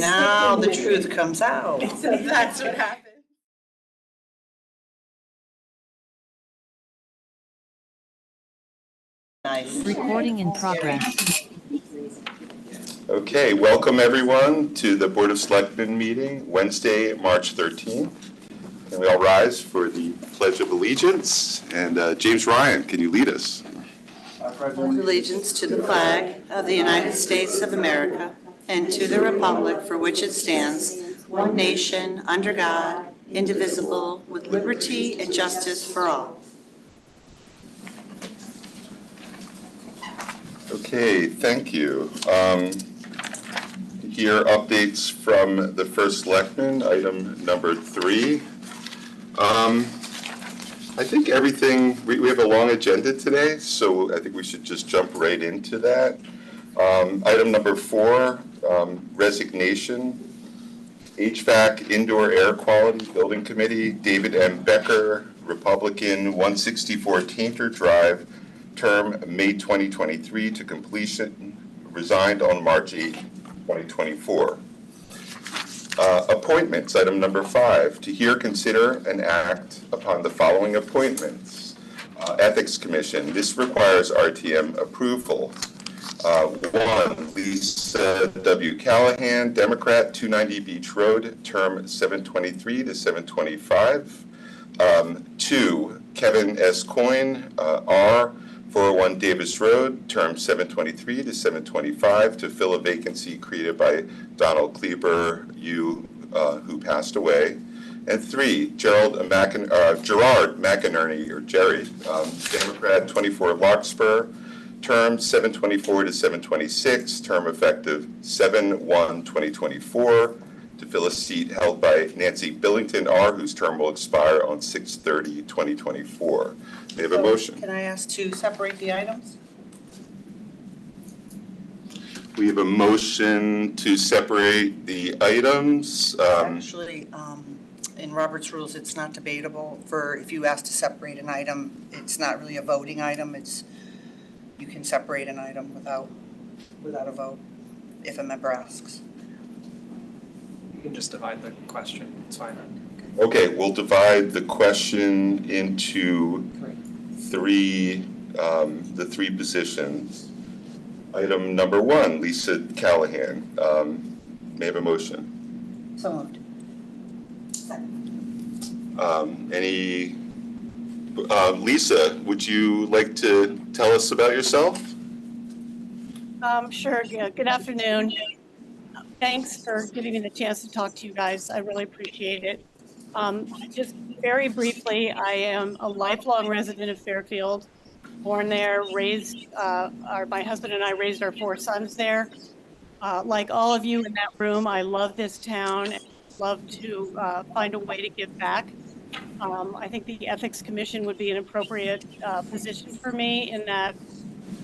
now the truth comes out. So that's what happened. Nice. Recording in progress. Okay, welcome everyone to the Board of Selectmen meeting, Wednesday, March 13th. Can we all rise for the Pledge of Allegiance? And James Ryan, can you lead us? Allegiance to the flag of the United States of America and to the republic for which it stands, one nation, under God, indivisible, with liberty and justice for all. Okay, thank you. Here updates from the first selectman, item number 3. I think everything, we have a long agenda today, so I think we should just jump right into that. Item number 4, resignation. HVAC Indoor Air Quality Building Committee, David M. Becker, Republican, 164 Tainter Drive, term May 2023 to completion, resigned on March 8, 2024. Appointments, item number 5, to hear, consider, and act upon the following appointments. Ethics Commission, this requires RTM approval. 1, Lisa W. Callahan, Democrat, 290 Beach Road, term 723 to 725. 2, Kevin S. Coyne, R., 401 Davis Road, term 723 to 725, to fill a vacancy created by Donald Kleber, who passed away. And 3, Gerard McInerney, or Jerry, Democrat, 24 Larkspur, term 724 to 726, term effective 7/1/2024, to fill a seat held by Nancy Billington, R., whose term will expire on 6/30/2024. May I have a motion? Can I ask to separate the items? We have a motion to separate the items. Actually, in Robert's rules, it's not debatable. If you ask to separate an item, it's not really a voting item. You can separate an item without a vote if a member asks. You can just divide the question, it's fine. Okay, we'll divide the question into the three positions. Item number 1, Lisa Callahan. May I have a motion? So moved. Lisa, would you like to tell us about yourself? Sure. Yeah. Good afternoon. Thanks for giving me the chance to talk to you guys. I really appreciate it. Just very briefly, I am a lifelong resident of Fairfield, born there, raised, my husband and I raised our 4 sons there. Like all of you in that room, I love this town and love to find a way to give back. I think the Ethics Commission would be an appropriate position for me in that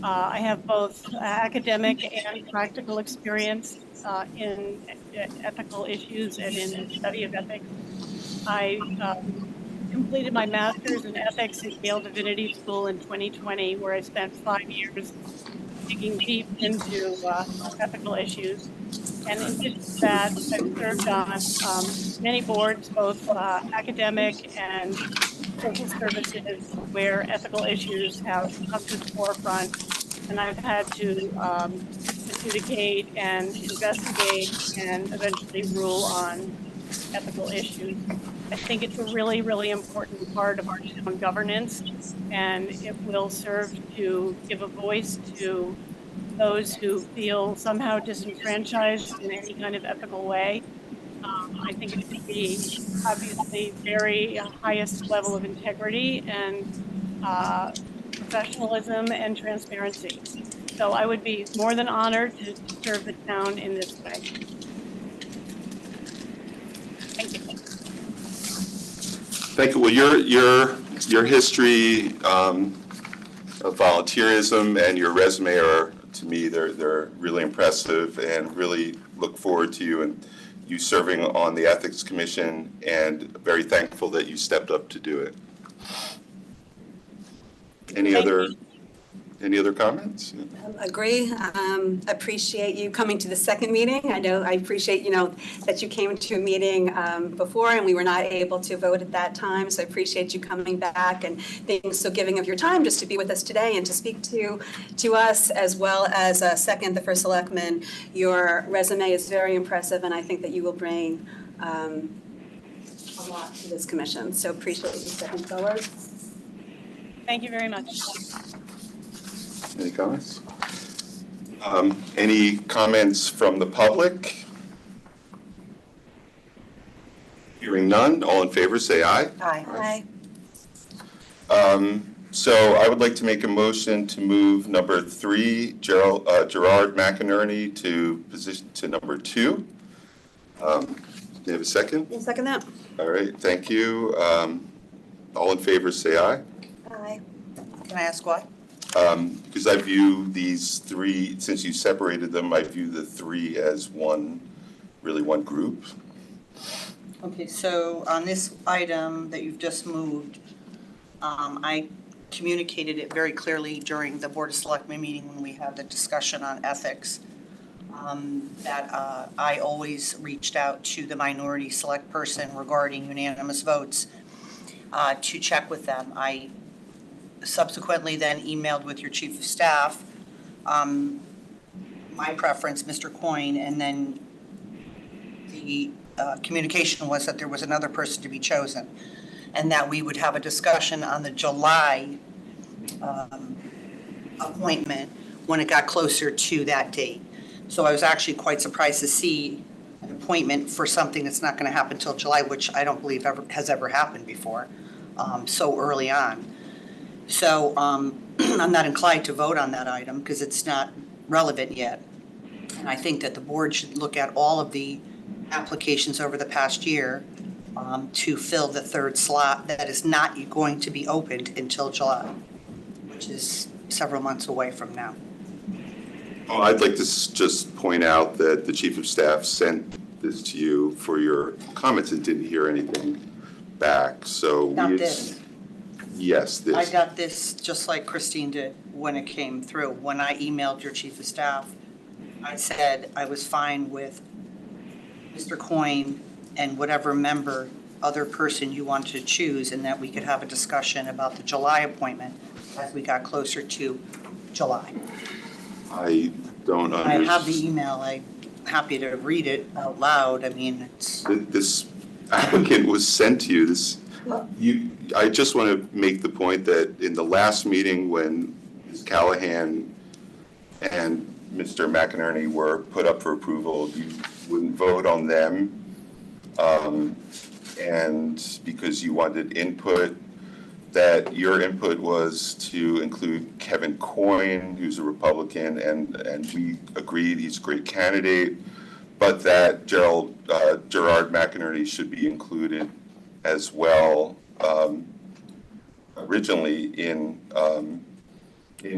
I have both academic and practical experience in ethical issues and in the study of ethics. I completed my master's in ethics at Yale Divinity School in 2020, where I spent 5 years digging deep into ethical issues. And in addition to that, I've served on many boards, both academic and social services, where ethical issues have come to the forefront. And I've had to adjudicate and investigate and eventually rule on ethical issues. I think it's a really, really important part of our town governance, and it will serve to give a voice to those who feel somehow disenfranchised in any kind of ethical way. I think it should be obviously very highest level of integrity and professionalism and transparency. So I would be more than honored to serve the town in this way. Thank you. Thank you. Well, your history of volunteerism and your resume are, to me, they're really impressive, and really look forward to you serving on the Ethics Commission, and very thankful that you stepped up to do it. Any other Any other comments? Agree. Appreciate you coming to the second meeting. I appreciate, that you came to a meeting before and we were not able to vote at that time. So I appreciate you coming back and being so giving of your time just to be with us today and to speak to us, as well as second, the first selectman. Your resume is very impressive and I think that you will bring a lot to this commission. So appreciate you stepping forward. Thank you very much. Any comments? Any comments from the public? Hearing none, all in favor say aye. Aye. So I would like to make a motion to move number 3, Gerard McInerney, to number 2. Do you have a second? I'll second that. All right, thank you. All in favor say aye. Aye. Can I ask why? Because I view these 3, since you separated them, I view the 3 as one group. Okay, so on this item that you've just moved, I communicated it very clearly during the Board of Selectmen meeting when we had the discussion on ethics, that I always reached out to the minority select person regarding unanimous votes to check with them. I subsequently then emailed with your chief of staff, my preference, Mr. Coyne, and then the communication was that there was another person to be chosen, and that we would have a discussion on the July appointment when it got closer to that date. So I was actually quite surprised to see an appointment for something that's not going to happen until July, which I don't believe has ever happened before, so early on. So I'm not inclined to vote on that item because it's not relevant yet. And I think that the board should look at all of the applications over the past year to fill the 3rd slot that is not going to be opened until July, which is several months away from now. Oh, I'd like to just point out that the chief of staff sent this to you for your comments and didn't hear anything back. So Not this. Yes, this. I got this just like Christine did when it came through. When I emailed your chief of staff, I said I was fine with Mr. Coyne and whatever other person you wanted to choose, and that we could have a discussion about the July appointment as we got closer to July. I don't I understand. have the email. I'm happy to read it out loud. I mean, it's. This applicant was sent to you. I just want to make the point that in the last meeting when Ms. Callahan and Mr. McInerney were put up for approval, you wouldn't vote on them. And because you wanted input, that your input was to include Kevin Coyne, who's a Republican, and we agreed he's a great candidate, but that Gerard McInerney should be included as well. Originally in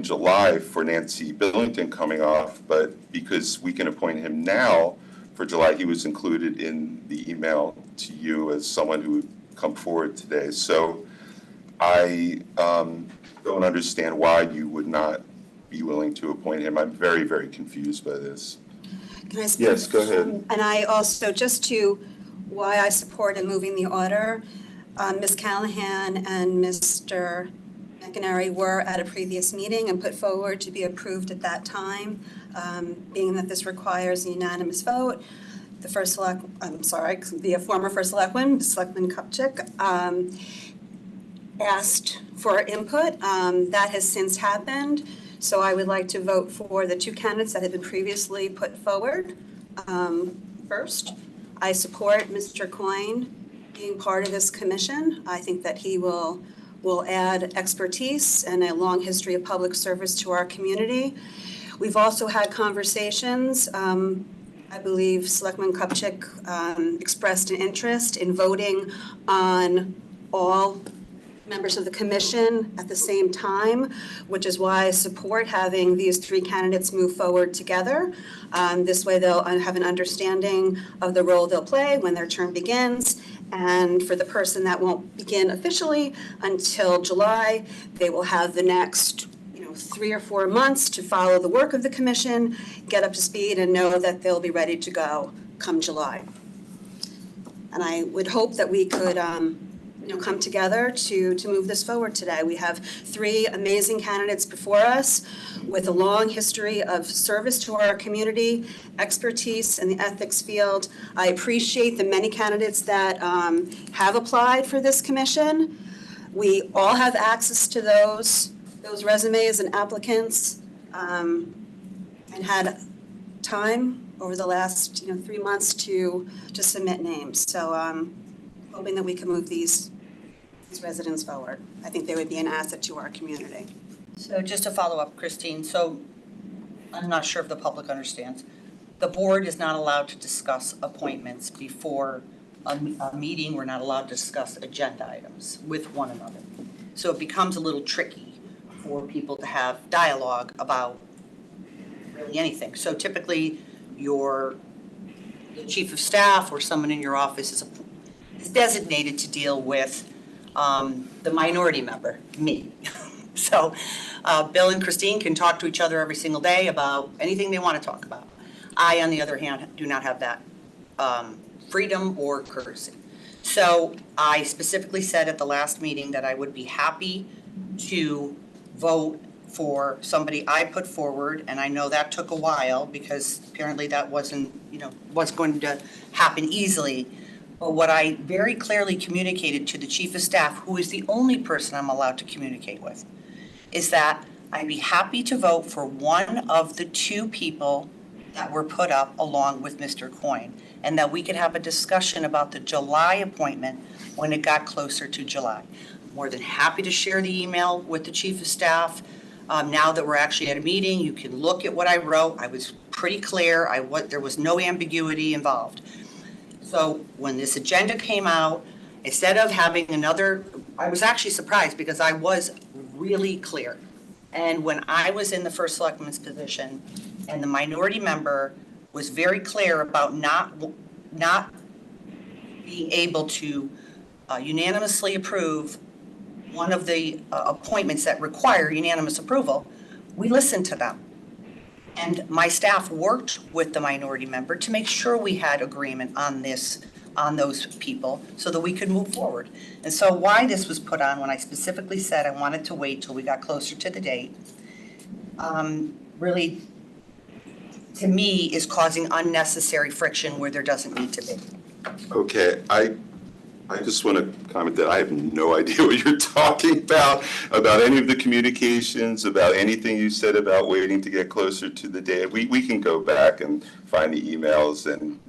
July for Nancy Billington coming off, but because we can appoint him now for July, he was included in the email to you as someone who would come forward today. So I don't understand why you would not be willing to appoint him. I'm very, very confused by this. Can I speak? Yes, go ahead. And I also, just to why I support in moving the order, Ms. Callahan and Mr. McInerney were at a previous meeting and put forward to be approved at that time, being that this requires a unanimous vote. The former first selectman, Selectman Kupchak, asked for input. That has since happened. So I would like to vote for the 2 candidates that have been previously put forward. First, I support Mr. Coyne being part of this commission. I think that he will add expertise and a long history of public service to our community. We've also had conversations. I believe Selectman Kupchak expressed an interest in voting on all members of the commission at the same time, which is why I support having these 3 candidates move forward together. This way they'll have an understanding of the role they'll play when their term begins. And for the person that won't begin officially until July, they will have the next 3 or 4 months to follow the work of the commission, get up to speed, and know that they'll be ready to go come July. And I would hope that we could, come together to move this forward today. We have 3 amazing candidates before us with a long history of service to our community, expertise in the ethics field. I appreciate the many candidates that have applied for this commission. We all have access to those resumes and applicants, and had time over the last 3 months to submit names. So hoping that we can move these residents forward. I think they would be an asset to our community. So just to follow up, Christine, so I'm not sure if the public understands. The board is not allowed to discuss appointments before a meeting. We're not allowed to discuss agenda items with one another. So it becomes a little tricky for people to have dialogue about really anything. So typically the chief of staff or someone in your office is designated to deal with the minority member, me. So Bill and Christine can talk to each other every single day about anything they want to talk about. I, on the other hand, do not have that freedom or courtesy. So I specifically said at the last meeting that I would be happy to vote for somebody I put forward, and I know that took a while because apparently that wasn't going to happen easily. But what I very clearly communicated to the chief of staff, who is the only person I'm allowed to communicate with, is that I'd be happy to vote for one of the 2 people that were put up along with Mr. Coyne, and that we could have a discussion about the July appointment when it got closer to July. More than happy to share the email with the chief of staff. Now that we're actually at a meeting, you can look at what I wrote. I was pretty clear. There was no ambiguity involved. So when this agenda came out, instead of having I was actually surprised because I was really clear. And when I was in the first selectman's position and the minority member was very clear about not being able to unanimously approve one of the appointments that require unanimous approval, we listened to them. And my staff worked with the minority member to make sure we had agreement on those people so that we could move forward. And so why this was put on, when I specifically said I wanted to wait till we got closer to the date, really, to me, is causing unnecessary friction where there doesn't need to be. Okay, I just want to comment that I have no idea what you're talking about any of the communications, about anything you said about waiting to get closer to the day. We can go back and find the emails and,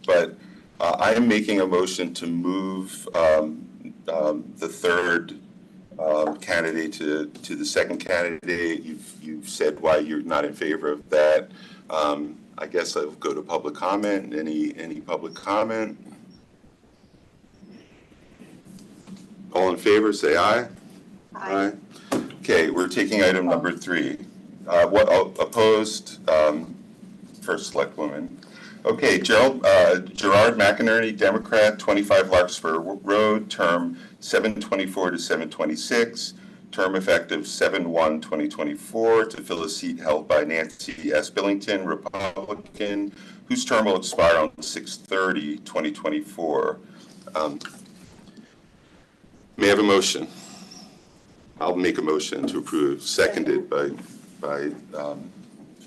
but I am making a motion to move the third candidate to the second candidate. You've said why you're not in favor of that. I guess I'll go to public comment. Any public comment? All in favor, say aye. Aye. Okay, we're taking item number 3. What opposed? First select woman. Okay, Gerard McInerney, Democrat, 25 Larkspur Road, term 7/24 to 7/26, term effective 7/1/2024, to fill a seat held by Nancy S. Billington, Republican, whose term will expire on 6/30/2024. May I have a motion? I'll make a motion to approve, seconded by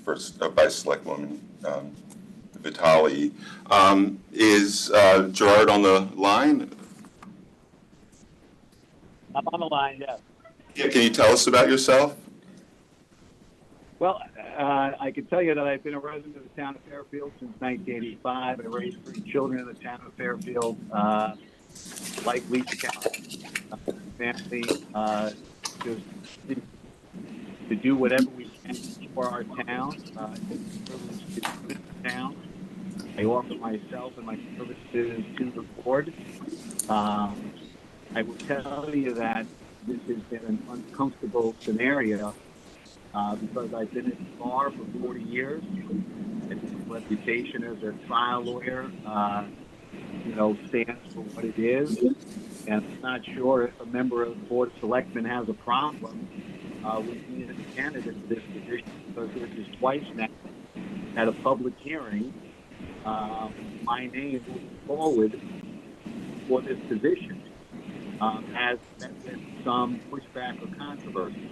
Selectwoman Vitale. Is Gerard on the line? I'm on the line, yes. Yeah, can you tell us about yourself? Well, I can tell you that I've been a resident of the town of Fairfield since 1985. I raised 3 children in the town of Fairfield, like Lisa County. Family, just to do whatever we can for our town. It's a privilege to live in the town. I offer myself and my services to the board. I will tell you that this has been an uncomfortable scenario because I've been at the bar for 40 years. And my reputation as a trial lawyer, stands for what it is. And I'm not sure if a member of the Board of Selectmen has a problem with me as a candidate for this position, because this is twice now at a public hearing, my name moving forward for this position has met with some pushback or controversy.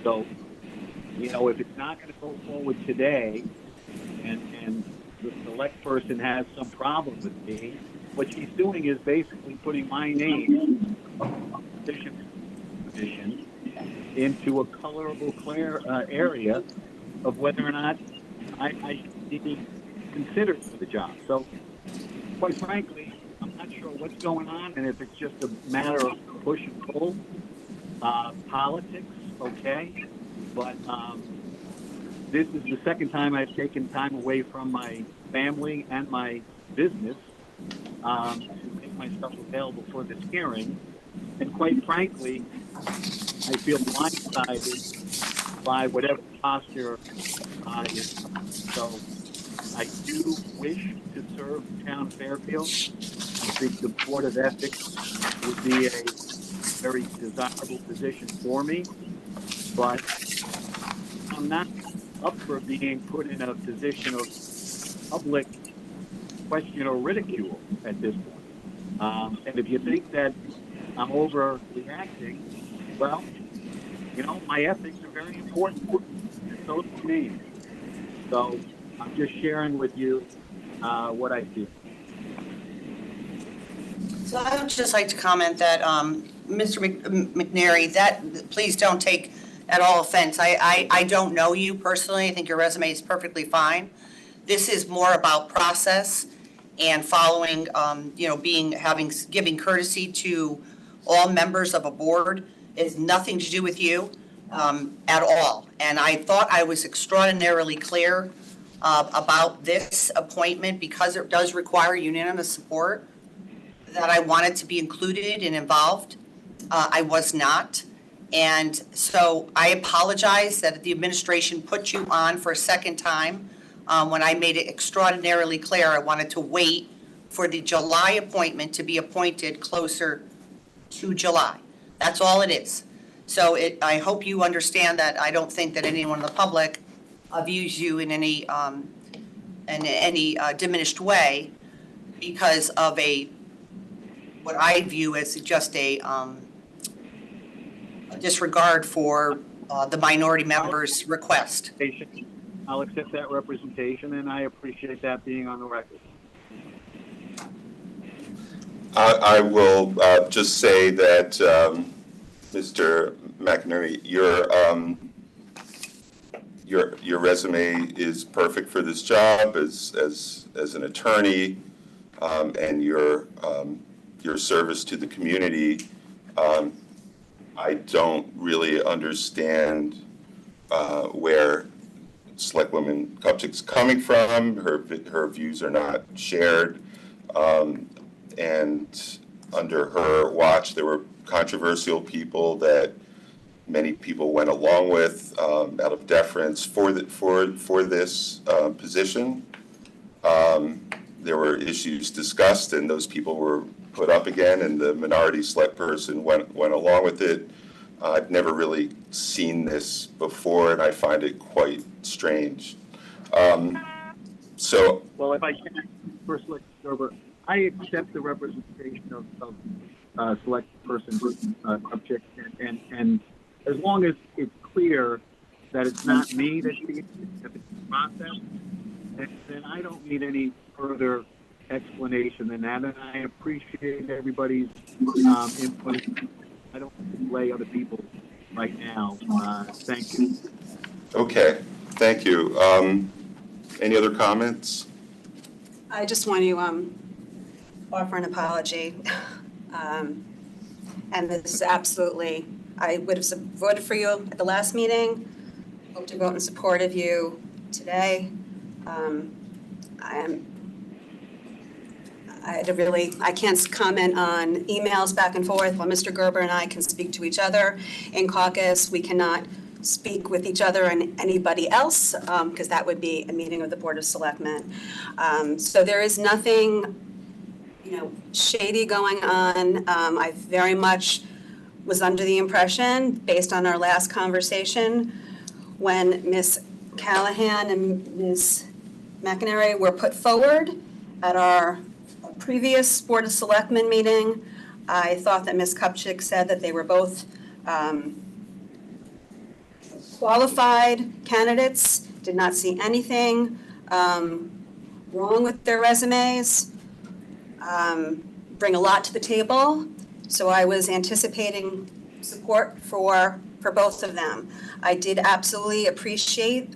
So, you know, if it's not going to go forward today, and the select person has some problem with me, what she's doing is basically putting my name position into a colorable area of whether or not I should be considered for the job. So, quite frankly, I'm not sure what's going on, and if it's just a matter of push and pull, politics, okay, but this is the second time I've taken time away from my family and my business to make myself available for this hearing, and quite frankly, I feel blindsided by whatever posture is. So I do wish to serve the town of Fairfield. I think the Board of Ethics would be a very desirable position for me, but I'm not up for being put in a position of public question or ridicule at this point. And if you think that I'm overreacting, well, you know, my ethics are very important, and so is me. So I'm just sharing with you what I feel. So I would just like to comment that, Mr. McNary, that, please don't take at all offense. I don't know you personally. I think your resume is perfectly fine. This is more about process and following, you know, giving courtesy to all members of a board. It has nothing to do with you at all. And I thought I was extraordinarily clear about this appointment, because it does require unanimous support, that I wanted to be included and involved. I was not. And so I apologize that the administration put you on for a second time. When I made it extraordinarily clear, I wanted to wait for the July appointment to be appointed closer to July. That's all it is. So I hope you understand that I don't think that anyone in the public views you in any diminished way because of what I view as just a disregard for the minority members' request. I'll accept that representation, and I appreciate that being on the record. I will just say that, Mr. McInerney, your resume is perfect for this job as an attorney, and your service to the community. I don't really understand where Selectwoman Kupchik's coming from. Her views are not shared. And under her watch, there were controversial people that many people went along with out of deference for this position. There were issues discussed, and those people were put up again, and the minority select person went along with it. I've never really seen this before, and I find it quite strange. Well, if I can, first, Gerber, I accept the representation of select person Kupchik, and as long as it's clear that it's not me that's being the process, then I don't need any further explanation than that, and I appreciate everybody's input. I don't lay other people right now. Thank you. Okay, thank you. Any other comments? I just want to offer an apology. And this is absolutely, I would have voted for you at the last meeting, hope to vote in support of you today. I can't comment on emails back and forth. While Mr. Gerber and I can speak to each other in caucus, we cannot speak with each other and anybody else, because that would be a meeting of the Board of Selectmen. So there is nothing, shady going on. I very much was under the impression, based on our last conversation, when Ms. Callahan and Ms. McInerney were put forward at our previous Board of Selectmen meeting, I thought that Ms. Kupchik said that they were both qualified candidates, did not see anything wrong with their resumes, bring a lot to the table. So I was anticipating support for both of them. I did absolutely appreciate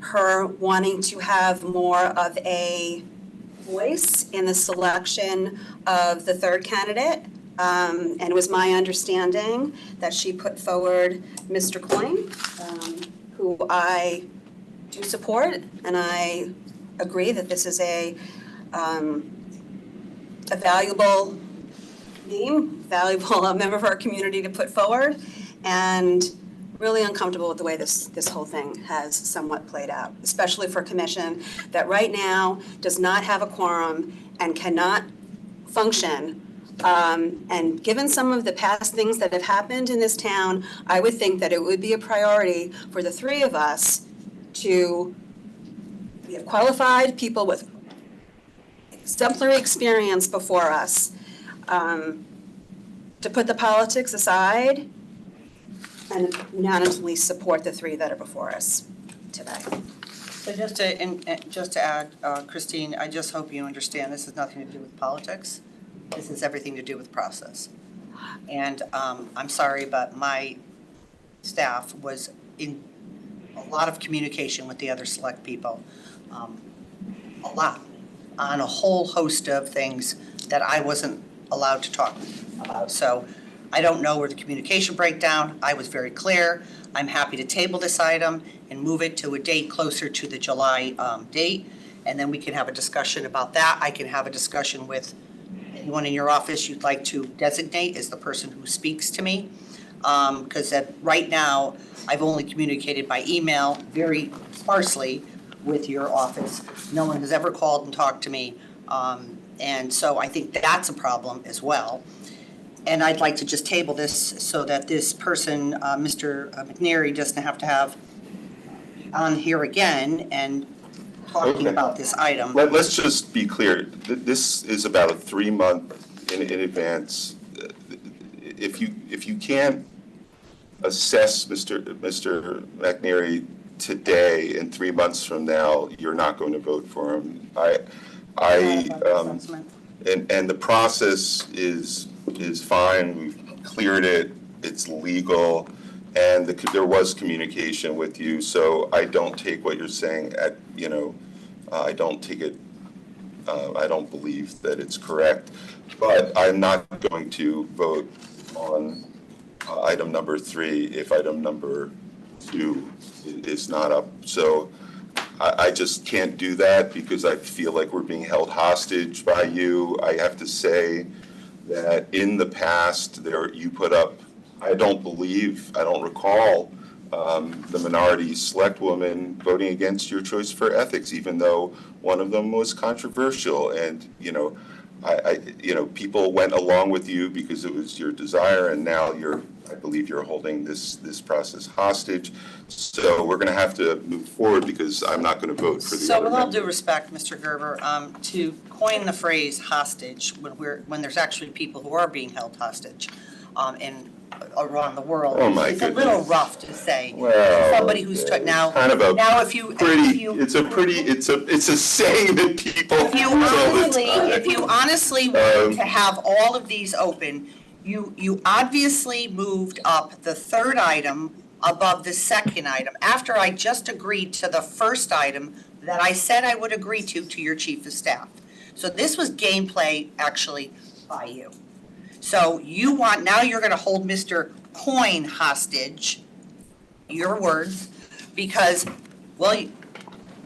her wanting to have more of a voice in the selection of the third candidate. And it was my understanding that she put forward Mr. Coyne, who I do support, and I agree that this is a valuable name, valuable member of our community to put forward, and really uncomfortable with the way this whole thing has somewhat played out, especially for a commission that right now does not have a quorum and cannot function. And given some of the past things that have happened in this town, I would think that it would be a priority for the three of us to be qualified people with exemplary experience before us, to put the politics aside and unanimously support the three that are before us today. So just to add, Christine, I just hope you understand this has nothing to do with politics. This has everything to do with process. And I'm sorry, but my staff was in a lot of communication with the other select people, a lot, on a whole host of things that I wasn't allowed to talk about. So I don't know where the communication breakdown. I was very clear. I'm happy to table this item and move it to a date closer to the July date, and then we can have a discussion about that. I can have a discussion with anyone in your office you'd like to designate as the person who speaks to me, because right now I've only communicated by email very sparsely with your office. No one has ever called and talked to me, and so I think that's a problem as well. And I'd like to just table this so that this person, Mr. McNary, doesn't have to have on here again and talking about this item. Let's just be clear. This is about a 3-month in advance. If you can't assess Mr. McNary today, and 3 months from now, you're not going to vote for him. And the process is fine. We've cleared it. It's legal, and there was communication with you. So I don't take what you're saying I don't take it. I don't believe that it's correct. But I'm not going to vote on item number 3 if item number 2 is not up. So I just can't do that because I feel like we're being held hostage by you. I have to say that in the past, you put up, I don't recall the minority select woman voting against your choice for ethics, even though one of them was controversial. And, people went along with you because it was your desire, and now I believe you're holding this process hostage. So we're going to have to move forward because I'm not going to vote for the So other with all member. due respect, Mr. Gerber, to coin the phrase hostage when there's actually people who are being held hostage and around the world, Oh my it's a little goodness. Rough to say. Well, Somebody who's now kind of a now if you it's a saying that people if you honestly want to have all of these open, you obviously moved up the third item above the second item after I just agreed to the first item that I said I would agree to your chief of staff. So this was gameplay actually by you. So now you're going to hold Mr. Coyne hostage, your words, because, well, you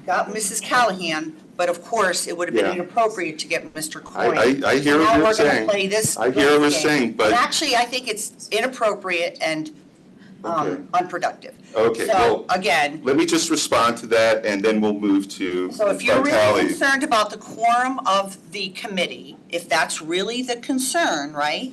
got Mrs. Callahan, but of course, it would have been Yeah. inappropriate to get Mr. Coyne. I hear what Now you're we're going saying. to play this. I hear what you're game. saying, but And actually, I think it's inappropriate and Okay. unproductive. Okay, So well, again, let me just respond to that, and then we'll move to so if you're really vitality. concerned about the quorum of the committee, if that's really the concern, right?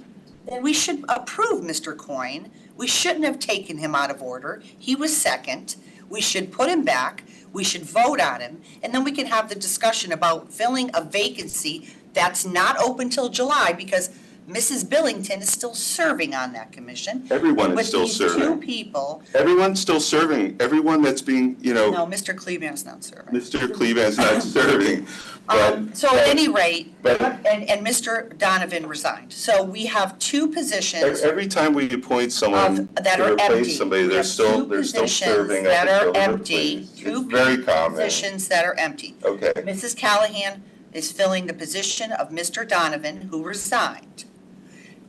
then we should approve Mr. Coyne. We shouldn't have taken him out of order. He was second. We should put him back. We should vote on him, and then we can have the discussion about filling a vacancy that's not open till July, because Mrs. Billington is still serving on that commission. Everyone is still With these two serving. people, Everyone's still serving. Everyone that's being, no, Mr. Kleban's not serving. Mr. Cleveland's not serving. But, So at any rate, but- and Mr. Donovan resigned. So we have two positions every time we appoint someone that to are replace empty. somebody, We they're have still two serving positions up that are until they're empty. replaced. Two It's very common. positions that are empty. Okay. Mrs. Callahan is filling the position of Mr. Donovan, who resigned.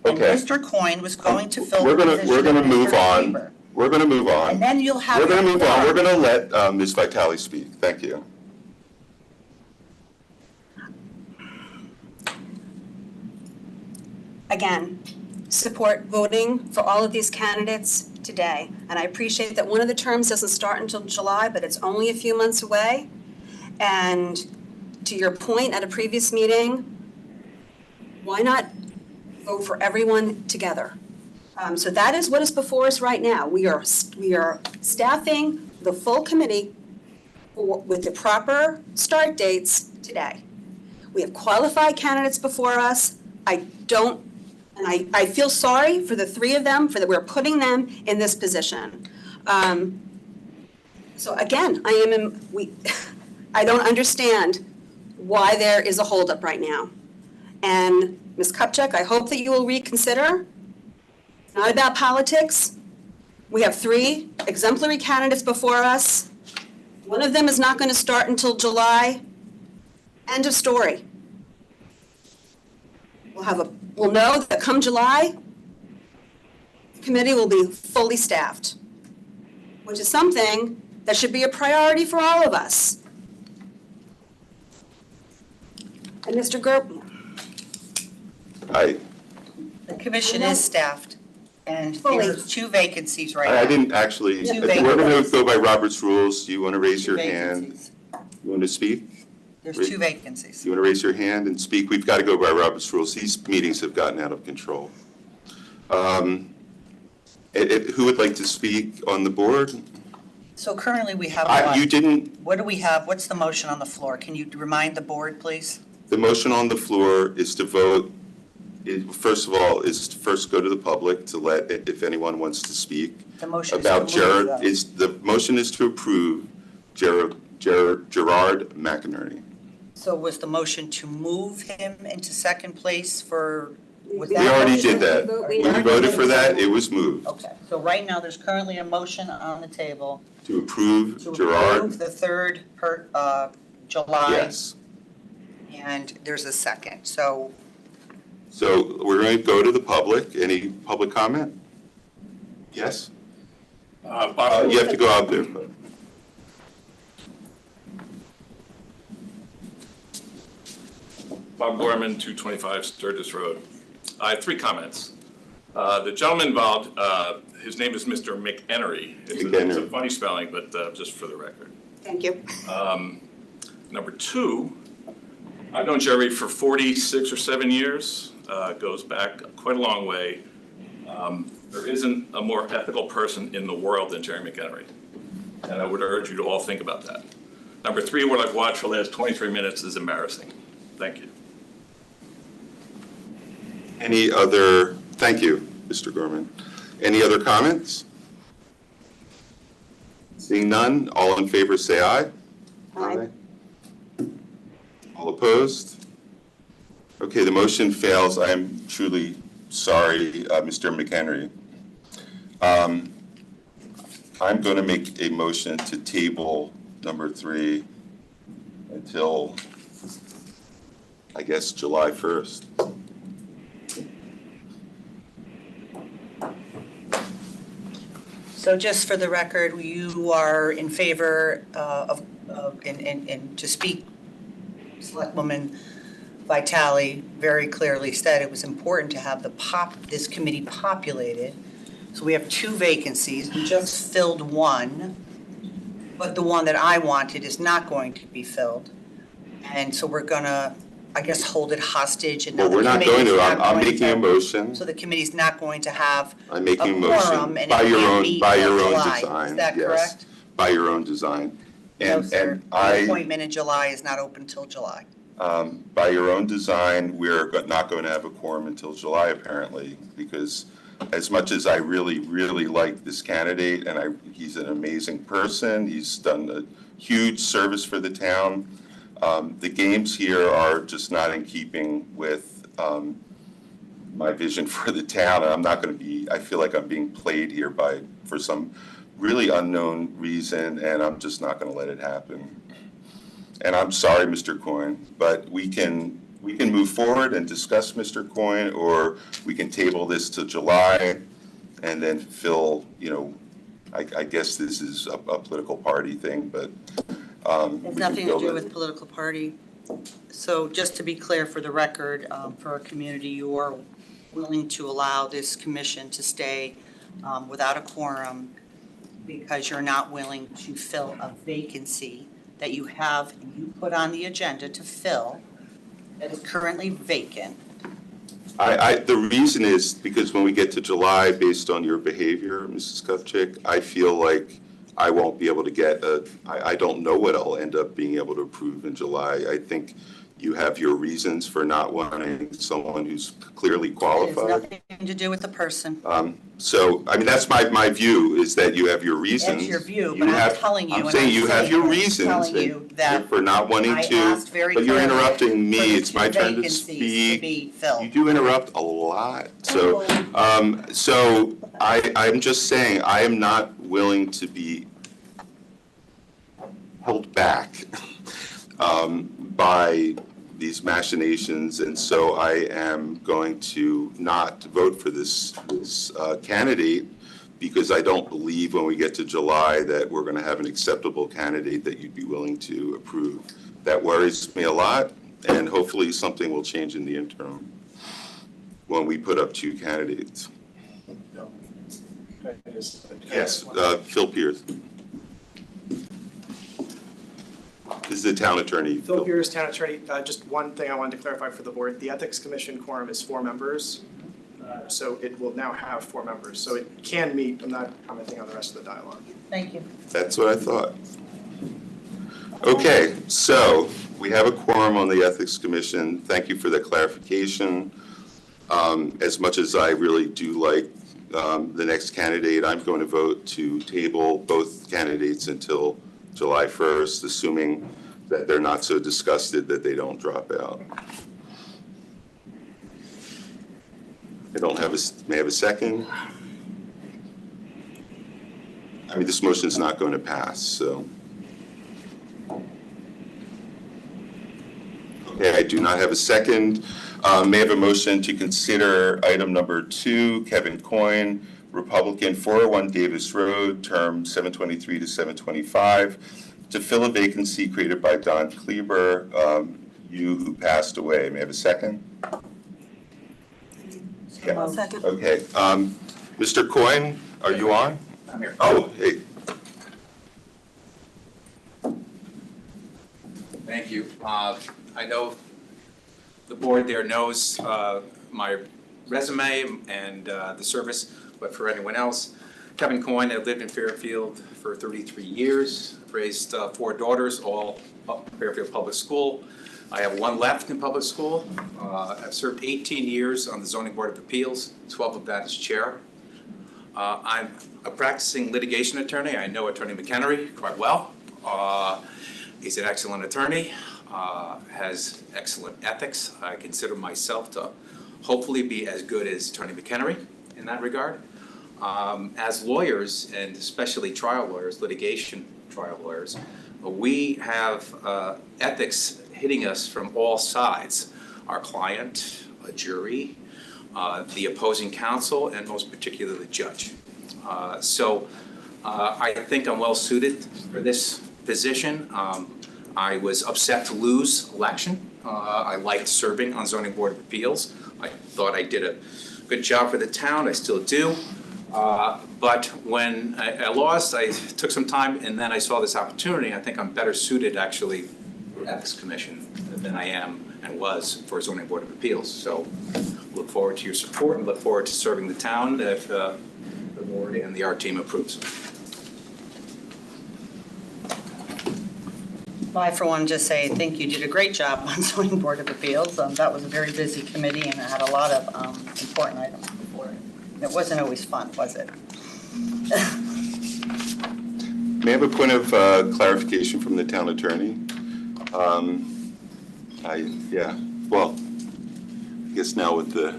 And Okay. Mr. Coyne was going to fill We're the gonna, position we're of gonna move Mr. on. Kleber. We're gonna move on. And then you'll have. We're gonna move on. We're quorum. gonna let Ms. Vitale speak. Thank you. Again, support voting for all of these candidates today. And I appreciate that one of the terms doesn't start until July, but it's only a few months away. And to your point at a previous meeting, why not vote for everyone together? So that is what is before us right now. We are staffing the full committee with the proper start dates today. We have qualified candidates before us. I feel sorry for the three of them, for that we're putting them in this position. So again, I don't understand why there is a holdup right now. And Ms. Kupchak, I hope that you will reconsider. It's not about politics. We have three exemplary candidates before us. One of them is not going to start until July. End of story. We'll know that come July, the committee will be fully staffed, which is something that should be a priority for all of us. And Mr. Gerb, The commission is staffed, and Fully. there's two vacancies right now. I didn't actually, Two if we're gonna vacancies. go by Robert's rules, do you wanna raise Two your hand? vacancies. You want to speak? There's two vacancies. You want to raise your hand and speak? We've got to go by Robert's rules. These meetings have gotten out of control. Who would like to speak on the board? So currently, we have You one. didn't, What do we have? What's the motion on the floor? Can you remind the board, please? the motion on the floor is to vote, first of all, is to first go to the public to let, if anyone wants to speak. The motion is About to move Gerard, the- the motion is to approve Gerard McInerney. So was the motion to move him into second place for? was We that already motion? did that. We When we voted for that, it was moved Okay, so right now, there's currently a motion on the table to approve to Gerard. approve the third July. Yes. And there's a second, so So we're going to go to the public. Any public comment? Yes? You have to go out there. Bob Gorman, 225 Sturgis Road. I have three comments. The gentleman involved, his name is Mr. McEnery. It's a funny spelling, but just for the record. thank you. Number two, I've known Jerry for 46 or 7 years, goes back quite a long way. There isn't a more ethical person in the world than Jerry McEnery, and I would urge you to all think about that. Number three, what I've watched for the last 23 minutes is embarrassing. Thank you. Any other, thank you, Mr. Gorman. Any other comments? Seeing none, all in favor say aye. Aye. All opposed? Okay, the motion fails. I am truly sorry, Mr. McHenry. I'm going to make a motion to table number 3 until, I guess, July 1st. So just for the record, you are in favor and to speak, Selectwoman Vitale very clearly said it was important to have this committee populated. So we have 2 vacancies. We just filled one, but the one that I wanted is not going to be filled. And so we're going to I guess, hold it hostage and now Well, the we're not going committee's to, not I'm going making a to. motion. So the committee's not going to have I'm a making a motion quorum and it by your can't own, meet by till your own July. design. Is that yes, correct? By your own design. No, sir. And The appointment in July is not open till July. by your own design, we're not going to have a quorum until July apparently, because as much as I really, really like this candidate, and he's an amazing person, he's done a huge service for the town, the games here are just not in keeping with my vision for the town, and I'm not going to be, I feel like I'm being played here for some really unknown reason, and I'm just not going to let it happen. And I'm sorry, Mr. Coyne, but we can move forward and discuss Mr. Coyne, or we can table this to July and then Phil, I guess this is a political party thing, but It's nothing to do with political party. So just to be clear for the record, for our community, you are willing to allow this commission to stay without a quorum because you're not willing to fill a vacancy that you put on the agenda to fill that is currently vacant. The reason is because when we get to July, based on your behavior, Mrs. Kupchak, I feel like I won't be able to get I don't know what I'll end up being able to approve in July. I think you have your reasons for not wanting someone who's clearly qualified. It has nothing to do with the person. So, I mean, that's my view, is that you have your reasons. That's your view, but I'm telling you. I'm saying you have your I'm reasons telling you that for not wanting I to, asked very but you're clearly interrupting me. for the It's my two turn to vacancies speak. to be filled. You do interrupt a lot. So, I'm just saying, I am not willing to be held back by these machinations, and so I am going to not vote for this candidate, because I don't believe when we get to July that we're going to have an acceptable candidate that you'd be willing to approve. That worries me a lot, and hopefully something will change in the interim when we put up two candidates. Yes, Phil Pierce. This is the town attorney. Phil Pierce, town attorney. Just one thing I wanted to clarify for the board. The Ethics Commission quorum is 4 members. So it will now have 4 members. So it can meet. I'm not commenting on the rest of the dialogue. Thank you. That's what I thought. Okay, so we have a quorum on the Ethics Commission. Thank you for the clarification. As much as I really do like the next candidate, I'm going to vote to table both candidates until July 1st, assuming that they're not so disgusted that they don't drop out. May I have a second? I mean, this motion is not going to pass, so. Okay, I do not have a second. May I have a motion to consider item number 2, Kevin Coyne, Republican, 401 Davis Road, term 723 to 725, to fill a vacancy created by Don Kleber, who passed away. May I have a second? I'll second. Okay. Mr. Coyne, are you on? I'm here. Oh, hey. Thank you. I know the board there knows my resume and the service, but for anyone else, Kevin Coyne, I've lived in Fairfield for 33 years, raised 4 daughters, all Fairfield Public School. I have 1 left in public school. I've served 18 years on the Zoning Board of Appeals, 12 of that as chair. I'm a practicing litigation attorney. I know Attorney McHenry quite well. He's an excellent attorney, has excellent ethics. I consider myself to hopefully be as good as Attorney McHenry in that regard. As lawyers, and especially trial lawyers, litigation trial lawyers, we have ethics hitting us from all sides. Our client, a jury, the opposing counsel, and most particularly the judge. So I think I'm well suited for this position. I was upset to lose election. I liked serving on Zoning Board of Appeals. I thought I did a good job for the town. I still do. But when I lost, I took some time, and then I saw this opportunity. I think I'm better suited, actually, for Ethics Commission than I am and was for zoning board of appeals. So look forward to your support and look forward to serving the town if the board and the art team approves. Well, I, for one, just say, think you did a great job on zoning board of appeals. That was a very busy committee and it had a lot of important items before it. It wasn't always fun, was it? May I have a point of clarification from the town attorney? Well, I guess now with the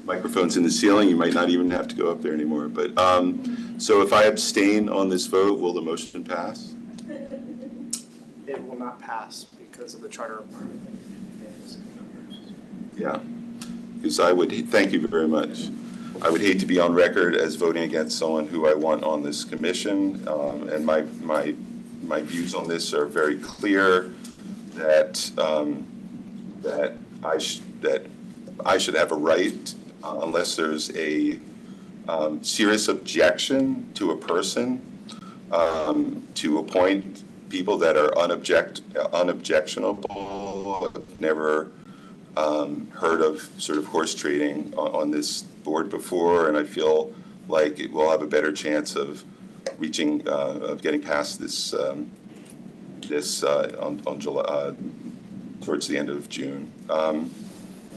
microphones in the ceiling, you might not even have to go up there anymore. But so if I abstain on this vote, will the motion pass? It will not pass because of the charter requirement. Yeah, because I would, thank you very much. I would hate to be on record as voting against someone who I want on this commission, and my views on this are very clear. That I should have a right, unless there's a serious objection to a person, to appoint people that are unobjectionable. I've never heard of sort of horse trading on this board before, and I feel like it will have a better chance of reaching, of getting past this on July, towards the end of June.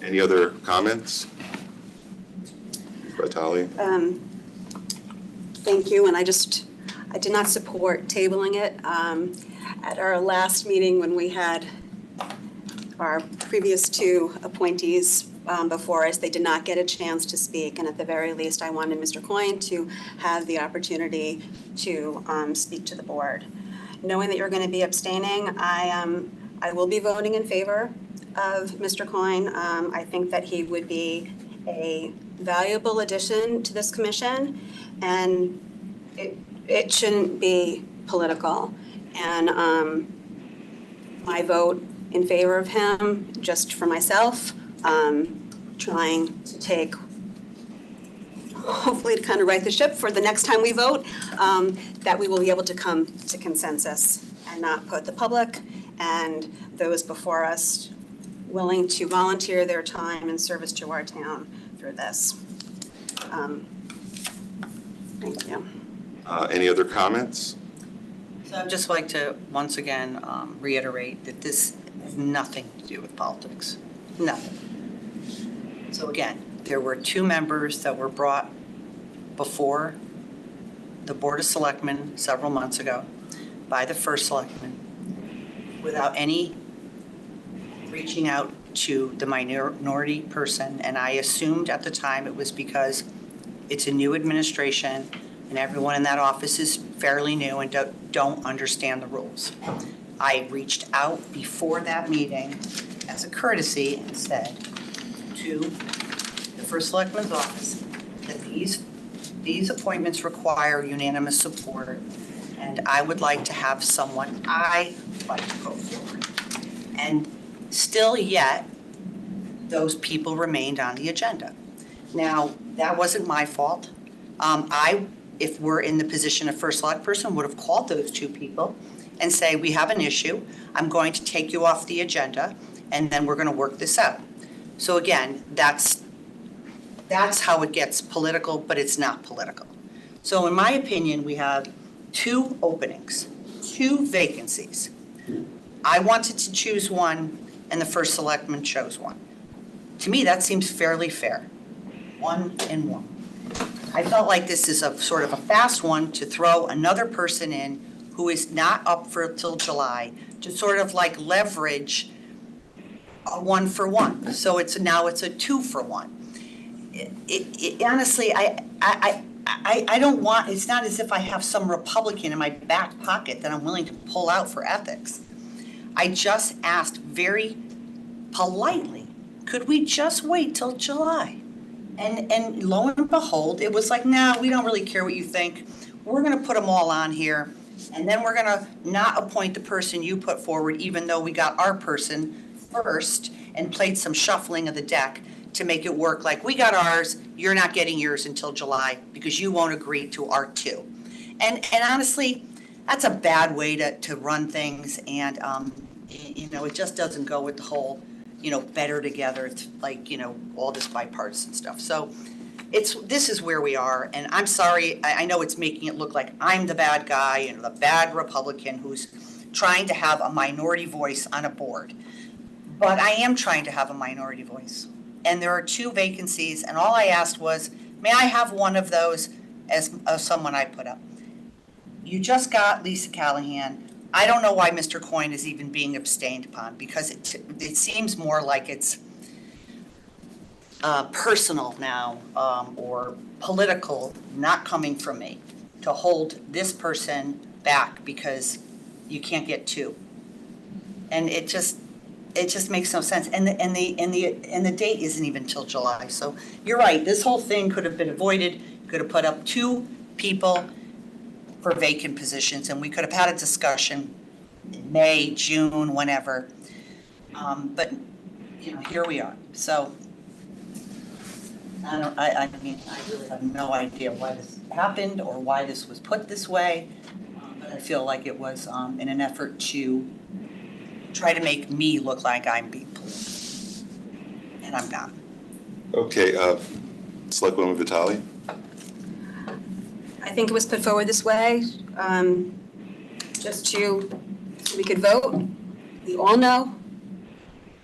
Any other comments? Vitali? Thank you, and I did not support tabling it. At our last meeting, when we had our previous two appointees before us, they did not get a chance to speak, and at the very least, I wanted Mr. Coyne to have the opportunity to speak to the board. Knowing that you're going to be abstaining, I will be voting in favor of Mr. Coyne. I think that he would be a valuable addition to this commission, and it shouldn't be political. And my vote in favor of him, just for myself, trying to take, hopefully to kind of right the ship for the next time we vote, that we will be able to come to consensus and not put the public and those before us willing to volunteer their time and service to our town through this. Thank you. Any other comments? So I'd just like to once again reiterate that this has nothing to do with politics. Nothing. So again, there were two members that were brought before the Board of Selectmen several months ago by the first selectman without any reaching out to the minority person. And I assumed at the time it was because it's a new administration and everyone in that office is fairly new and don't understand the rules. I reached out before that meeting as a courtesy and said to the first selectman's office that these appointments require unanimous support, and I would like to have someone I like to go forward. And still yet, those people remained on the agenda. Now, that wasn't my fault. If we're in the position of first select person, would have called those two people and say, we have an issue, I'm going to take you off the agenda, and then we're gonna work this out. So again, that's how it gets political, but it's not political. So in my opinion, we have two openings, two vacancies. I wanted to choose one, and the first selectman chose one. To me, that seems fairly fair, 1 and 1. I felt like this is a sort of a fast one to throw another person in who is not up for till July, to sort of like leverage a 1 for 1. So now it's a 2 for 1. Honestly, I don't want, it's not as if I have some Republican in my back pocket that I'm willing to pull out for ethics. I just asked very politely, could we just wait till July? And lo and behold, it was like, no, we don't really care what you think. We're gonna put them all on here, and then we're gonna not appoint the person you put forward, even though we got our person first and played some shuffling of the deck to make it work like we got ours, you're not getting yours until July because you won't agree to our 2. And honestly, that's a bad way to run things, and, it just doesn't go with the whole, better together, it's like, all this bipartisan stuff. So this is where we are, and I'm sorry, I know it's making it look like I'm the bad guy, the bad Republican who's trying to have a minority voice on a board. But I am trying to have a minority voice. And there are 2 vacancies, and all I asked was, may I have one of those as someone I put up? You just got Lisa Callahan. I don't know why Mr. Coyne is even being abstained upon, because it seems more like it's personal now, or political, not coming from me, to hold this person back because you can't get 2. And it just makes no sense. And the date isn't even till July. So you're right. This whole thing could have been avoided. Could have put up 2 people for vacant positions, and we could have had a discussion in May, June, whenever. But here we are. So I really have no idea why this happened or why this was put this way. But I feel like it was in an effort to try to make me look like I'm being political, and I'm not. Okay, Selectwoman Vitale? I think it was put forward this way, just so we could vote. We all know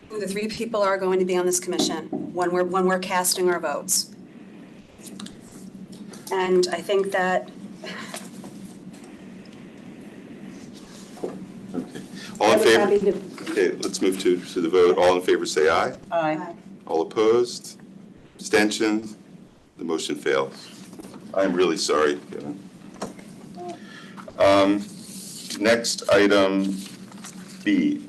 who the 3 people are going to be on this commission when we're casting our votes. And I think that. Okay. All in favor? Okay, let's move to the vote. All in favor say aye. Aye. All opposed? Abstentions? The motion fails. I'm really sorry, Kevin. Next, item B.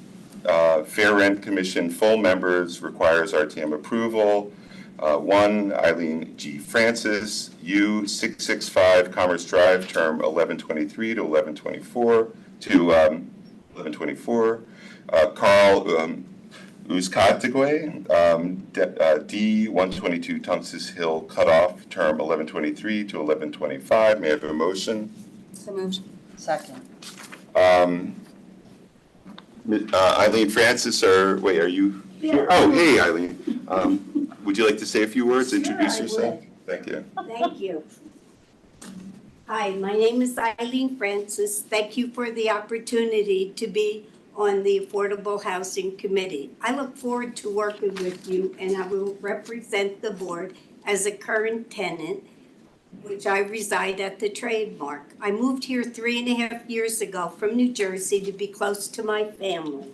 Fair Rent Commission full members requires RTM approval. 1, Eileen G. Francis, U, 665 Commerce Drive, term 1123 to 1124 to 1124. Carl Uzcategui, D, 122 Tungus Hill Cutoff, term 1123 to 1125. May I have a motion? So moved. Second. Eileen Francis, are you here? Oh, hey, Eileen. Would you like to say a few words, introduce yourself? Thank you. Thank you. Hi, my name is Eileen Francis. Thank you for the opportunity to be on the Affordable Housing Committee. I look forward to working with you, and I will represent the board as a current tenant, which I reside at the Trademark. I moved here 3.5 years ago from New Jersey to be close to my family.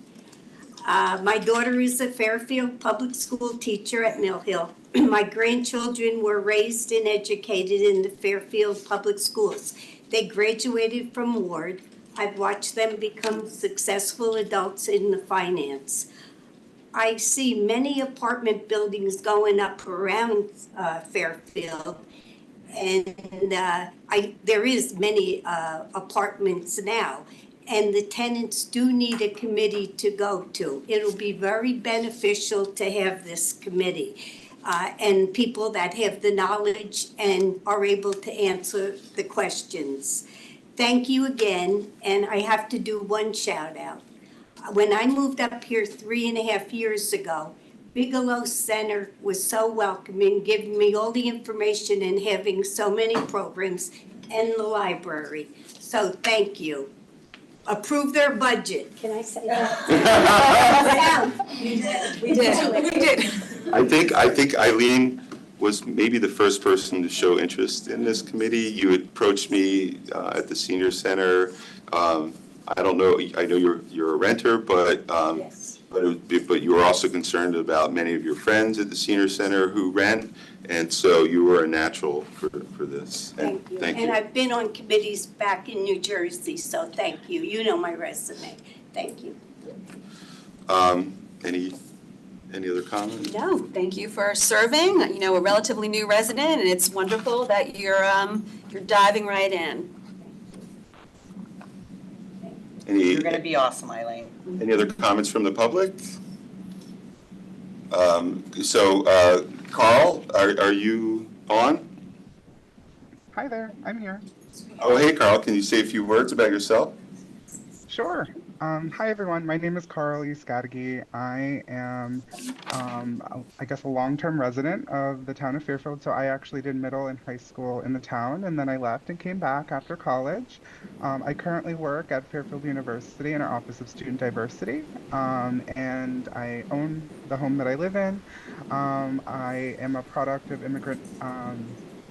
My daughter is a Fairfield public school teacher at Mill Hill. My grandchildren were raised and educated in the Fairfield public schools. They graduated from Ward. I've watched them become successful adults in the finance. I see many apartment buildings going up around Fairfield, and there is many apartments now. And the tenants do need a committee to go to. It'll be very beneficial to have this committee and people that have the knowledge and are able to answer the questions. Thank you again, and I have to do one shout out. When I moved up here 3.5 years ago, Bigelow Center was so welcoming, giving me all the information and having so many programs, and the library. So thank you. Approve their budget. Can I say that? We did. I think Eileen was maybe the first person to show interest in this committee. You approached me at the senior center. I don't know. I know you're a renter, but Yes. but you were also concerned about many of your friends at the senior center who rent, and so you were a natural for this. Thank you. Thank And you. I've been on committees back in New Jersey, so thank you. You know my resume. Thank you. Any other comments? No, thank you for serving. A relatively new resident, and it's wonderful that you're diving right in. You're going to be awesome, Eileen. Any other comments from the public? Carl, are you on? Hi there, I'm here. Oh, hey, Carl, can you say a few words about yourself? Sure. Hi, everyone. My name is Carl Iskadegi. I am, I guess, a long-term resident of the town of Fairfield. So I actually did middle and high school in the town, and then I left and came back after college. I currently work at Fairfield University in our Office of Student Diversity, and I own the home that I live in. I am a product of immigrant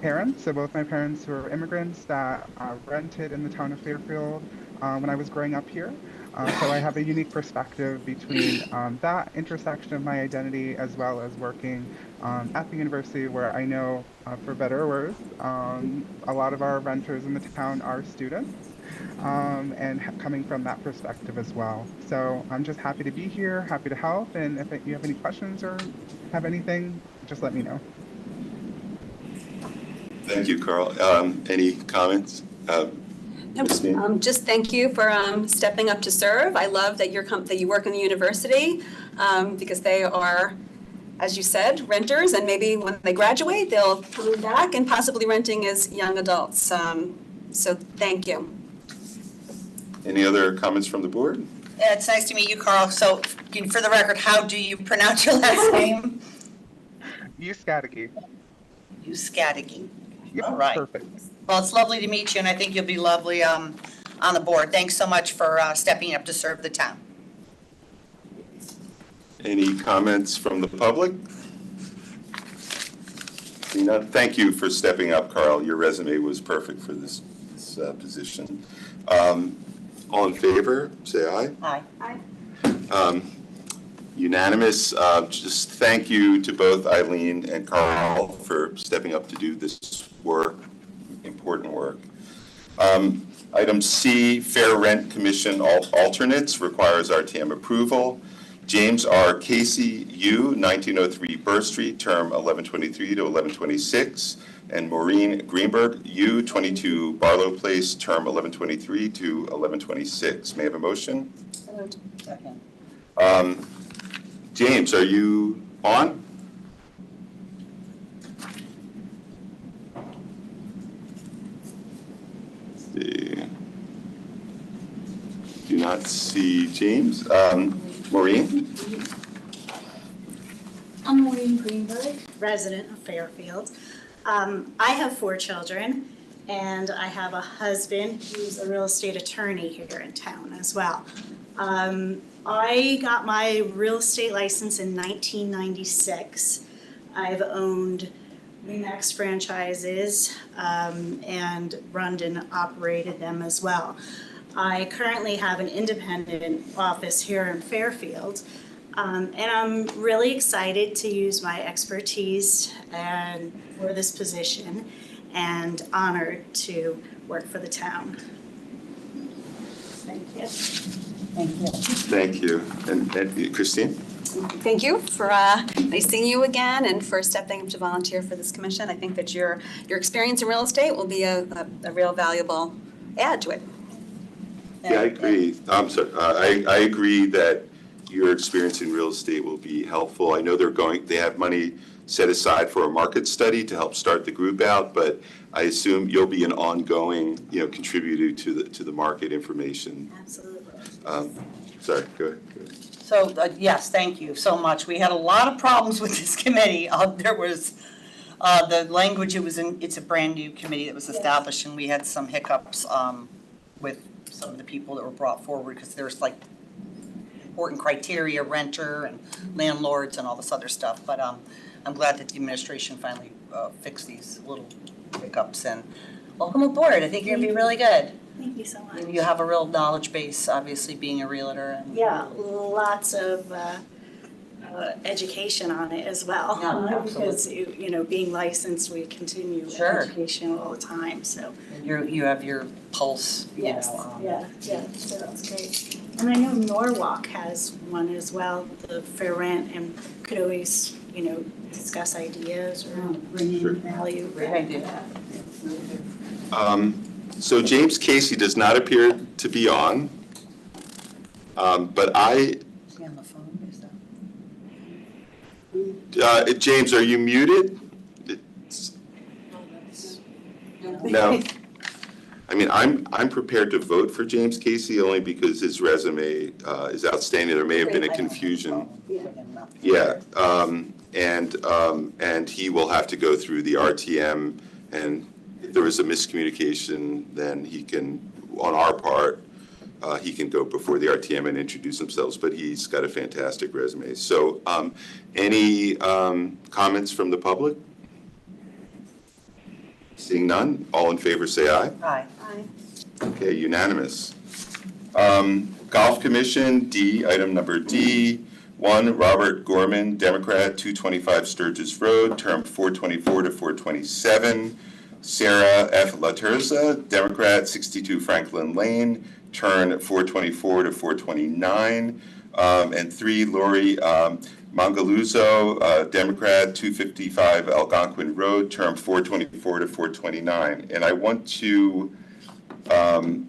parents. So both my parents were immigrants that rented in the town of Fairfield when I was growing up here. So I have a unique perspective between that intersection of my identity as well as working at the university where I know, for better or worse, a lot of our renters in the town are students and coming from that perspective as well. So I'm just happy to be here, happy to help, and if you have any questions or have anything, just let me know. Thank you, Carl. Any comments? Christine? Just thank you for stepping up to serve. I love that that you work in the university because they are, as you said, renters, and maybe when they graduate, they'll come back and possibly renting as young adults. So thank you. Any other comments from the board? Yeah, it's nice to meet you, Carl. So for the record, how do you pronounce your last name? Iskadegi. Uskadegi. Yep, All right. perfect. Well, it's lovely to meet you, and I think you'll be lovely on the board. Thanks so much for stepping up to serve the town. Any comments from the public? Thank you for stepping up, Carl. Your resume was perfect for this position. All in favor, say aye. Aye. Aye. Unanimous. Just thank you to both Eileen and Carl for stepping up to do this work, important work. Item C, Fair Rent Commission alternates, requires RTM approval. James R. Casey, U, 1903 Burr Street, term 1123 to 1126. And Maureen Greenberg, U, 22 Barlow Place, term 1123 to 1126. May I have a motion? Second. James, are you on? Do not see James. Maureen? I'm Maureen Greenberg, resident of Fairfield. I have 4 children, and I have a husband who's a real estate attorney here in town as well. I got my real estate license in 1996. I've owned RE/MAX franchises and run and operated them as well. I currently have an independent office here in Fairfield, and I'm really excited to use my expertise for this position and honored to work for the town. Thank you. Thank you. And Christine? Thank you for nice seeing you again and for stepping up to volunteer for this commission. I think that your experience in real estate will be a real valuable add to it. Yeah, I agree. I agree that your experience in real estate will be helpful. I know they have money set aside for a market study to help start the group out, but I assume you'll be an ongoing, contributor to the market information. Absolutely. Sorry, go ahead. So, yes, thank you so much. We had a lot of problems with this committee. There was the language it's a brand-new committee that was established, and we had some hiccups with some of the people that were brought forward because there's like important criteria, renter and landlords and all this other stuff. But I'm glad that the administration finally fixed these little hiccups. And welcome aboard. I think you're going to be really good. Thank you so much. You have a real knowledge base, obviously, being a realtor. And Yeah, lots of education on it as well. Yeah, because being licensed, we continue education all the time. So you have your pulse. yes, yeah. So that's great. And I know Norwalk has one as well, the fair rent, and could always discuss ideas or bring in value. Great idea. So James Casey does not appear to be on, but Is he on the phone? Is that? James, are you muted? No. I mean, I'm prepared to vote for James Casey only because his resume is outstanding. There may have been a confusion. Yeah, and he will have to go through the RTM, and if there was a miscommunication, then he can, on our part, he can go before the RTM and introduce themselves, but he's got a fantastic resume. So any comments from the public? Seeing none, all in favor say aye. Aye. Aye. Okay, unanimous. Golf Commission, D, item number D. 1, Robert Gorman, Democrat, 225 Sturgis Road, term 424 to 427. Sarah F. LaTerza, Democrat, 62 Franklin Lane, term 424 to 429. And 3, Lori Mangaluzzo, Democrat, 255 Algonquin Road, term 424 to 429. And I want to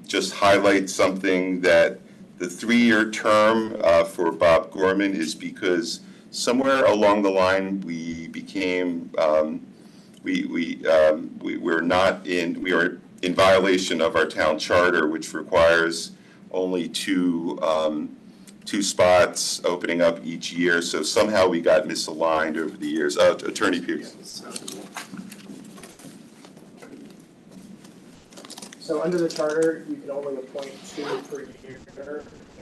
just highlight something, that the 3-year term for Bob Gorman is because somewhere along the line we became we are in violation of our town charter, which requires only two spots opening up each year. So somehow we got misaligned over the years. Attorney Pierce. So under the charter, you can only appoint 2 per year,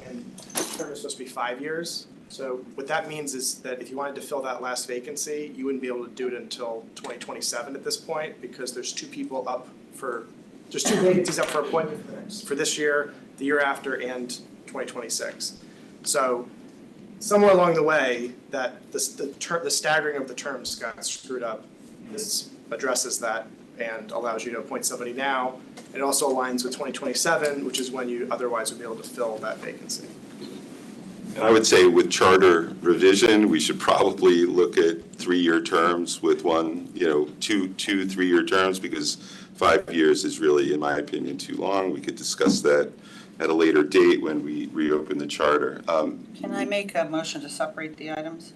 and the term is supposed to be 5 years. So what that means is that if you wanted to fill that last vacancy, you wouldn't be able to do it until 2027 at this point, because there's 2 people up for, there's 2 vacancies up for appointment for this year, the year after, and 2026. So somewhere along the way, that the staggering of the terms got screwed up. This addresses that and allows you to appoint somebody now. It also aligns with 2027, which is when you otherwise would be able to fill that vacancy. And I would say with charter revision, we should probably look at 3-year terms with two 3-year terms, because 5 years is really, in my opinion, too long. We could discuss that at a later date when we reopen the charter. Can I make a motion to separate the items?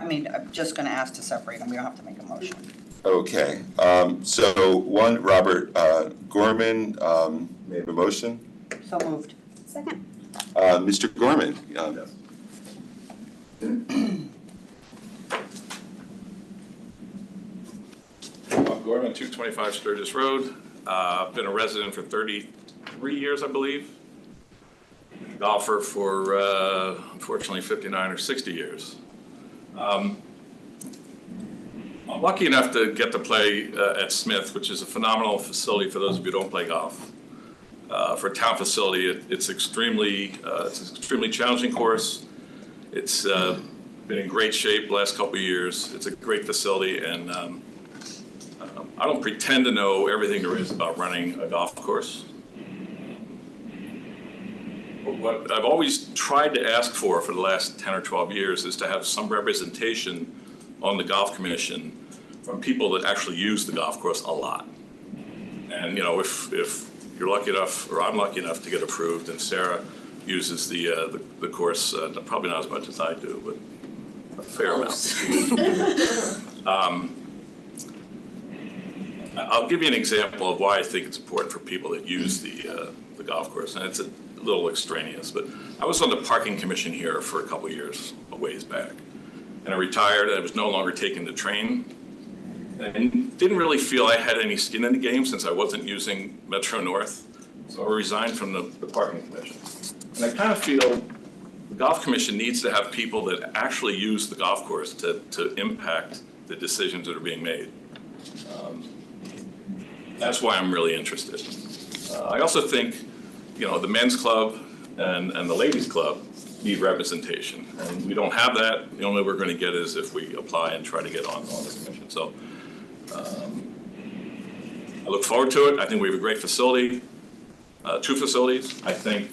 I mean, I'm just going to ask to separate them. We don't have to make a motion. Okay. So 1, Robert Gorman made a motion. So moved. Second. Mr. Gorman. Bob Gorman, 225 Sturgis Road. I've been a resident for 33 years, I believe. Golfer for, unfortunately, 59 or 60 years. I'm lucky enough to get to play at Smith, which is a phenomenal facility for those of you who don't play golf. For a town facility, it's an extremely challenging course. It's been in great shape the last couple of years. It's a great facility, and I don't pretend to know everything there is about running a golf course. But what I've always tried to ask for the last 10 or 12 years is to have some representation on the golf commission from people that actually use the golf course a lot. And if you're lucky enough, or I'm lucky enough to get approved, and Sarah uses the course, probably not as much as I do, but a fair amount. I'll give you an example of why I think it's important for people that use the golf course, and it's a little extraneous, but I was on the parking commission here for a couple of years, a ways back, and I retired. I was no longer taking the train, and didn't really feel I had any skin in the game since I wasn't using Metro North, so I resigned from the parking commission. And I kind of feel the golf commission needs to have people that actually use the golf course to impact the decisions that are being made. That's why I'm really interested. I also think, the men's club and the ladies club need representation, and we don't have that. The only way we're going to get is if we apply and try to get on the commission. So I look forward to it. I think we have a great facility, 2 facilities. I think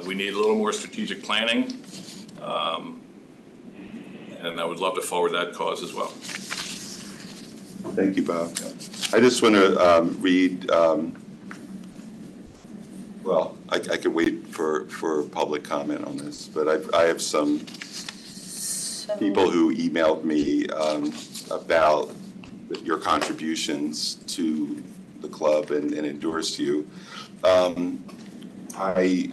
we need a little more strategic planning, and I would love to forward that cause as well. Thank you, Bob. I just want to read, I could wait for public comment on this, but I have some people who emailed me about your contributions to the club and endorsed you. I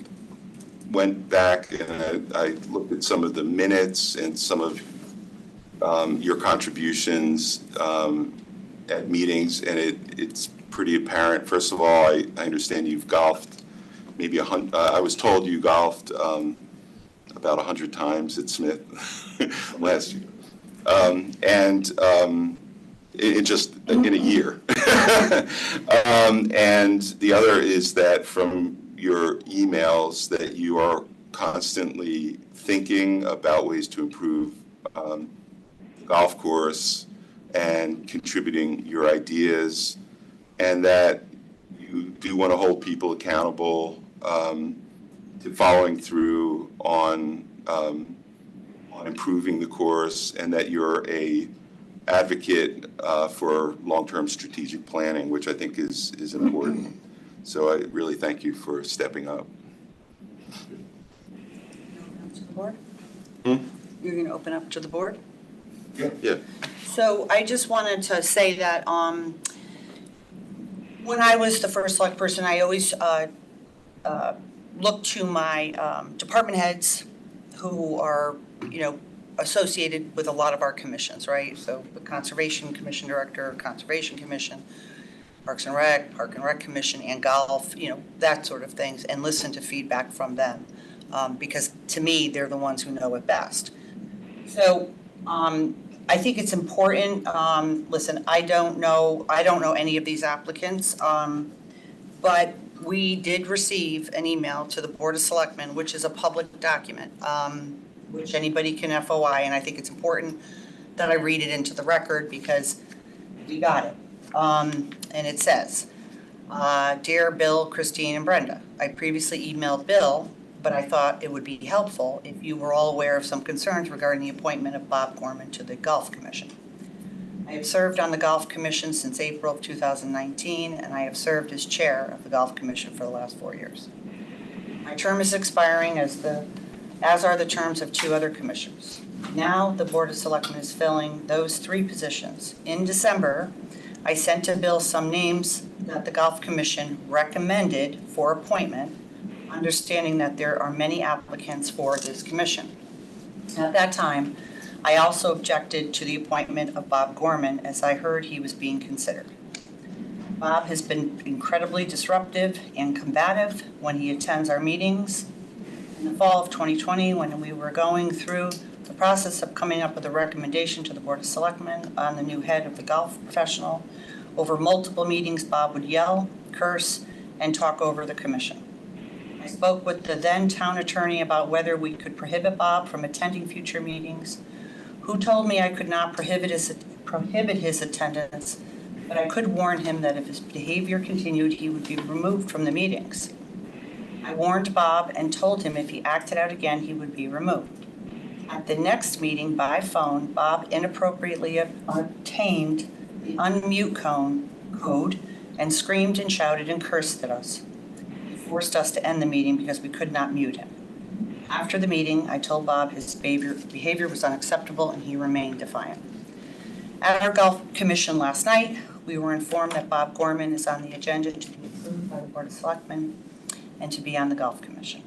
went back and I looked at some of the minutes and some of your contributions at meetings, and it's pretty apparent. First of all, I understand you've golfed maybe I was told you golfed about 100 times at Smith last year. It just in a year. And the other is that from your emails that you are constantly thinking about ways to improve the golf course and contributing your ideas, and that you do want to hold people accountable to following through on improving the course, and that you're a advocate for long-term strategic planning, which I think is important. So I really thank you for stepping up. To the board? You're going to open up to the board? Yeah. So I just wanted to say that when I was the first select person, I always looked to my department heads who are, associated with a lot of our commissions, right? So the Conservation Commission Director, Conservation Commission, Parks and Rec, Park and Rec Commission, and golf, that sort of things, and listen to feedback from them. Because to me, they're the ones who know it best. So I think it's important. Listen, I don't know any of these applicants, but we did receive an email to the Board of Selectmen, which is a public document, which anybody can FOI, and I think it's important that I read it into the record because we got it. And it says, Dear Bill, Christine, and Brenda, I previously emailed Bill, but I thought it would be helpful if you were all aware of some concerns regarding the appointment of Bob Gorman to the Golf Commission. I have served on the Golf Commission since April of 2019, and I have served as chair of the Golf Commission for the last 4 years. My term is expiring, as are the terms of 2 other commissions. Now the Board of Selectmen is filling those 3 positions. In December, I sent to Bill some names that the Golf Commission recommended for appointment, understanding that there are many applicants for this commission. At that time, I also objected to the appointment of Bob Gorman, as I heard he was being considered. Bob has been incredibly disruptive and combative when he attends our meetings. In the fall of 2020, when we were going through the process of coming up with a recommendation to the Board of Selectmen on the new head of the golf professional, over multiple meetings, Bob would yell, curse, and talk over the commission. I spoke with the then town attorney about whether we could prohibit Bob from attending future meetings, who told me I could not prohibit his attendance, but I could warn him that if his behavior continued, he would be removed from the meetings. I warned Bob and told him if he acted out again, he would be removed. At the next meeting by phone, Bob inappropriately obtained the unmute code and screamed and shouted and cursed at us. He forced us to end the meeting because we could not mute him. After the meeting, I told Bob his behavior was unacceptable and he remained defiant. At our Golf Commission last night, we were informed that Bob Gorman is on the agenda to be approved by the Board of Selectmen and to be on the Golf Commission.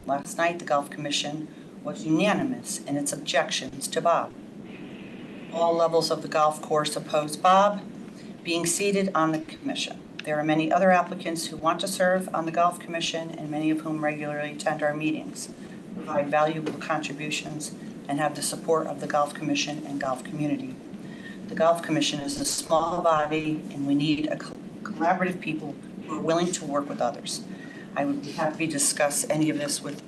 Last night, the Golf Commission was unanimous in its objections to Bob. All levels of the golf course opposed Bob being seated on the commission. There are many other applicants who want to serve on the Golf Commission, and many of whom regularly attend our meetings, provide valuable contributions, and have the support of the Golf Commission and golf community. The Golf Commission is a small body, and we need a collaborative people who are willing to work with others. I would be happy to discuss any of this with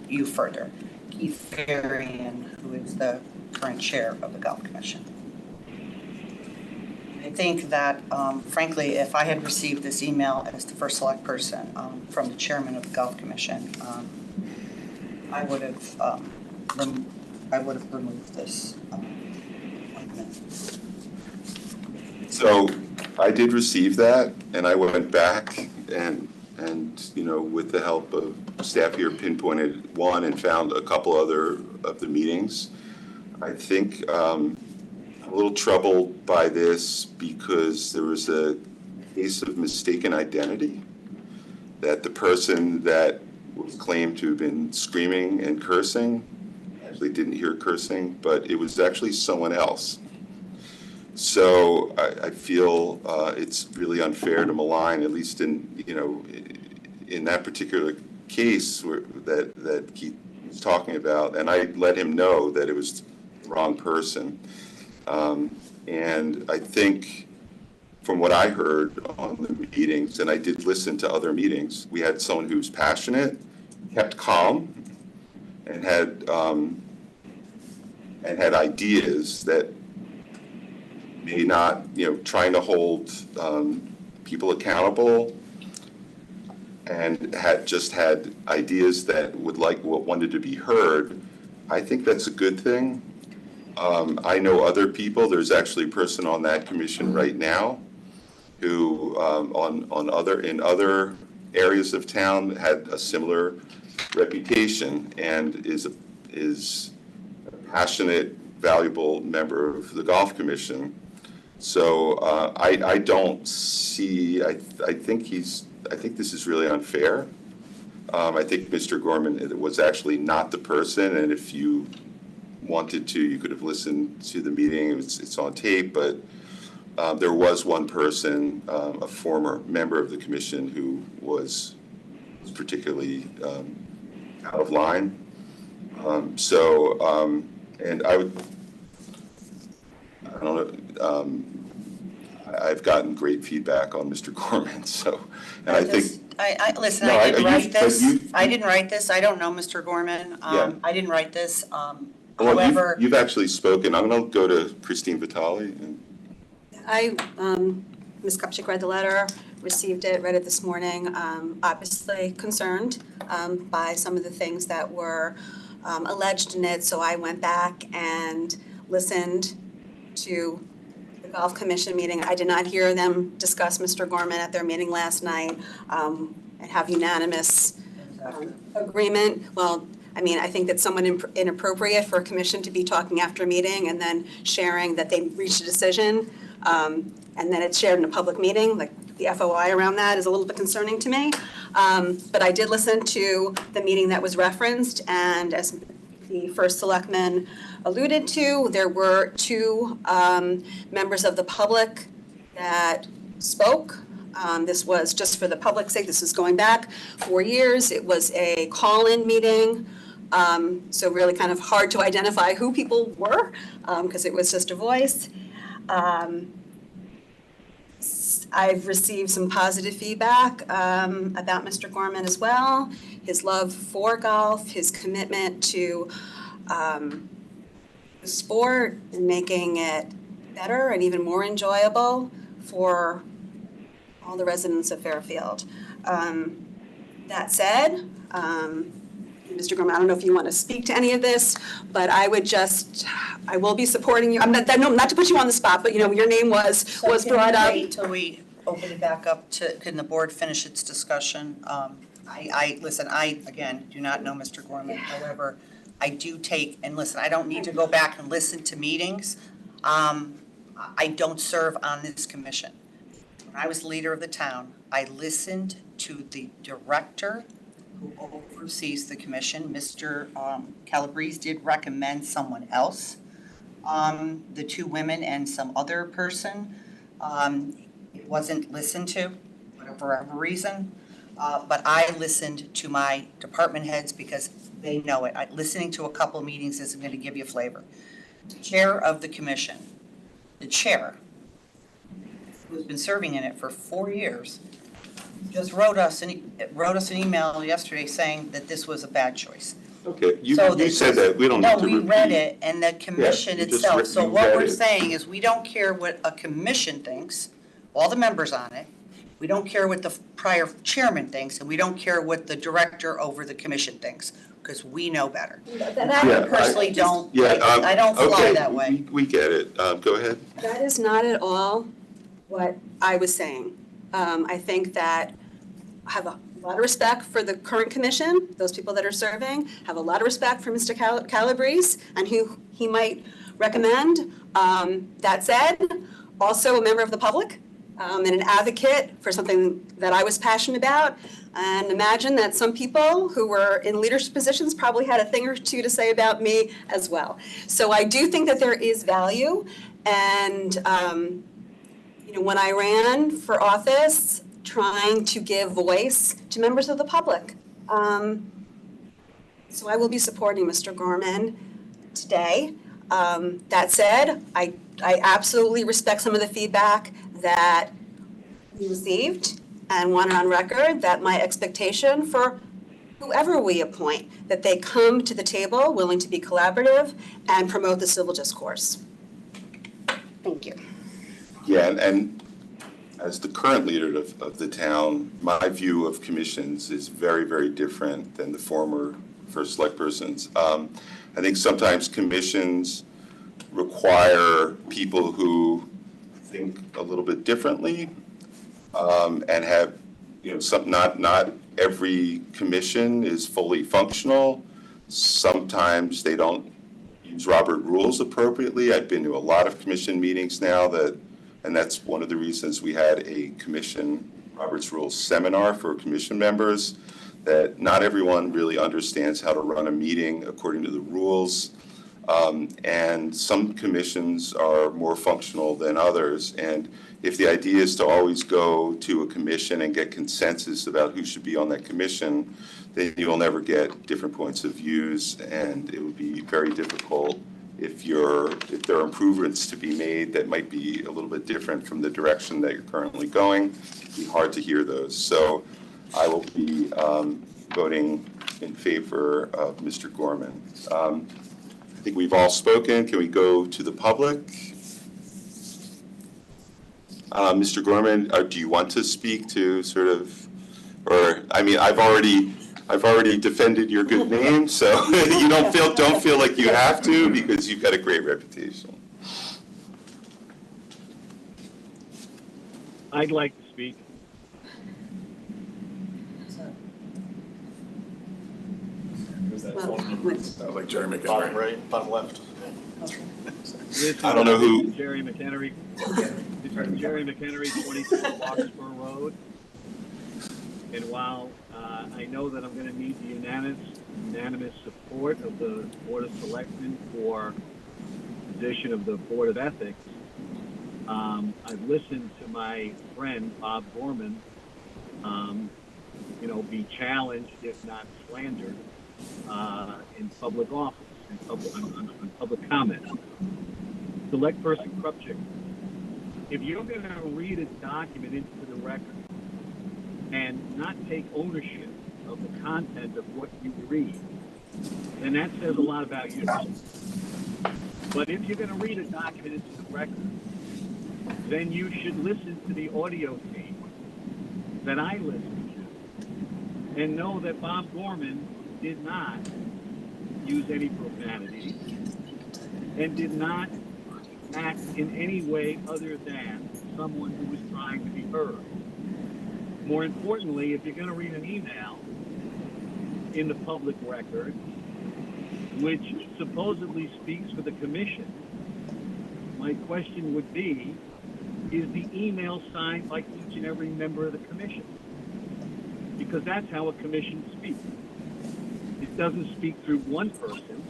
you further. Keith Farian, who is the current chair of the Golf Commission. I think that, frankly, if I had received this email as the first select person from the chairman of the Golf Commission, I would have removed this appointment. So I did receive that, and I went back and with the help of staff here, pinpointed one and found a couple other of the meetings. I think I'm a little troubled by this because there was a case of mistaken identity, that the person that was claimed to have been screaming and cursing actually didn't hear cursing, but it was actually someone else. So I feel it's really unfair to malign, at least in, you know, in that particular case that Keith was talking about, and I let him know that it was the wrong person. And I think from what I heard on the meetings, and I did listen to other meetings, we had someone who was passionate, kept calm, and had ideas that may not, you know, trying to hold people accountable, and had ideas that wanted to be heard. I think that's a good thing. I know other people. There's actually a person on that commission right now who, in other areas of town, had a similar reputation and is a passionate, valuable member of the golf commission. So I don't see. I think this is really unfair. I think Mr. Gorman was actually not the person, and if you wanted to, you could have listened to the meeting. It's on tape, but there was one person, a former member of the commission, who was particularly out of line. And I don't know. I've gotten great feedback on Mr. Gorman, so, and I think. Listen, No, I didn't I- write this. you- I didn't write this. I don't know Mr. Gorman. Yeah. I didn't write this. Well, However, you've actually spoken. I'm going to go to Christine Vitale. Ms. Kupchak read the letter, received it, read it this morning, obviously concerned by some of the things that were alleged in it. So I went back and listened to the Golf Commission meeting. I did not hear them discuss Mr. Gorman at their meeting last night and have unanimous agreement. Well, I mean, I think that's somewhat inappropriate for a commission to be talking after a meeting and then sharing that they reached a decision, and then it's shared in a public meeting. Like, the FOI around that is a little bit concerning to me. But I did listen to the meeting that was referenced, and as the first selectman alluded to, there were two members of the public that spoke. This was just for the public's sake. This is going back 4 years. It was a call-in meeting. So really kind of hard to identify who people were because it was just a voice. I've received some positive feedback about Mr. Gorman as well. His love for golf, his commitment to the sport and making it better and even more enjoyable for all the residents of Fairfield. That said, Mr. Gorman, I don't know if you want to speak to any of this, but I will be supporting you. I'm not to put you on the spot, but your name was brought up. Wait till we open it back up can the board finish its discussion? Listen, I, again, do not know Mr. Gorman. However, I do listen, I don't need to go back and listen to meetings. I don't serve on this commission. When I was leader of the town, I listened to the director who oversees the commission. Mr. Calabrese did recommend someone else, the two women and some other person. It wasn't listened to, for whatever reason, but I listened to my department heads because they know it. Listening to a couple of meetings isn't going to give you a flavor. The chair of the commission, the chair, who's been serving in it for 4 years, just wrote us an email yesterday saying that this was a bad choice. Okay, you So said that. We don't need to No, we repeat. read it, and the commission you just itself. So you what read we're it. saying is, we don't care what a commission thinks, all the members on it. We don't care what the prior chairman thinks, and we don't care what the director over the commission thinks, because we know better. I personally don't, I don't fly okay, that way. We get it. Go ahead. That is not at all what I was saying. I think that I have a lot of respect for the current commission, those people that are serving, have a lot of respect for Mr. Calabrese and who he might recommend. That said, also a member of the public, and an advocate for something that I was passionate about. And imagine that some people who were in leadership positions probably had a thing or two to say about me as well. So I do think that there is value. And, when I ran for office, trying to give voice to members of the public. So I will be supporting Mr. Gorman today. That said, I absolutely respect some of the feedback that we received and want it on record that my expectation for whoever we appoint, that they come to the table willing to be collaborative and promote the civil discourse. Thank you. Yeah, and as the current leader of the town, my view of commissions is very, very different than the former first select person's. I think sometimes commissions require people who think a little bit differently and have, not every commission is fully functional. Sometimes they don't use Robert rules appropriately. I've been to a lot of commission meetings now and that's one of the reasons we had a commission Robert's Rules seminar for commission members, that not everyone really understands how to run a meeting according to the rules. And some commissions are more functional than others. And if the idea is to always go to a commission and get consensus about who should be on that commission, then you will never get different points of views, and it would be very difficult if there are improvements to be made that might be a little bit different from the direction that you're currently going. It'd be hard to hear those. So I will be voting in favor of Mr. Gorman. I think we've all spoken. Can we go to the public? Mr. Gorman, do you want to speak to sort of, or I mean, I've already defended your good name, so you don't feel like you have to, because you've got a great reputation. I'd like to speak. Like Jerry McHenry. Bottom right, bottom left. I don't know who. Jerry McHenry. Jerry McHenry, 24 Larkspur Road. And while I know that I'm going to need the unanimous support of the Board of Selectmen for the position of the Board of Ethics, I've listened to my friend Bob Gorman, be challenged, if not slandered, in public office, in public comment. Select person Krupchik, if you're going to read a document into the record and not take ownership of the content of what you read, then that says a lot about you. But if you're going to read a document into the record, then you should listen to the audio tape that I listened to and know that Bob Gorman did not use any profanity and did not act in any way other than someone who was trying to be heard. More importantly, if you're going to read an email in the public record, which supposedly speaks for the commission, my question would be, is the email signed by each and every member of the commission? Because that's how a commission speaks. It doesn't speak through one person,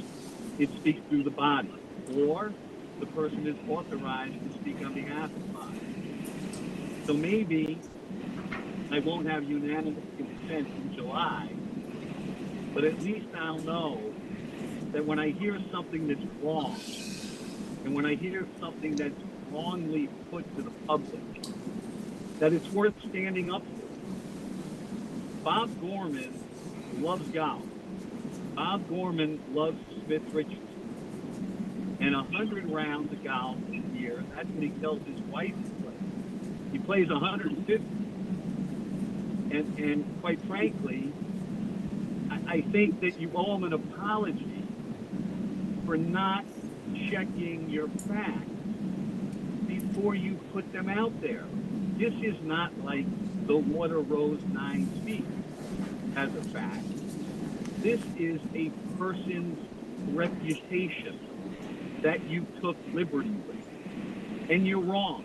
it speaks through the body, or the person is authorized to speak on behalf of the body. So maybe I won't have unanimous consent in July, but at least I'll know that when I hear something that's wrong, and when I hear something that's wrongly put to the public, that it's worth standing up for. Bob Gorman loves golf. Bob Gorman loves Smith Richardson. And 100 rounds of golf a year, that's what he tells his wife to play. He plays 150. And quite frankly, I think that you owe him an apology for not checking your facts before you put them out there. This is not like the water rose 9 feet as a fact. This is a person's reputation that you took liberty with. And you're wrong.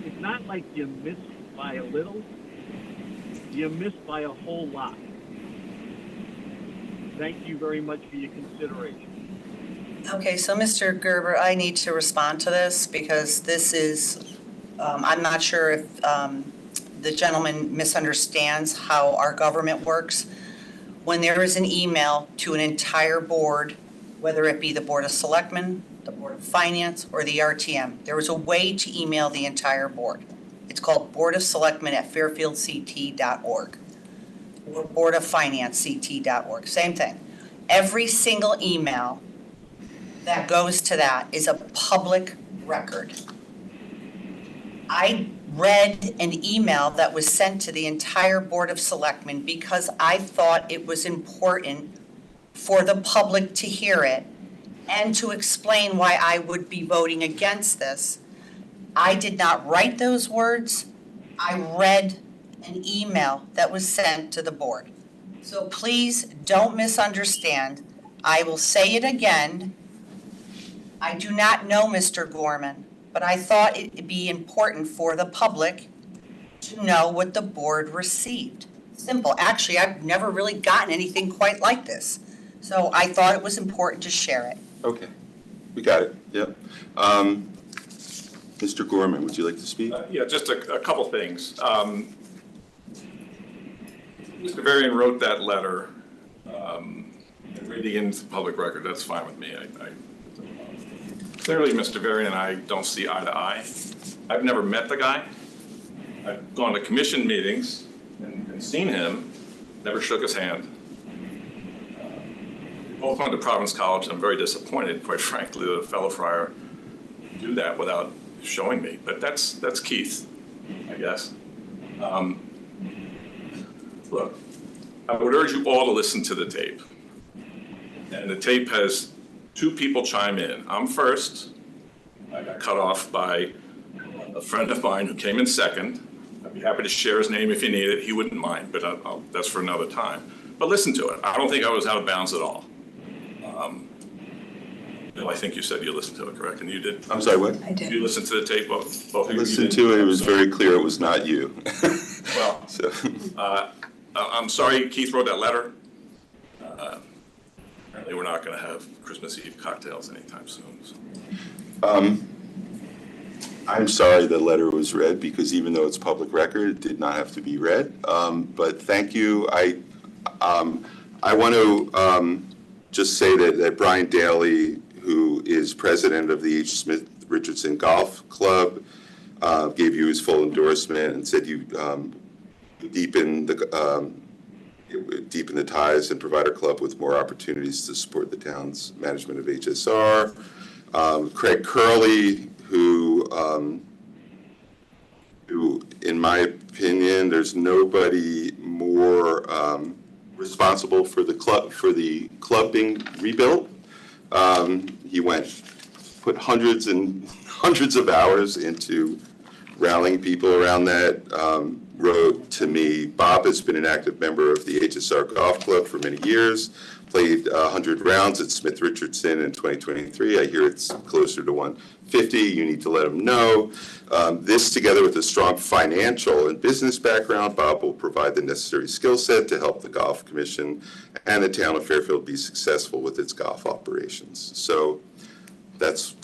it's not like you missed by a little, you missed by a whole lot. Thank you very much for your consideration. Okay, so Mr. Gerber, I need to respond to this because this is, I'm not sure if the gentleman misunderstands how our government works. When there is an email to an entire board, whether it be the Board of Selectmen, the Board of Finance, or the RTM, there is a way to email the entire board. It's called Board of Selectmen at fairfieldct.org or Board of Finance ct.org, same thing. Every single email that goes to that is a public record. I read an email that was sent to the entire Board of Selectmen because I thought it was important for the public to hear it and to explain why I would be voting against this. I did not write those words. I read an email that was sent to the board. So please don't misunderstand. I will say it again. I do not know Mr. Gorman, but I thought it'd be important for the public to know what the board received. Simple. Actually, I've never really gotten anything quite like this. So I thought it was important to share it. Okay, we got it, yep. Mr. Gorman, would you like to speak? Yeah, just a couple things. Mr. Varian wrote that letter, and reading into the public record, that's fine with me. Clearly, Mr. Varian and I don't see eye to eye. I've never met the guy. I've gone to commission meetings and seen him, never shook his hand. We both went to Providence College. I'm very disappointed, quite frankly, that a fellow friar do that without showing me. But that's Keith, I guess. Look, I would urge you all to listen to the tape. And the tape has two people chime in. I'm first. I got cut off by a friend of mine who came in second. I'd be happy to share his name if you need it. He wouldn't mind, but that's for another time. But listen to it. I don't think I was out of bounds at all. Bill, I think you said you listened to it, correct? And you did? I'm sorry, what? I did. You listened to the tape, both of you? Listened to it, it was very clear it was not you. Well, So. I'm sorry Keith wrote that letter. Apparently we're not going to have Christmas Eve cocktails anytime soon. So. I'm sorry the letter was read because even though it's public record, it did not have to be read. But thank you. I want to just say that Brian Daly, who is president of the H. Smith Richardson Golf Club, gave you his full endorsement and said you deepen the ties and provide our club with more opportunities to support the town's management of HSR. Craig Curley, who, in my opinion, there's nobody more responsible for the club being rebuilt. He put hundreds and hundreds of hours into rallying people around that. Wrote to me, Bob has been an active member of the HSR Golf Club for many years, played 100 rounds at Smith Richardson in 2023. I hear it's closer to 150. You need to let him know. This, together with a strong financial and business background, Bob will provide the necessary skill set to help the Golf Commission and the town of Fairfield be successful with its golf operations. So that's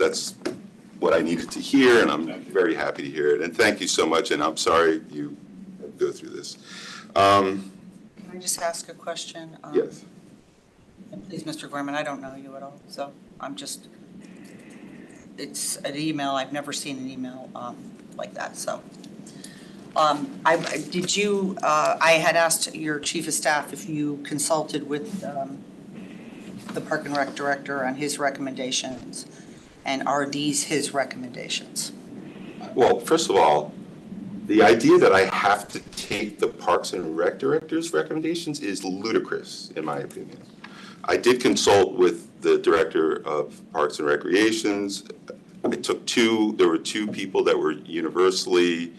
what I needed to hear, and I'm very happy to hear it. And thank you so much, and I'm sorry you had to go through this. Can I just ask a question? Yes. And please, Mr. Gorman, I don't know you at all, so I'm just, it's an email, I've never seen an email like that, so. I had asked your chief of staff if you consulted with the Park and Rec director on his recommendations, and are these his recommendations? Well, first of all, the idea that I have to take the Parks and Rec director's recommendations is ludicrous, in my opinion. I did consult with the director of Parks and Recreations. There were two people that were universally,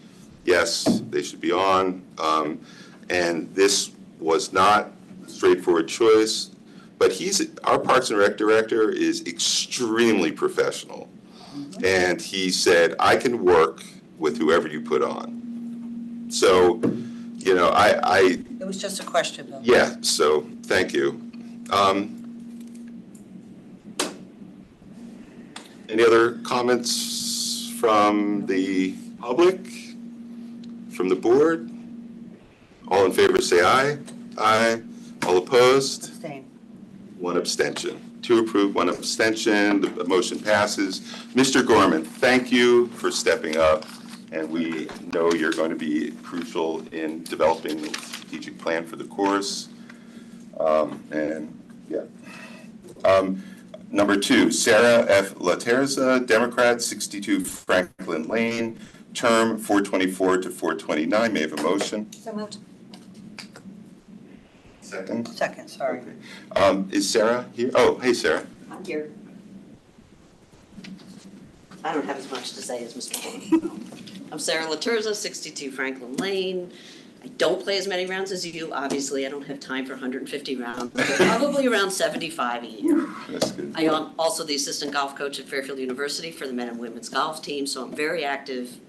yes, they should be on. And this was not a straightforward choice, but our Parks and Rec director is extremely professional. And he said, I can work with whoever you put on. So, you know, It was just a question, Bill. yeah, so thank you. Any other comments from the public, from the board? All in favor say aye. Aye. All opposed? Abstain. One abstention. Two approved, one abstention. The motion passes. Mr. Gorman, thank you for stepping up, and we know you're going to be crucial in developing the strategic plan for the course. Number 2, Sarah F. Laterza, Democrat, 62 Franklin Lane, term 424 to 429. May I have a motion? So moved. Second? Second, sorry. Okay. Is Sarah here? Oh, hey, Sarah. I'm here. I don't have as much to say as Mr. Hall. I'm Sarah Laterza, 62 Franklin Lane. I don't play as many rounds as you. Obviously, I don't have time for 150 rounds, but probably around 75 a year. That's good. I am also the assistant golf coach at Fairfield University for the men and women's golf team, so I'm very active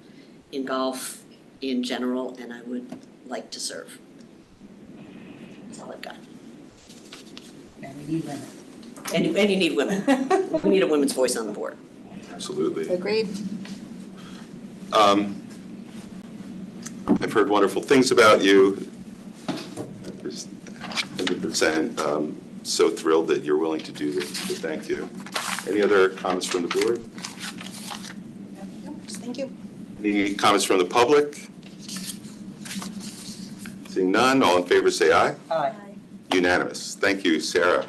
in golf in general, and I would like to serve. That's all I've got. And we need women. And you need women. We need a women's voice on the board. Absolutely. Agreed. I've heard wonderful things about you. Just 100% so thrilled that you're willing to do this, so thank you. Any other comments from the board? No, just thank you. Any comments from the public? Seeing none, all in favor say aye. Aye. Unanimous. Thank you, Sarah.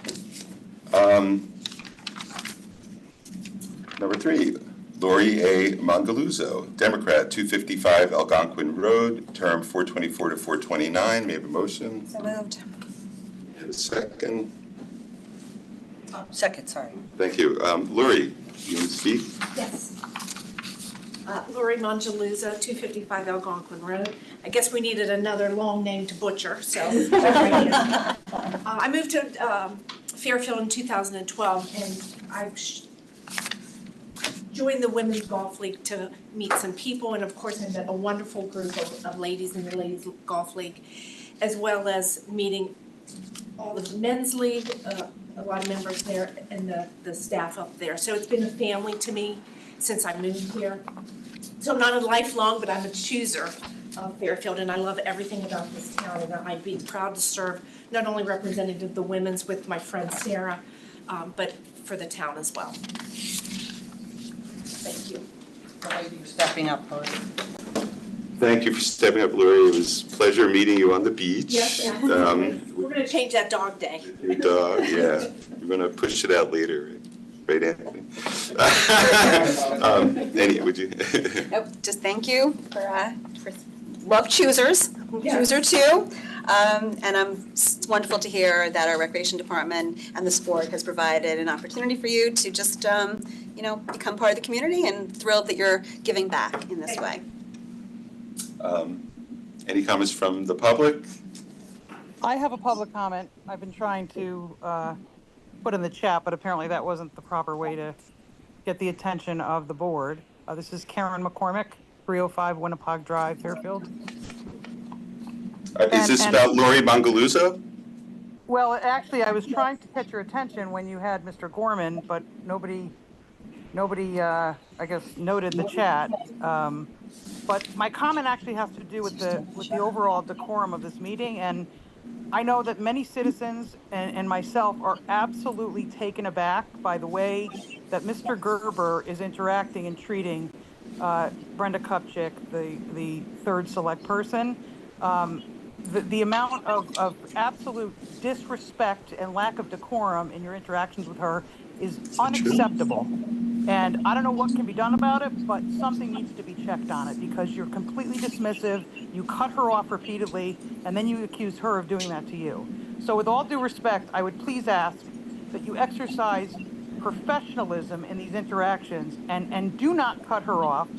Number 3, Lori A. Mangaluzzo, Democrat, 255 Algonquin Road, term 424 to 429. May I have a motion? So moved. And a second. Second, sorry. Thank you. Lori, you want to speak? Yes. Lori Mangaluzzo, 255 Algonquin Road. I guess we needed another long name to butcher, so. I moved to Fairfield in 2012, and I've joined the Women's Golf League to meet some people, and of course I met a wonderful group of ladies in the Ladies Golf League, as well as meeting all of the Men's League, a lot of members there, and the staff up there. So it's been a family to me since I moved here. So I'm not a lifelong, but I'm a chooser of Fairfield, and I love everything about this town, and I'd be proud to serve not only representative the women's with my friend Sarah, but for the town as well. Thank you. Thank you for stepping up, Lori. Thank you for stepping up, Lori. It was a pleasure meeting you on the beach. Yes, we're going to change that dog day. Your dog, yeah. We're going to push it out later. Right, Anthony? Annie, would you? Nope, just thank you for love choosers. I'm a chooser too. And it's wonderful to hear that our recreation department and the sport has provided an opportunity for you to just, become part of the community, and thrilled that you're giving back in this way. Any comments from the public? I have a public comment. I've been trying to put in the chat, but apparently that wasn't the proper way to get the attention of the board. This is Karen McCormick, 305 Winnipeg Drive, Fairfield. Is this about Lori Mangaluzzo? Well, actually, I was trying to catch your attention when you had Mr. Gorman, but nobody, I guess, noted the chat. But my comment actually has to do with the overall decorum of this meeting, and I know that many citizens and myself are absolutely taken aback by the way that Mr. Gerber is interacting and treating Brenda Kupchik, the third select person. The amount of absolute disrespect and lack of decorum in your interactions with her is unacceptable. And I don't know what can be done about it, but something needs to be checked on it, because you're completely dismissive, you cut her off repeatedly, and then you accuse her of doing that to you. So with all due respect, I would please ask that you exercise professionalism in these interactions and do not cut her off,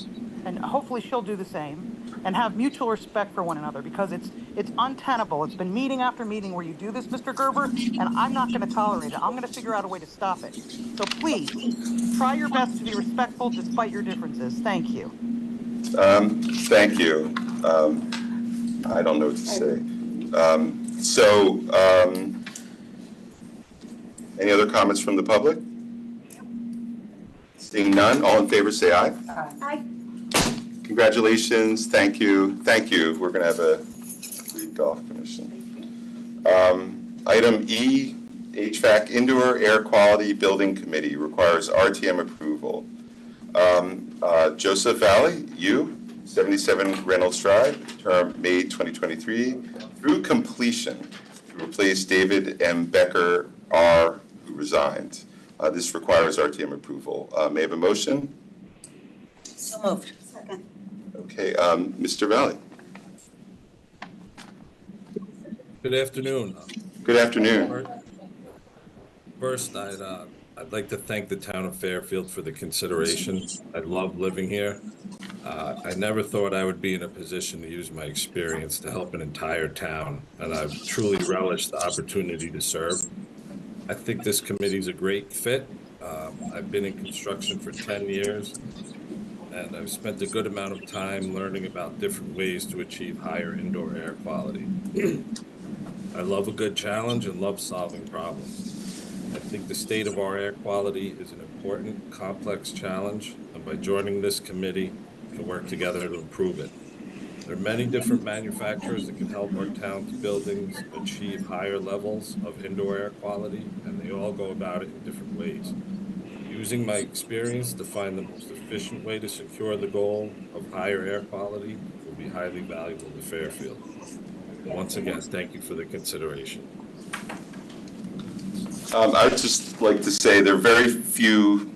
and hopefully she'll do the same, and have mutual respect for one another, because it's untenable. It's been meeting after meeting where you do this, Mr. Gerber, and I'm not going to tolerate it. I'm going to figure out a way to stop it. So please, try your best to be respectful despite your differences. Thank you. Thank you. I don't know what to say. Any other comments from the public? Seeing none, all in favor say aye. Aye. Congratulations, thank you, thank you. We're gonna have a great golf commission. Item E, HVAC Indoor Air Quality Building Committee requires RTM approval. Joseph Valley, you, 77 Reynolds Drive, term May 2023, through completion to replace David M. Becker R., who resigned. This requires RTM approval. May I have a motion? So moved. Second. Okay, Mr. Valley. Good afternoon. Good afternoon. First, I'd like to thank the town of Fairfield for the consideration. I love living here. I never thought I would be in a position to use my experience to help an entire town, and I've truly relished the opportunity to serve. I think this committee is a great fit. I've been in construction for 10 years, and I've spent a good amount of time learning about different ways to achieve higher indoor air quality. I love a good challenge and love solving problems. I think the state of our air quality is an important, complex challenge, and by joining this committee, we can work together to improve it. There are many different manufacturers that can help our town's buildings achieve higher levels of indoor air quality, and they all go about it in different ways. Using my experience to find the most efficient way to secure the goal of higher air quality will be highly valuable to Fairfield. And once again, thank you for the consideration. I would just like to say there are very few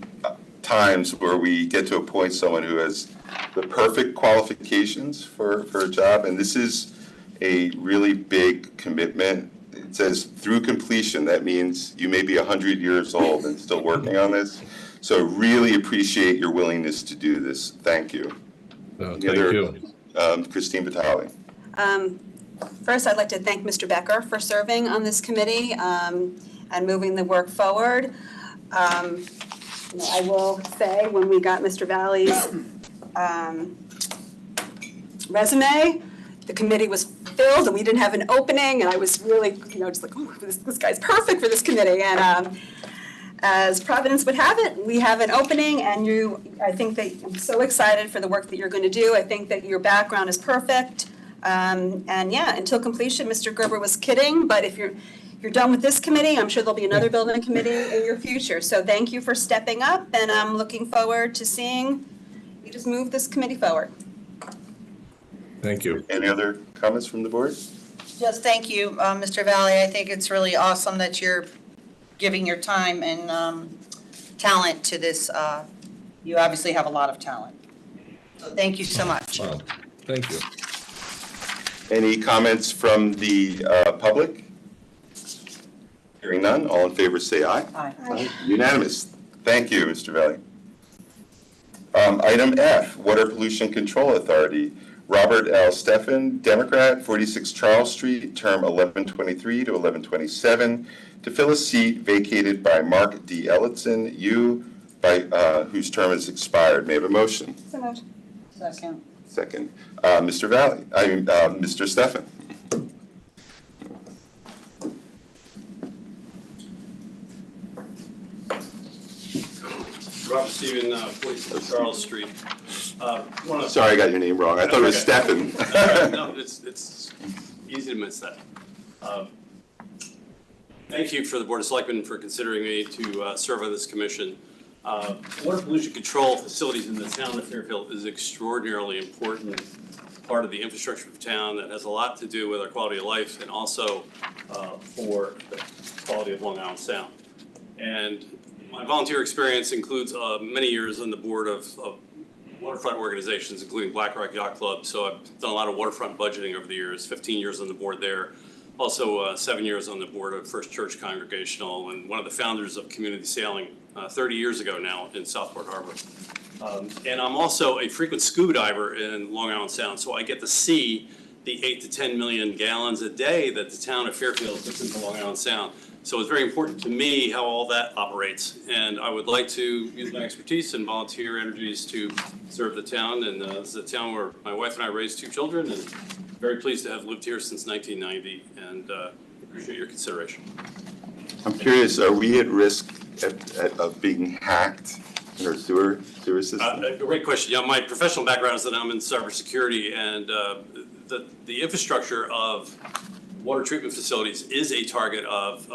times where we get to appoint someone who has the perfect qualifications for a job, and this is a really big commitment. It says through completion. That means you may be 100 years old and still working on this. So really appreciate your willingness to do this. Thank you. Thank you. Christine Vitale. First, I'd like to thank Mr. Becker for serving on this committee and moving the work forward. I will say, when we got Mr. Valley's resume, the committee was filled and we didn't have an opening, and I was really, just like, oh, this guy's perfect for this committee. And as Providence would have it, we have an opening, and I think that I'm so excited for the work that you're going to do. I think that your background is perfect. And yeah, until completion, Mr. Gerber was kidding, but if you're done with this committee, I'm sure there'll be another building committee in your future. So thank you for stepping up, and I'm looking forward to seeing you just move this committee forward. Thank you. Any other comments from the board? Just thank you, Mr. Valley. I think it's really awesome that you're giving your time and talent to this. You obviously have a lot of talent. So thank you so much. Well, thank you. Any comments from the public? Hearing none, all in favor say aye. Aye. Aye. Unanimous. Thank you, Mr. Valley. Item F, Water Pollution Control Authority. Robert L. Steffen, Democrat, 46 Charles Street, term 1123 to 1127, to fill a seat vacated by Mark D. Ellison, whose term has expired. May I have a motion? So moved. Second. Second. Mr. Steffen. Robert Steven, 46 Charles Street. Sorry, I got your name wrong. I thought it was Steffen. No, it's easy to miss that. Thank you for the Board of Selectmen for considering me to serve on this commission. Water pollution control facilities in the town of Fairfield is extraordinarily important part of the infrastructure of town that has a lot to do with our quality of life and also for the quality of Long Island Sound. And my volunteer experience includes many years on the board of waterfront organizations, including Black Rock Yacht Club. So I've done a lot of waterfront budgeting over the years, 15 years on the board there. Also 7 years on the board of First Church Congregational and one of the founders of Community Sailing 30 years ago now in Southport Harbor. And I'm also a frequent scuba diver in Long Island Sound, so I get to see the 8 to 10 million gallons a day that the town of Fairfield puts into Long Island Sound. So it's very important to me how all that operates. And I would like to use my expertise and volunteer energies to serve the town. And this is a town where my wife and I raised 2 children, and very pleased to have lived here since 1990, and appreciate your consideration. I'm curious, are we at risk of being hacked in our sewer system? Great question. Yeah, my professional background is that I'm in cybersecurity, and the infrastructure of water treatment facilities is a target of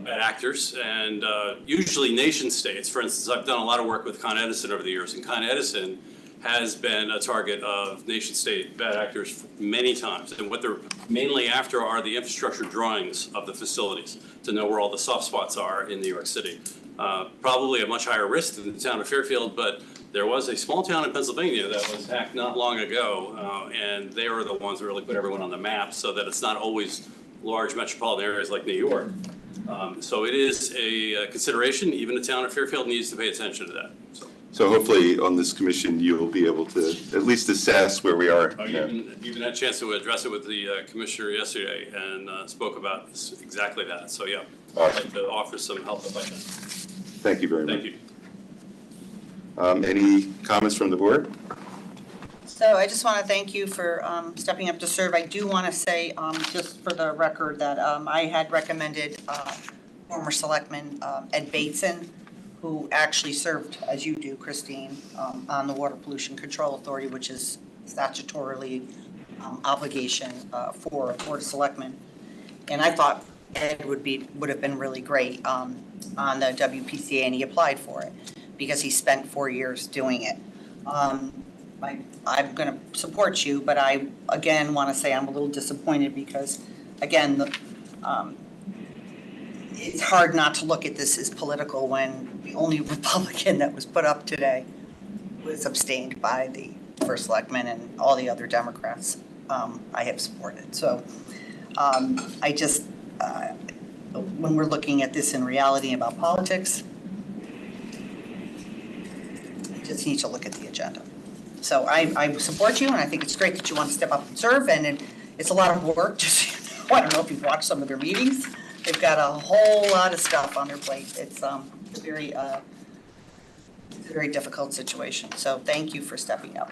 bad actors, and usually nation states. For instance, I've done a lot of work with Con Edison over the years, and Con Edison has been a target of nation state bad actors many times. And what they're mainly after are the infrastructure drawings of the facilities to know where all the soft spots are in New York City. Probably a much higher risk than the town of Fairfield, but there was a small town in Pennsylvania that was hacked not long ago, and they were the ones that really put everyone on the map so that it's not always large metropolitan areas like New York. So it is a consideration. Even the town of Fairfield needs to pay attention to that. So hopefully on this commission, you'll be able to at least assess where we are. You even had a chance to address it with the commissioner yesterday and spoke about exactly that. So yeah, I'd like to offer some help if I can. Thank you very much. Thank you. Any comments from the board? So I just want to thank you for stepping up to serve. I do want to say, just for the record, that I had recommended former Selectman Ed Bateson, who actually served, as you do, Christine, on the Water Pollution Control Authority, which is statutorily obligation for Board of Selectmen. And I thought Ed would have been really great on the WPCA, and he applied for it because he spent 4 years doing it. I'm going to support you, but I, again, want to say I'm a little disappointed because, again, it's hard not to look at this as political when the only Republican that was put up today was abstained by the first selectman, and all the other Democrats I have supported. So I just, when we're looking at this in reality about politics, I just need to look at the agenda. So I support you, and I think it's great that you want to step up and serve, and it's a lot of work. Just, I don't know if you've watched some of their meetings. They've got a whole lot of stuff on their plate. It's a very difficult situation. So thank you for stepping up.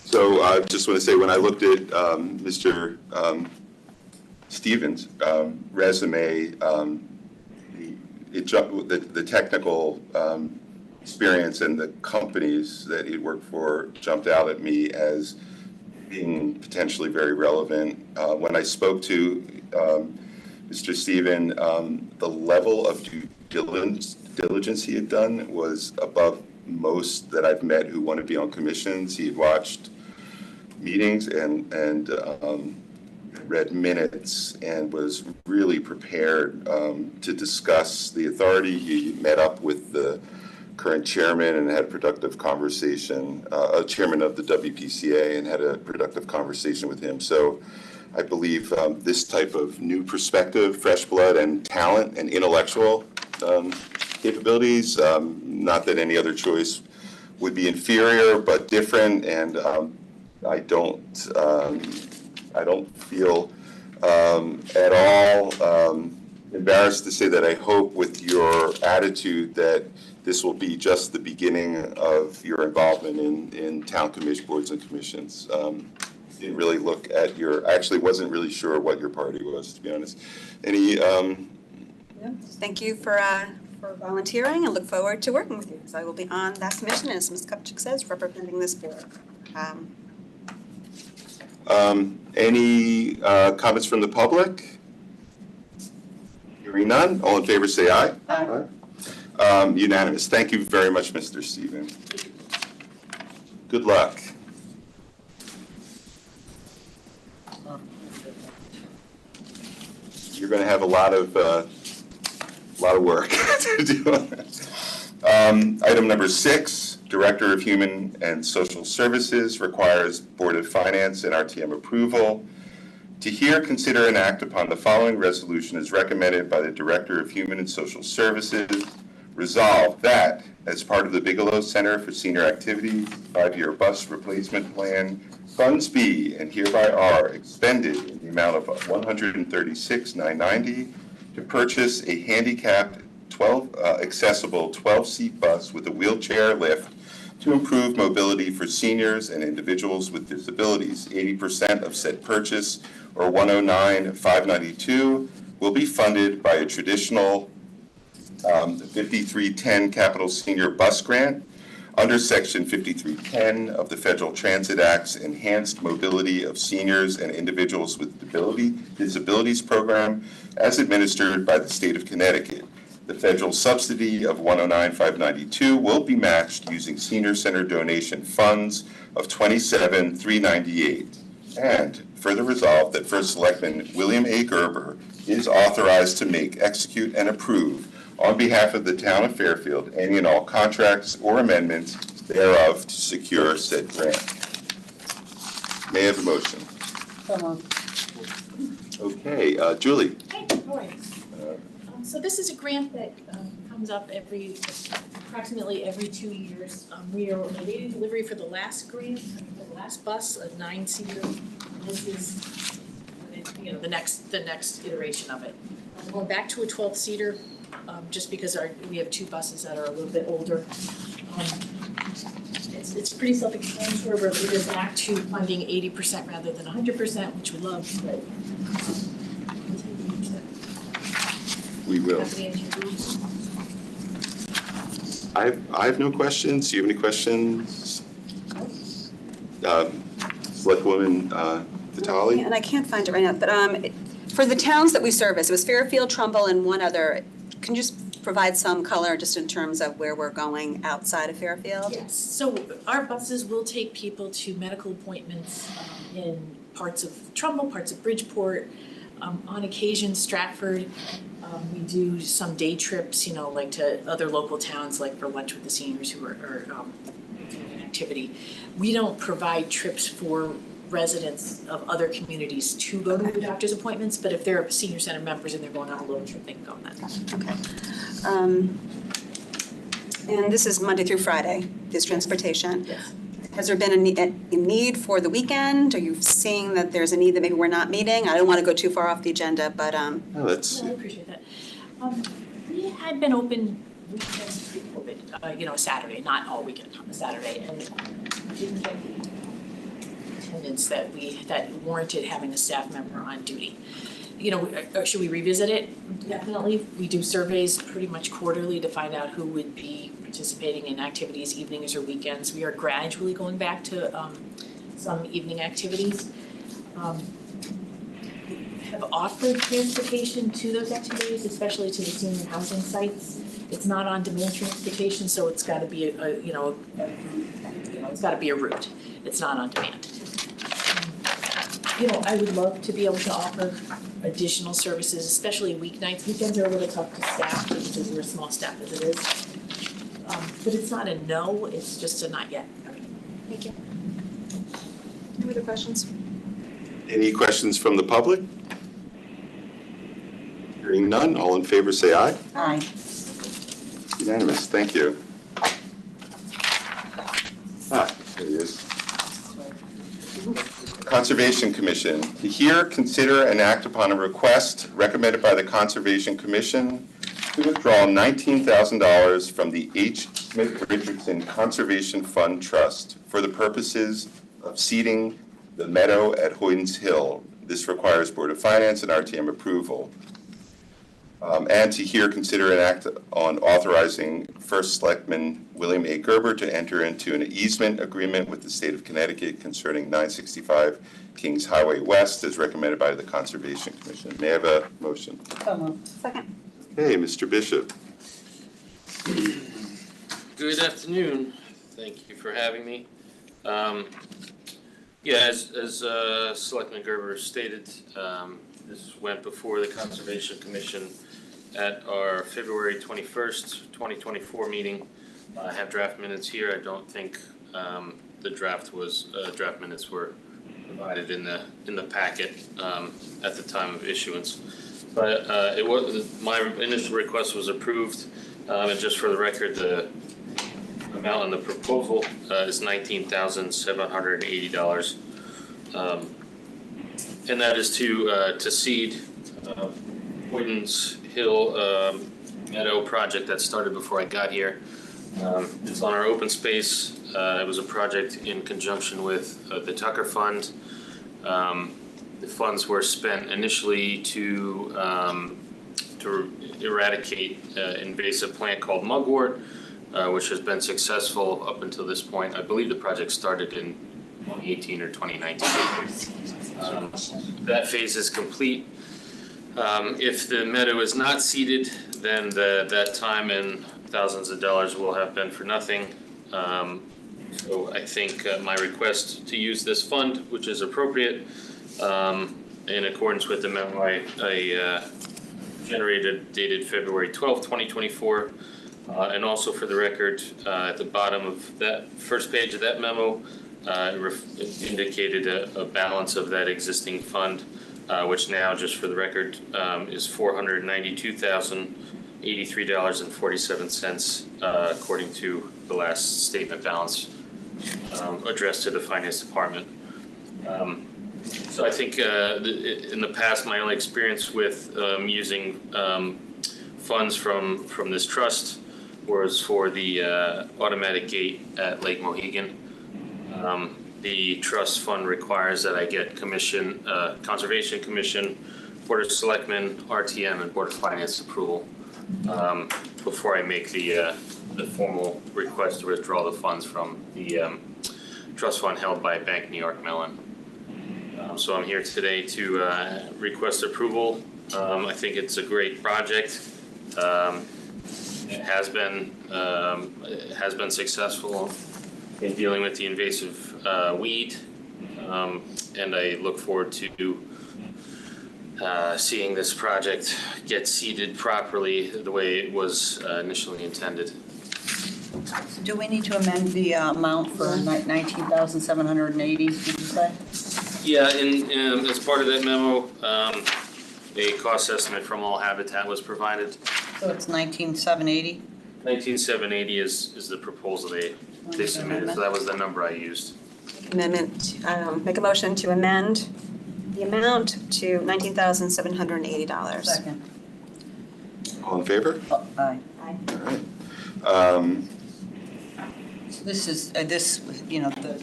So I just want to say, when I looked at Mr. Stevens' resume, the technical experience and the companies that he worked for jumped out at me as being potentially very relevant. When I spoke to Mr. Steven, the level of due diligence he had done was above most that I've met who want to be on commissions. He had watched meetings and read minutes and was really prepared to discuss the authority. He met up with the current chairman and had a productive conversation, chairman of the WPCA, and had a productive conversation with him. So I believe this type of new perspective, fresh blood, and talent and intellectual capabilities, not that any other choice would be inferior, but different. And I don't feel at all embarrassed to say that I hope with your attitude that this will be just the beginning of your involvement in town commission boards and commissions. Didn't really look at your, I actually wasn't really sure what your party was, to be honest. Any? Thank you for volunteering, and look forward to working with you. So I will be on that commission, as Ms. Kupchik says, representing this board. Any comments from the public? Hearing none, all in favor say aye. Aye. Unanimous. Thank you very much, Mr. Steven. Good luck. You're going to have a lot of work to do. Item number 6, Director of Human and Social Services requires Board of Finance and RTM approval to hear, consider, and act upon the following resolution as recommended by the Director of Human and Social Services. Resolved that, as part of the Bigelow Center for Senior Activities 5-year bus replacement plan, funds be and hereby are expended in the amount of $136,990 to purchase a handicapped accessible 12-seat bus with a wheelchair lift to improve mobility for seniors and individuals with disabilities. 80% of said purchase, or $109,592, will be funded by a traditional 5310 Capital Senior Bus Grant under Section 5310 of the Federal Transit Act's Enhanced Mobility of Seniors and Individuals with Disabilities Program, as administered by the state of Connecticut. The federal subsidy of $109,592 will be matched using senior center donation funds of $27,398. And further resolved that First Selectman William A. Gerber is authorized to make, execute, and approve on behalf of the town of Fairfield any and all contracts or amendments thereof to secure said grant. May I have a motion? Okay, Julie. Hey, good morning. So this is a grant that comes up approximately every 2 years. We are awaiting delivery for the last grant, the last bus, a 9-seater. This is, the next iteration of it. We're going back to a 12-seater, just because we have 2 buses that are a little bit older. It's pretty self-explanatory. We're back to funding 80% rather than 100%, which we love, but. We will. I have no questions. Do you have any questions? Selectwoman Vitale? And I can't find it right now, but for the towns that we service, it was Fairfield, Trumbull, and one other. Can you just provide some color just in terms of where we're going outside of Fairfield? Yes, so our buses will take people to medical appointments in parts of Trumbull, parts of Bridgeport, on occasion Stratford. We do some day trips, like to other local towns, like for lunch with the seniors who are doing an activity. We don't provide trips for residents of other communities to go to the doctor's appointments, but if they're senior center members and they're going on a little trip, they can go on that. Okay. And this is Monday through Friday, this transportation. Yes. Has there been a need for the weekend? Are you seeing that there's a need that maybe we're not meeting? I don't want to go too far off the agenda, but. No, that's. I appreciate that. We had been open weekends pre-COVID, Saturday, not all weekend, on a Saturday, and didn't get the attendance that warranted having a staff member on duty. Should we revisit it? Definitely. We do surveys pretty much quarterly to find out who would be participating in activities, evenings or weekends. We are gradually going back to some evening activities. We have offered transportation to those activities, especially to the senior housing sites. It's not on-demand transportation, so it's got to be it's got to be a route. It's not on demand. I would love to be able to offer additional services, especially weeknights. Weekends are a little tough to staff because we're a small staff as it is. But it's not a no, it's just a not yet. Thank you. Any other questions? Any questions from the public? Hearing none, all in favor say aye. Aye. Unanimous, thank you. There he is. Conservation Commission, to hear, consider, and act upon a request recommended by the Conservation Commission to withdraw $19,000 from the H. Smith Richardson Conservation Fund Trust for the purposes of seeding the meadow at Hoynes Hill. This requires Board of Finance and RTM approval. And to hear, consider, and act on authorizing First Selectman William A. Gerber to enter into an easement agreement with the state of Connecticut concerning 965 Kings Highway West as recommended by the Conservation Commission. May I have a motion? Second. Hey, Mr. Bishop. Good afternoon. Thank you for having me. As Selectman Gerber stated, this went before the Conservation Commission at our February 21st, 2024 meeting. I have draft minutes here. I don't think the draft minutes were provided in the packet at the time of issuance. But my initial request was approved, and just for the record, the amount on the proposal is $19,780. and that is to seed Boyden's Hill Meadow project that started before I got here. It's on our open space. It was a project in conjunction with the Tucker Fund. The funds were spent initially to eradicate an invasive plant called mugwort, which has been successful up until this point. I believe the project started in 2018 or 2019. That phase is complete. If the meadow is not seeded, then that time and thousands of dollars will have been for nothing. So I think my request to use this fund, which is appropriate, in accordance with the memo I generated dated February 12th, 2024. And also for the record, at the bottom of that first page of that memo, it indicated a balance of that existing fund, which now, just for the record, is $492,083.47, according to the last statement balance addressed to the Finance Department. So I think in the past, my only experience with using funds from this trust was for the automatic gate at Lake Mohegan. The trust fund requires that I get commission, Conservation Commission, Board of Selectmen, RTM, and Board of Finance approval before I make the formal request to withdraw the funds from the trust fund held by Bank New York Mellon. So I'm here today to request approval. I think it's a great project. It has been successful in dealing with the invasive weed, and I look forward to seeing this project get seeded properly the way it was initially intended. Do we need to amend the amount for 19,780, did you say? Yeah, as part of that memo, a cost estimate from All Habitat was provided. So it's 19,780? 19,780 is the proposal they submitted, so that was the number I used. Amendment, make a motion to amend the amount to $19,780. Second. All in favor? Aye. Aye. All right. This is, the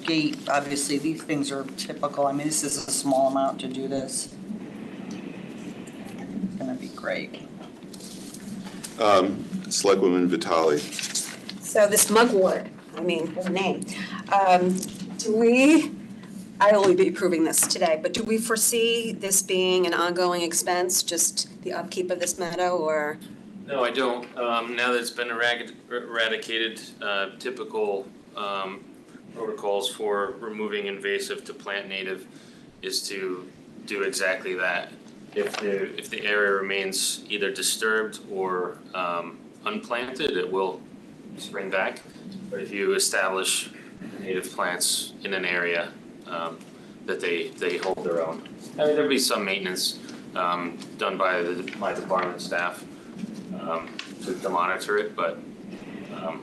gate, obviously, these things are typical. I mean, this is a small amount to do this. It's gonna be great. Selectwoman Vitale. So this mugwort, what a name. I will be approving this today, but do we foresee this being an ongoing expense, just the upkeep of this meadow, or? No, I don't. Now that it's been eradicated, typical protocols for removing invasive to plant native is to do exactly that. If the area remains either disturbed or unplanted, it will spring back. But if you establish native plants in an area, that they hold their own. I mean, there'll be some maintenance done by my department staff to monitor it, but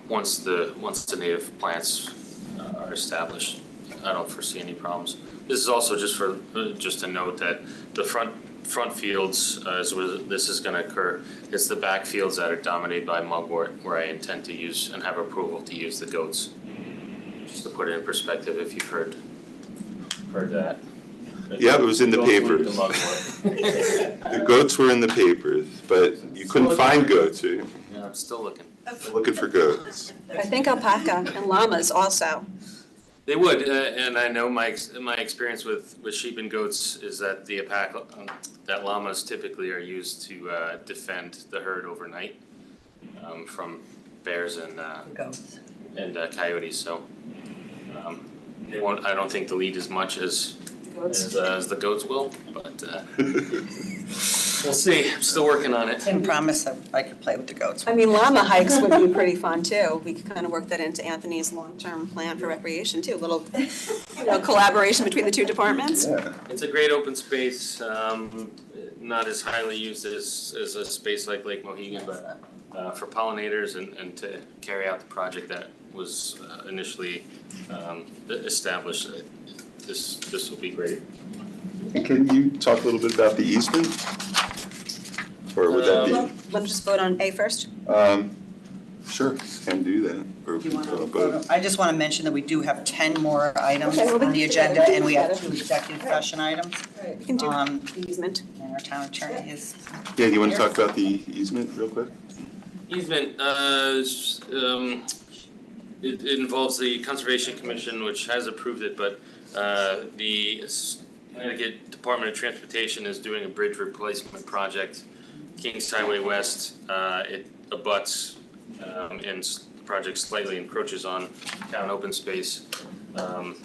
once the native plants are established, I don't foresee any problems. This is also just to note that the front fields, as this is going to occur, it's the back fields that are dominated by mugwort, where I intend to use and have approval to use the goats. Just to put it in perspective, if you've heard that. Yeah, it was in the papers. The goats were in the papers, but you couldn't find goats. Right? Yeah, I'm still looking. Looking for goats. I think alpaca and llamas also. They would, and I know my experience with sheep and goats is that the alpaca, that llamas typically are used to defend the herd overnight from bears and Goats. And coyotes. So they won't. I don't think they'll eat as much as the goats will, but we'll see. I'm still working on it. I didn't promise that I could play with the goats. Llama hikes would be pretty fun too. We could kind of work that into Anthony's long-term plan for recreation too. A little, collaboration between the two departments. Yeah. It's a great open space. Not as highly used as a space like Lake Mohegan, but for pollinators and to carry out the project that was initially established, this will be great. Can you talk a little bit about the easement? Or would that Let's just vote on A first. be? Sure, can do that. Or Do you want both. to, I just want to mention that we do have 10 more items Okay, well, we on the can- agenda, and we have Got it. 2 executive session items. We can do Um, easement. And our town attorney is. Yeah, do you want to talk about the easement real quick? Easement, it involves the Conservation Commission, which has approved it, but the Connecticut Department of Transportation is doing a bridge replacement project, Kings Highway West. It abuts, and the project slightly encroaches on town open space. But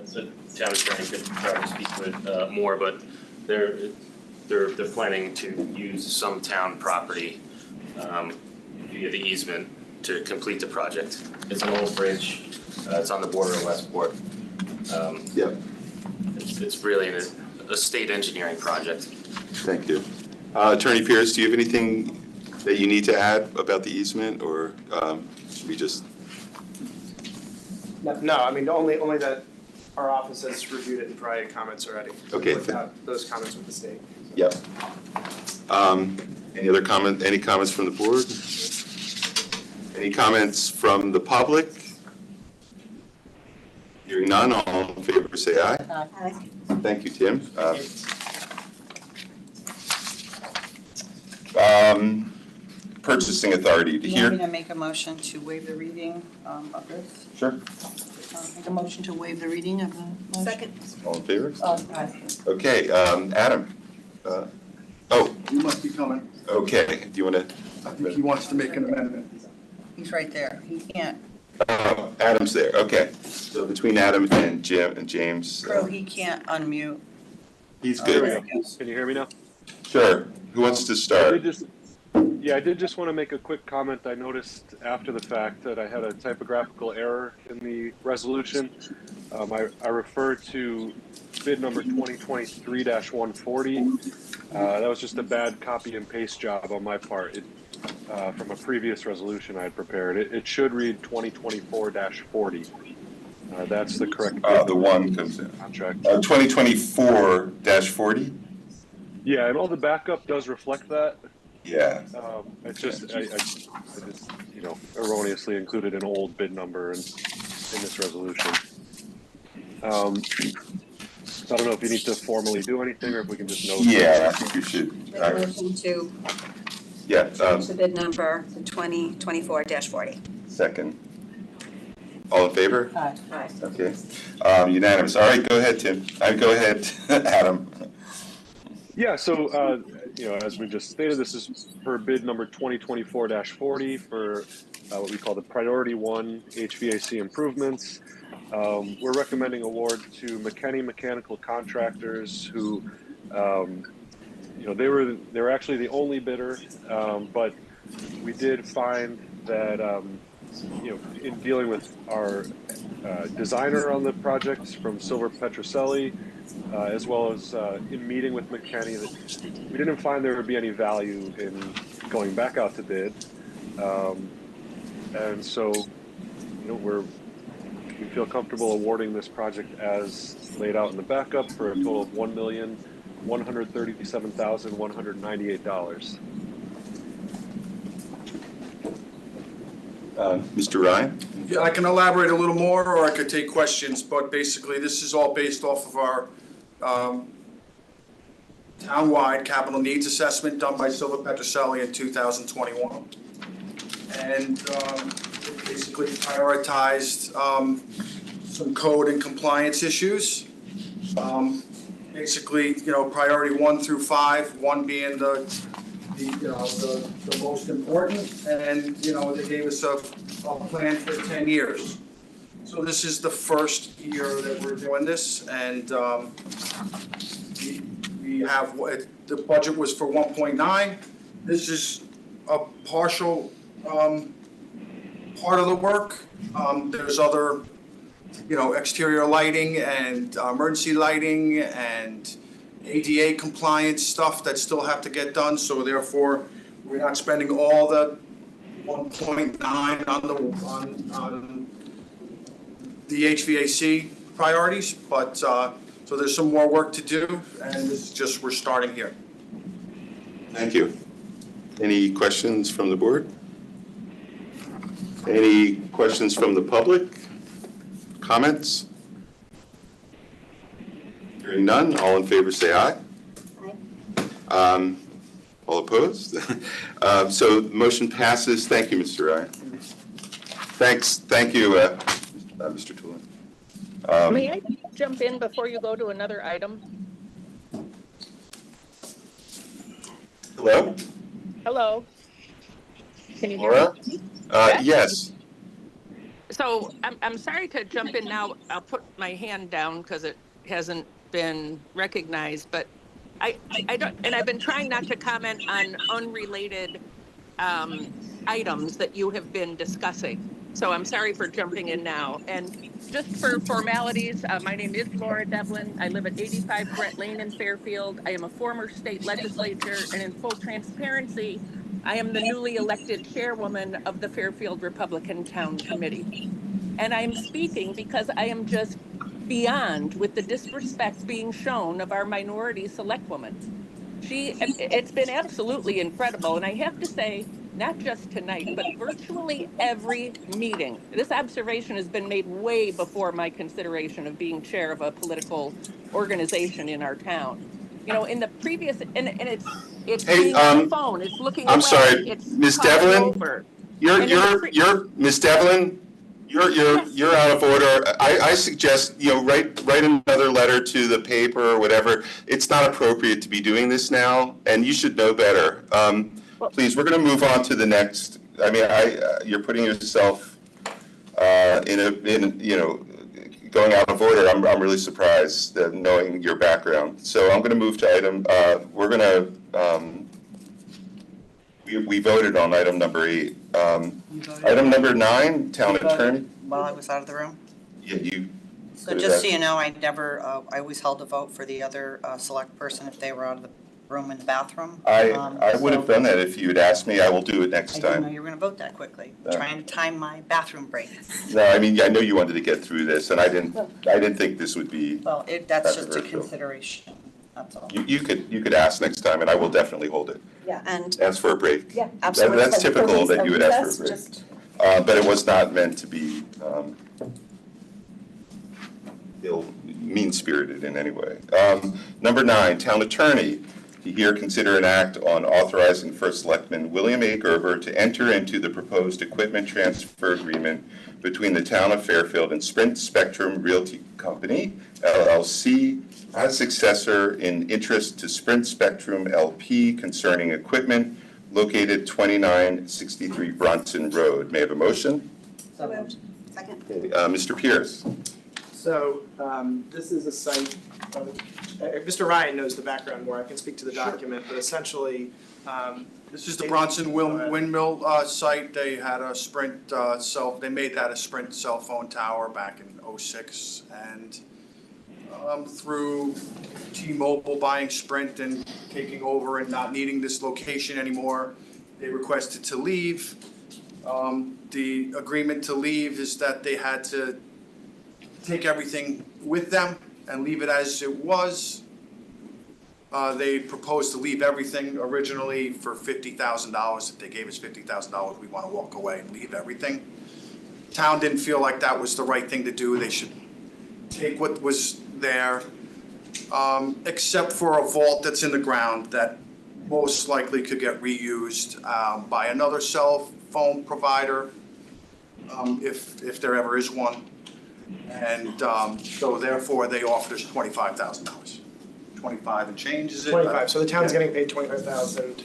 the town attorney could probably speak to it more, but they're planning to use some town property via the easement to complete the project. It's an old bridge. It's on the border of Westport. Yeah. It's really a state engineering project. Thank you. Attorney Pierce, do you have anything that you need to add about the easement, or should we just? No, I mean, only that our office has reviewed it and provided comments already. Okay. Those comments with the state. Yep. Any comments from the board? Any comments from the public? Hearing none, all in favor say aye. Aye. Thank you, Tim. Purchasing authority to Do you want me hear. to make a motion to waive the reading of this? Sure. Make a motion to waive the reading of the motion? Second. All in favor? Aye. Okay, Adam. Oh, You must be coming. okay. Do you want I think he wants to make an amendment. He's right there. He can't, to? Adam's there. Okay. So between Adam and Jim and James. Crow, he can't unmute. He's There good. he goes. Can you hear me now? Sure. Who wants to start? I did just want to make a quick comment. I noticed after the fact that I had a typographical error in the resolution. I refer to bid number 2023-140. That was just a bad copy and paste job on my part from a previous resolution I had prepared. It should read 2024-40. That's the correct bid. The one comes in. Contract. 2024-40? Yeah, and all the backup does reflect that. Yeah. It's just, I just, erroneously included an old bid number in this resolution. I don't know if you need to formally do anything, or if we can just note. Yeah, I think you should. Make a motion to Yeah. change the bid number to 2024-40. Second. All in favor? Aye. Okay. Unanimous. All right, go ahead, Tim. Go ahead, Adam. Yeah, so, as we just stated, this is for bid number 2024-40 for what we call the Priority 1 HVAC improvements. We're recommending award to McKinney Mechanical Contractors, who, they were actually the only bidder, but we did find that, in dealing with our designer on the project from Silver Petroselli, as well as in meeting with McKinney, that we didn't find there would be any value in going back out to bid. And so, we feel comfortable awarding this project as laid out in the backup for a total of $1,137,198. Mr. Ryan? Yeah, I can elaborate a little more, or I could take questions, but basically, this is all based off of our townwide capital needs assessment done by Silver Petroselli in 2021. And it basically prioritized some code and compliance issues. Basically, priority 1 through 5, 1 being the most important, and they gave us a plan for 10 years. So this is the first year that we're doing this, and we have, the budget was for 1.9. This is a partial part of the work. There's other, exterior lighting and emergency lighting and ADA compliance stuff that still have to get done, so therefore we're not spending all the 1.9 on the HVAC priorities, but so So there's some more work to do, and this is just, we're starting here. Thank you. Any questions from the board? Any questions from the public? Comments? Hearing none, all in favor say aye. Aye. All opposed? So the motion passes. Thank you, Mr. Ryan. Thank you, Mr. Tulin. May I jump in before you go to another item? Hello? Hello? Can you hear me? Yes. So I'm sorry to jump in now. I'll put my hand down because it hasn't been recognized, but I don't, and I've been trying not to comment on unrelated items that you have been discussing. So I'm sorry for jumping in now. And just for formalities, my name is Laura Devlin. I live at 85 Brett Lane in Fairfield. I am a former state legislator, and in full transparency, I am the newly elected chairwoman of the Fairfield Republican Town Committee. And I'm speaking because I am just beyond with the disrespect being shown of our minority selectwoman. It's been absolutely incredible. And I have to say, not just tonight, but virtually every meeting. This observation has been made way before my consideration of being chair of a political organization in our town. You know, in the previous, and it's being on the phone, it's looking away. I'm sorry, it's Ms. talking Devlin, over. you're Ms. Devlin, you're out of order. I suggest, write another letter to the paper or whatever. It's not appropriate to be doing this now, and you should know better. Please, we're going to move on to the next. I mean, you're putting yourself going out of order. I'm really surprised knowing your background. So I'm going to move to item. We're going to. We voted on item number 8. Item number 9, town attorney. While I was out of the room. Yeah, you. So just so you know, I always held a vote for the other select person if they were out of the room in the bathroom. I would have done that if you had asked me. I will do it next time. I didn't know you were going to vote that quickly. Trying to time my bathroom break. No, I mean, I know you wanted to get through this, and I didn't think this would be. Well, that's just a consideration. That's all. You could ask next time, and I will definitely hold it. Yeah, and. Ask for a break. Yeah, absolutely. That's typical that you would ask for a break. But it was not meant to be mean-spirited in any way. Number 9, town attorney. To hear, consider, and act on authorizing First Selectman William A. Gerber to enter into the proposed equipment transfer agreement between the town of Fairfield and Sprint Spectrum Realty Company, LLC, as successor in interest to Sprint Spectrum LP concerning equipment located 2963 Bronson Road. May I have a motion? So moved. Second. Okay, Mr. Pierce. So this is a site, Mr. Ryan knows the background more, I can speak to the document, but essentially. This is the Bronson windmill site. They had a Sprint they made that a Sprint cell phone tower back in '06, and through T-Mobile buying Sprint and taking over and not needing this location anymore, they requested to leave. The agreement to leave is that they had to take everything with them and leave it as it was. They proposed to leave everything originally for $50,000. If they gave us $50,000, we want to walk away and leave everything. Town didn't feel like that was the right thing to do. They should take what was there, except for a vault that's in the ground that most likely could get reused by another cell phone provider, if there ever is one. And so therefore, they offered us $25,000. 25 and change, is it? 25, so the town's getting paid 25,000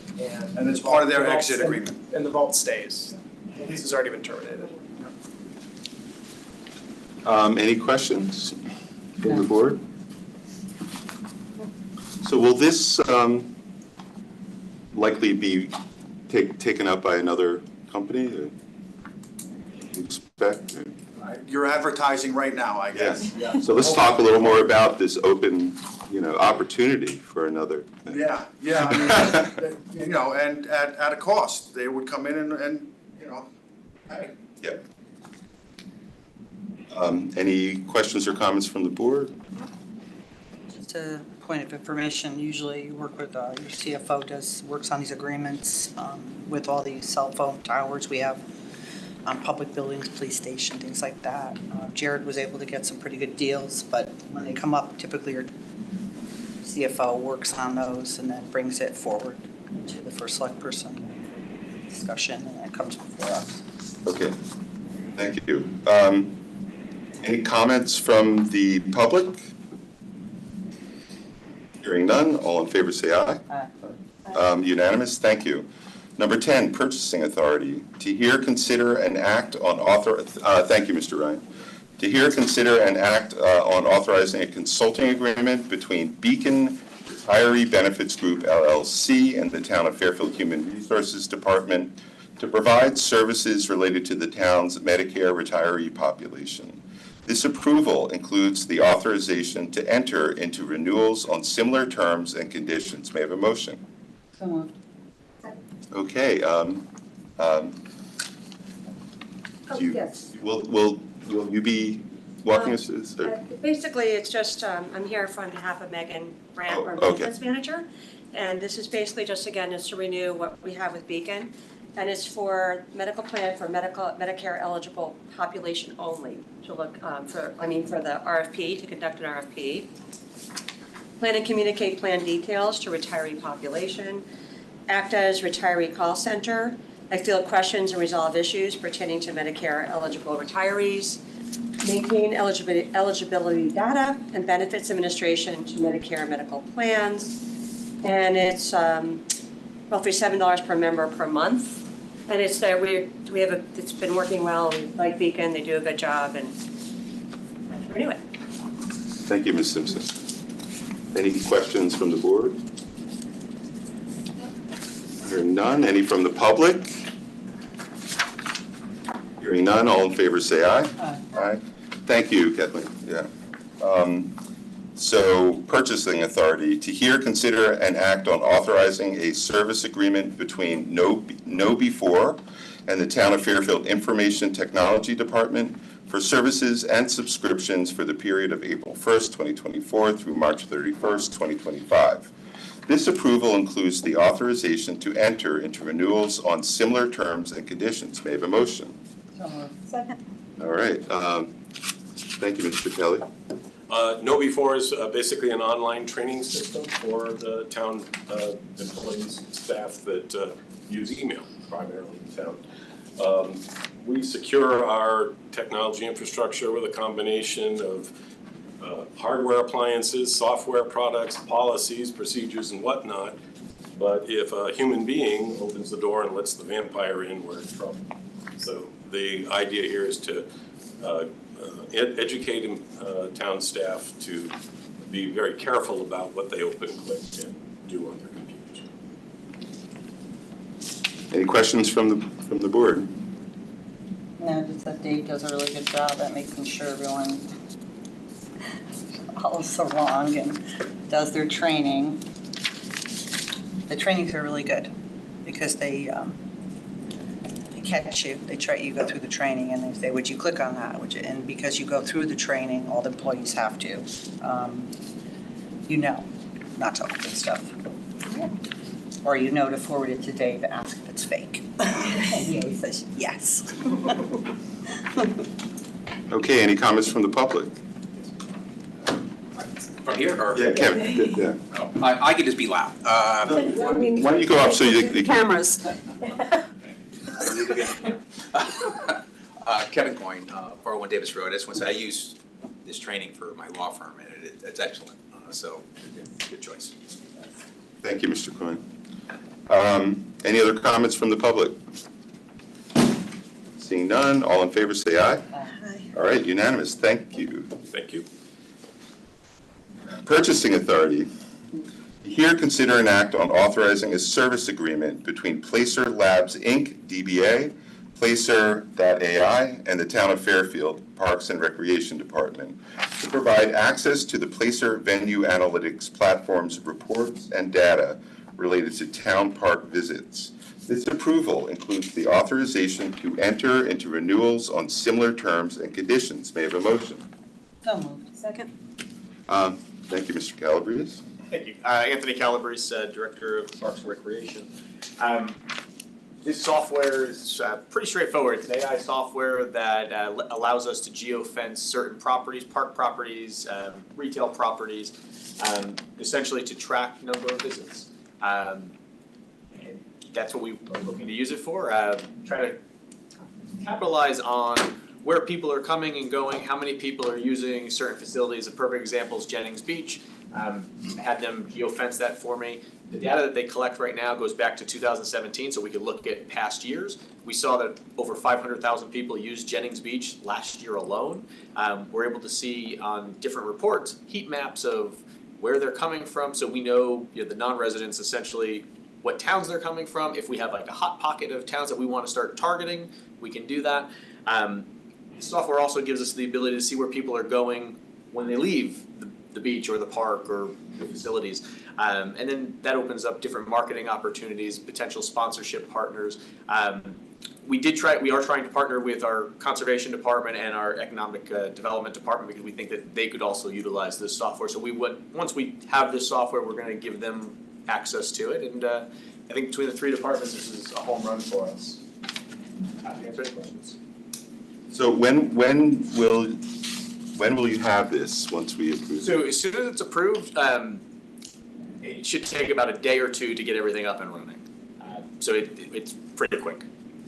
and it's part of their exit agreement. And the vault stays. The lease has already been terminated. Any questions from the board? So will this likely be taken up by another company? You expect? You're advertising right now, I guess. Yeah. So let's talk a little more about this open, opportunity for another thing. Yeah. I mean, and at a cost, they would come in and hey. Yeah. Any questions or comments from the board? a point of information, usually you work with, your CFO works on these agreements with all these cell phone towers we have on public buildings, police station, things like that. Jared was able to get some pretty good deals, but when they come up, typically your CFO works on those and then brings it forward to the first select person discussion, and it comes before us. Okay, thank you. Any comments from the public? Hearing none, all in favor say aye. Aye. Unanimous, thank you. Number 10, purchasing authority. To hear, consider, and act on thank you, Mr. Ryan. To hear, consider, and act on authorizing a consulting agreement between Beacon Retiree Benefits Group LLC and the Town of Fairfield Human Resources Department to provide services related to the town's Medicare retiree population. This approval includes the authorization to enter into renewals on similar terms and conditions. May I have a motion? So moved. Okay. Yes. Will you be walking us through this? Basically, it's just, I'm here on behalf of Megan Brandt, our okay. business manager. And this is basically just, again, is to renew what we have with Beacon. And it's for medical plan for Medicare eligible population only, to look for the RFP, to conduct an RFP. Plan and communicate plan details to retiree population. Act as retiree call center. I field questions and resolve issues pertaining to Medicare eligible retirees. Maintain eligibility data and benefits administration to Medicare medical plans. And it's roughly $7 per member per month. And it's it's been working well. We like Beacon, they do a good job, and renew it. Thank you, Ms. Simpson. Any questions from the board? Hearing none. Any from the public? Hearing none. All in favor say aye. Aye. Aye. Thank you, Kathleen. Yeah. So, purchasing authority, to hear, consider, and act on authorizing a service agreement between KnowBe4 and the Town of Fairfield Information Technology Department for services and subscriptions for the period of April 1st, 2024 through March 31st, 2025. This approval includes the authorization to enter into renewals on similar terms and conditions. May I have a motion? So moved. Second. All right. Thank you, Mr. Kelly. KnowBe4 is basically an online training system for the town employees and staff that use email primarily in town. We secure our technology infrastructure with a combination of hardware appliances, software products, policies, procedures, and whatnot. But if a human being opens the door and lets the vampire in, we're in trouble. So the idea here is to educating town staff to be very careful about what they open, click, and do on their computers. Any questions from the board? No, just that Dave does a really good job at making sure everyone follows along and does their training. The trainings are really good because they catch you. You go through the training and they say, would you click on that? And because you go through the training, all the employees have to, not to open stuff. Or to forward it to Dave and ask if it's fake. And he always says, yes. Okay, any comments from the public? From here, or? Yeah, Kevin. Yeah. Oh, I could just be loud. Why don't you go up so you can... Cameras. Kevin Coyne, 401 Davis Road. I just want to say I use this training for my law firm, and it's excellent. So, good choice. Thank you, Mr. Coyne. Any other comments from the public? Seeing none, all in favor say aye. Aye. All right, unanimous. Thank you. Thank you. Purchasing authority. Here, consider an act on authorizing a service agreement between Placer Labs, Inc., DBA, Placer.ai, and the Town of Fairfield Parks and Recreation Department to provide access to the Placer Venue Analytics Platform's reports and data related to town park visits. This approval includes the authorization to enter into renewals on similar terms and conditions. May I have a motion? So moved. Second. Thank you, Mr. Calabrese. Thank you. Anthony Calabrese, Director of Parks and Recreation. This software is pretty straightforward. It's an AI software that allows us to geofence certain properties, park properties, retail properties, essentially to track number of visits. And that's what we are looking to use it for. Try to capitalize on where people are coming and going, how many people are using certain facilities. A perfect example is Jennings Beach. Had them geofence that for me. The data that they collect right now goes back to 2017, so we could look at past years. We saw that over 500,000 people used Jennings Beach last year alone. We're able to see on different reports, heat maps of where they're coming from, so we know, the non-residents essentially what towns they're coming from. If we have like a hot pocket of towns that we want to start targeting, we can do that. Software also gives us the ability to see where people are going when they leave the beach or the park or the facilities. And then that opens up different marketing opportunities, potential sponsorship partners. We are trying to partner with our conservation department and our economic development department because we think that they could also utilize this software. So once we have this software, we're going to give them access to it. And I think between the three departments, this is a home run for us. Happy to answer any questions. So when will you have this once we approve it? So as soon as it's approved, it should take about a day or two to get everything up and running. So it's pretty quick.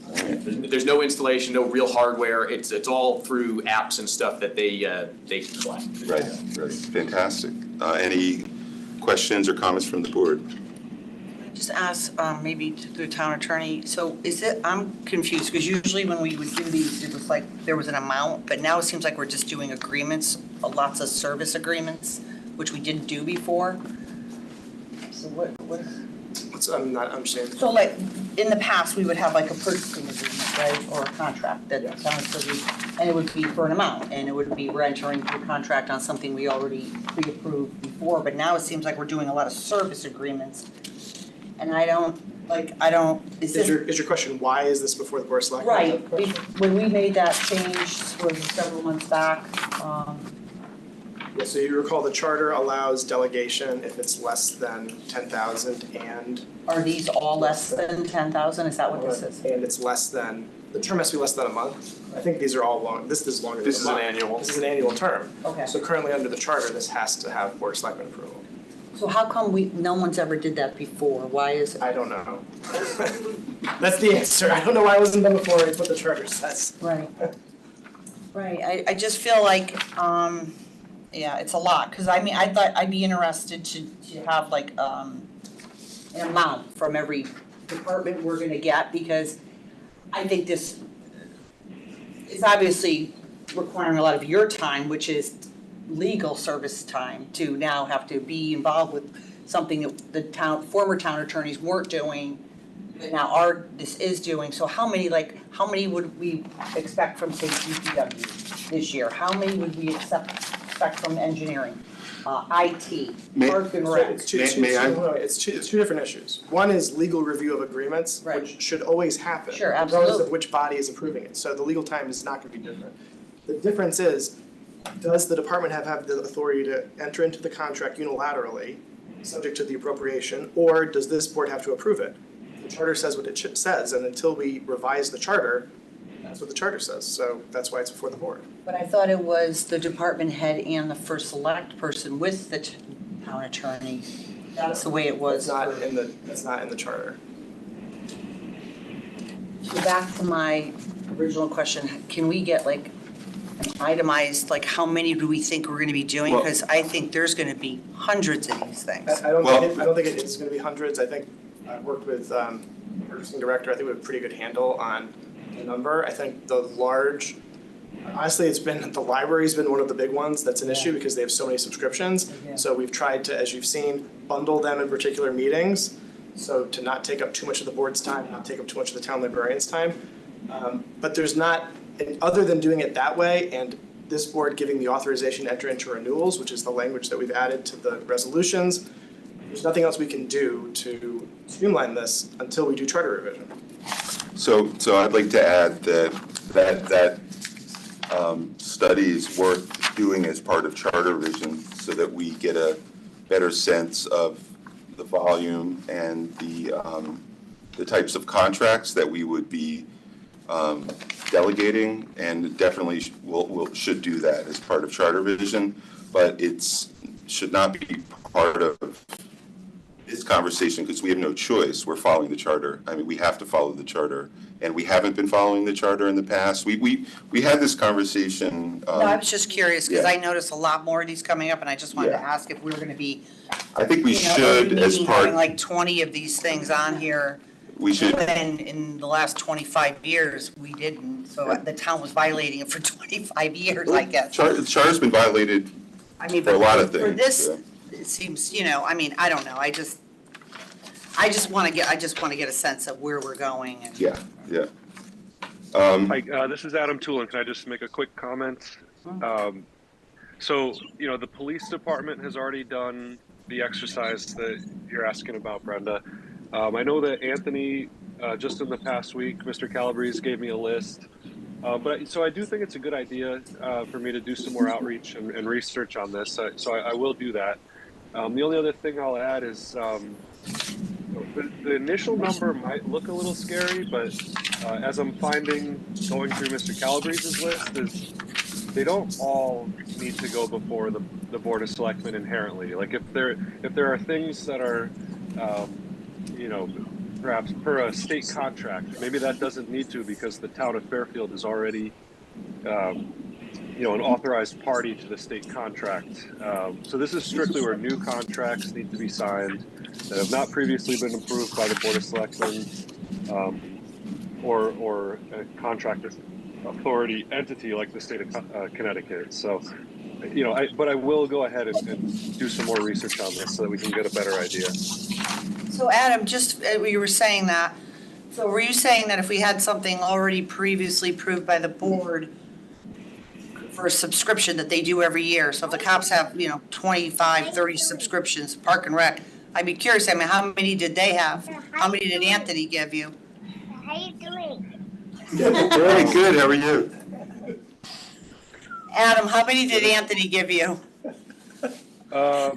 There's no installation, no real hardware. It's all through apps and stuff that they collect. Right. Fantastic. Any questions or comments from the board? Just ask, maybe to the town attorney, so I'm confused, because usually when we would do these, it was like, there was an amount, but now it seems like we're just doing agreements, lots of service agreements, which we didn't do before. So I'm not understanding. So like, in the past, we would have like a purchasing agreement, right, or a contract that and it would be for an amount, and it would be, we're entering into a contract on something we already pre-approved before, but now it seems like we're doing a lot of service agreements. And is your question, why is this before the Board of Selectmen? Right, when we made that change, several months back, Yeah, so you recall the charter allows delegation if it's less than 10,000 and. Are these all less than 10,000? Is that what this is? And it's less than, the term has to be less than a month. I think these are all long, this is longer than a month. This is an annual. This is an annual term. Okay. So currently under the charter, this has to have Board of Selectmen approval. So how come no one's ever did that before? Why is it? I don't know. That's the answer. I don't know why it wasn't done before. It's what the charter says. Right. Right, I just feel like, it's a lot, because I thought I'd be interested to have like, an amount from every department we're gonna get, because I think this is obviously requiring a lot of your time, which is legal service time, to now have to be involved with something that the former town attorneys weren't doing, but now this is doing. So how many would we expect from, say, DPW this year? How many would we expect from engineering, IT, park and rec? It's two different issues. One is legal review of agreements, which should always happen. Sure, regardless absolutely. of which body is approving it. So the legal time is not going to be different. The difference is, does the department have the authority to enter into the contract unilaterally, subject to the appropriation, or does this board have to approve it? The charter says what it says, and until we revise the charter, that's what the charter says. So that's why it's before the board. But I thought it was the department head and the first select person with the town attorney. That's the way it was. That's not in the charter. So back to my original question, can we get like itemized, like how many do we think we're gonna be doing? Because I think there's gonna be hundreds of these things. I don't think it is gonna be hundreds. I think I've worked with purchasing director. I think we have a pretty good handle on the number. I think honestly, the library's been one of the big ones that's an issue because they have so many subscriptions. Yeah. So we've tried to, as you've seen, bundle them in particular meetings, so to not take up too much of the board's time, not take up too much of the town librarian's time. But there's not, other than doing it that way and this board giving the authorization to enter into renewals, which is the language that we've added to the resolutions, there's nothing else we can do to streamline this until we do charter revision. So I'd like to add that study is worth doing as part of charter revision, so that we get a better sense of the volume and the types of contracts that we would be delegating, and definitely should do that as part of charter revision, but should not be part of this conversation because we have no choice. We're following the charter. I mean, we have to follow the charter, and we haven't been following the charter in the past. We had this conversation. No, I was just curious because yeah. I noticed a lot more of these coming up, and I just wanted to Yeah. ask if we were going to be. I think we should, as part. Having like 20 of these things on here. We should. When in the last 25 years, we didn't. So the town was violating it for 25 years, I guess. The charter's been violated for a lot of things. For this, yeah. it seems, I mean, I don't know. I just want to get a sense of where we're going. And, Yeah. Hi, this is Adam Tulin. Can I just make a quick comment? So, the police department has already done the exercise that you're asking about, Brenda. I know that Anthony, just in the past week, Mr. Calabrese gave me a list. So I do think it's a good idea for me to do some more outreach and research on this. So I will do that. The only other thing I'll add is the initial number might look a little scary, but as I'm finding going through Mr. Calabrese's list, is they don't all need to go before the Board of Selectmen inherently. Like if there are things that are perhaps per a state contract, maybe that doesn't need to because the town of Fairfield is already an authorized party to the state contract. So this is strictly where new contracts need to be signed that have not previously been approved by the Board of Selectmen or a contract authority entity like the state of Connecticut. So, but I will go ahead and do some more research on this so that we can get a better idea. So Adam, just you were saying that. So were you saying that if we had something already previously approved by the board for a subscription that they do every year? So if the cops have, 25, 30 subscriptions, Park and Rec, I'd be curious, how many did they have? How many did Anthony give you? How you doing? Very good. How are you? Adam, how many did Anthony give you? Was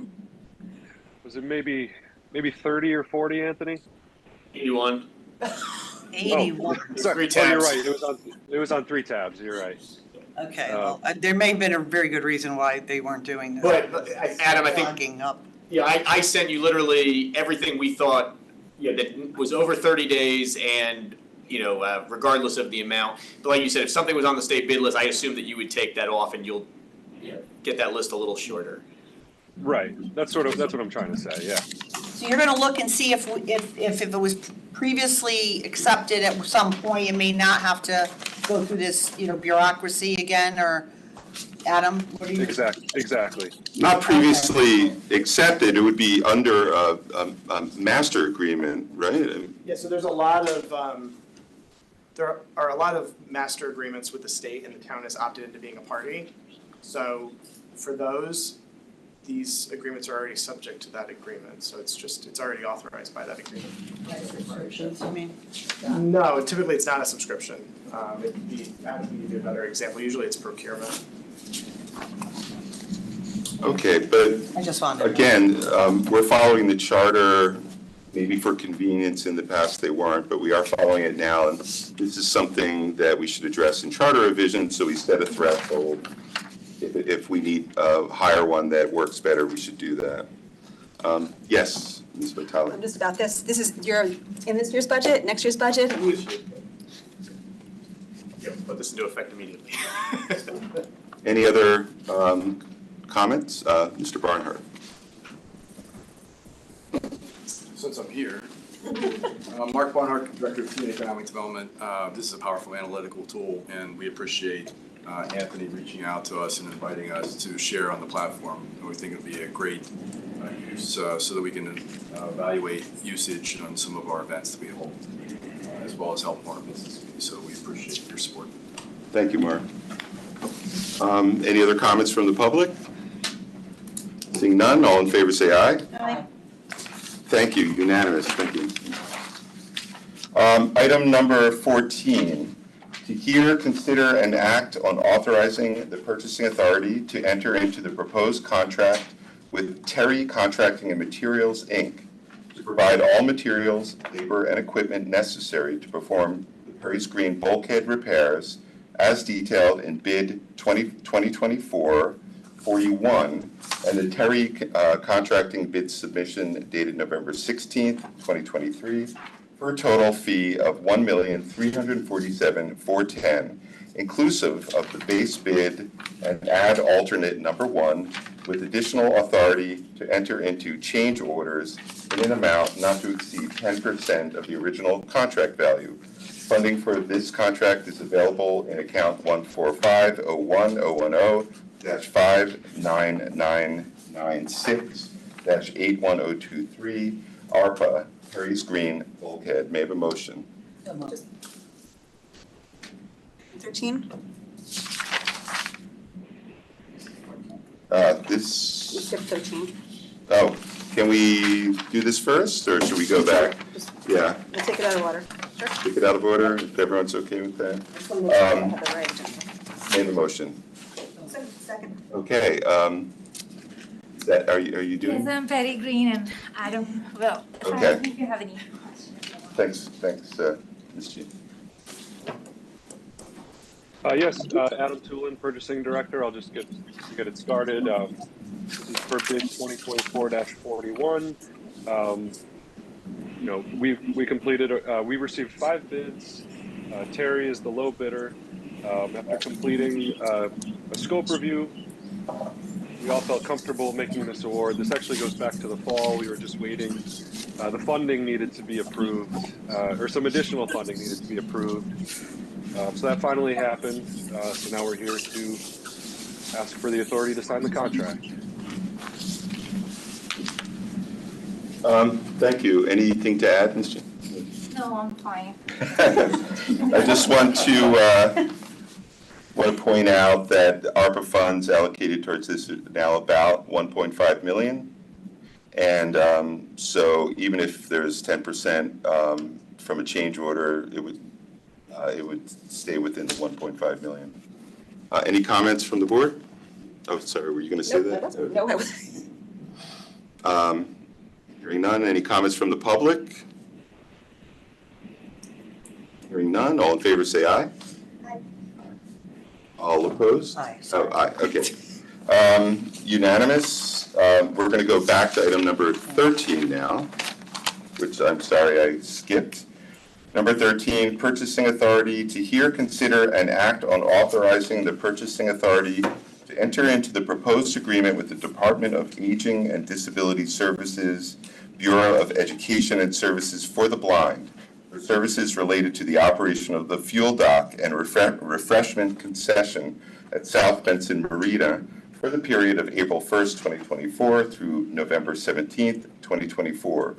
it maybe 30 or 40, Anthony? 81. 81. Sorry, you're right. It was on 3 tabs. You're right. Okay, well, there may have been a very good reason why they weren't doing that. But Adam, I think. Up. Yeah, I sent you literally everything we thought, that was over 30 days and, regardless of the amount. But like you said, if something was on the state bid list, I assume that you would take that off and you'll get that list a little shorter. Right. That's what I'm trying to say. Yeah. So you're going to look and see if it was previously accepted at some point, you may not have to go through this, bureaucracy again, or Adam, what do you? Exactly. Not previously accepted, it would be under a master agreement, right? Yeah, so there's a lot of, there are a lot of master agreements with the state, and the town has opted into being a party. So for those, these agreements are already subject to that agreement, so it's already authorized by that agreement. Subscriptions, you mean? No, typically it's not a subscription. That would be a better example. Usually it's procurement. Okay, but I just wanted again, we're following the charter. Maybe for convenience in the past they weren't, but we are following it now. And this is something that we should address in charter revision, so we set a threshold. If we need a higher one that works better, we should do that. Yes, Ms. Vitale. Just about this. This is in this year's budget, next year's budget? Yep, put this into effect immediately. Any other comments? Mr. Barnhart. Since I'm here, Mark Barnhart, Director of Community Economic Development. This is a powerful analytical tool, and we appreciate Anthony reaching out to us and inviting us to share on the platform. And we think it would be a great use so that we can evaluate usage on some of our events that we hold, as well as help our business. So we appreciate your support. Thank you, Mark. Any other comments from the public? Seeing none, all in favor say aye. Aye. Thank you, unanimous, thank you. Item number 14, to hear, consider, and act on authorizing the purchasing authority to enter into the proposed contract with Terry Contracting and Materials, Inc., to provide all materials, labor, and equipment necessary to perform the Perry's Green bulkhead repairs as detailed in bid 2024-41 and the Terry Contracting bid submission dated November 16th, 2023, for a total fee of $1,347,410, inclusive of the base bid and add alternate number 1, with additional authority to enter into change orders in an amount not to exceed 10% of the original contract value. Funding for this contract is available in account 145-0100-59996-81023, ARPA, Perry's Green Bulkhead. May I have a motion? 13? You skipped 13. Oh, can we do this first, or should we go back? Yeah, We'll take it out of order. Sure. take it out of order, if everyone's okay with that. Just want to make sure I have the right agenda. Name the motion. Second. Okay, is that, are you doing? Yes, I'm Perry Green and Adam. Well, Okay. if you have any questions. Thanks, Ms. G. Yes, Adam Tulin, Purchasing Director. I'll just get it started. This is for bid 2024-41. We completed, we received 5 bids. Terry is the low bidder. After completing a scope review, we all felt comfortable making this award. This actually goes back to the fall. We were just waiting. The funding needed to be approved, or some additional funding needed to be approved. So that finally happened. So now we're here to ask for the authority to sign the contract. Thank you. Anything to add, Ms. G? No, I'm fine. I just want to point out that ARPA funds allocated towards this are now about 1.5 million. And so even if there's 10% from a change order, it would stay within the 1.5 million. Any comments from the board? Oh, sorry, were you going to say that? No, I was. Hearing none. Any comments from the public? Hearing none. All in favor, say aye. Aye. All opposed? Aye. Oh, aye, okay. Unanimous. We're going to go back to item number 13 now, which I'm sorry I skipped. Number 13, purchasing authority to hear, consider, and act on authorizing the purchasing authority to enter into the proposed agreement with the Department of Aging and Disability Services, Bureau of Education and Services for the Blind, for services related to the operation of the fuel dock and refreshment concession at South Benson Marina for the period of April 1st, 2024 through November 17th, 2024.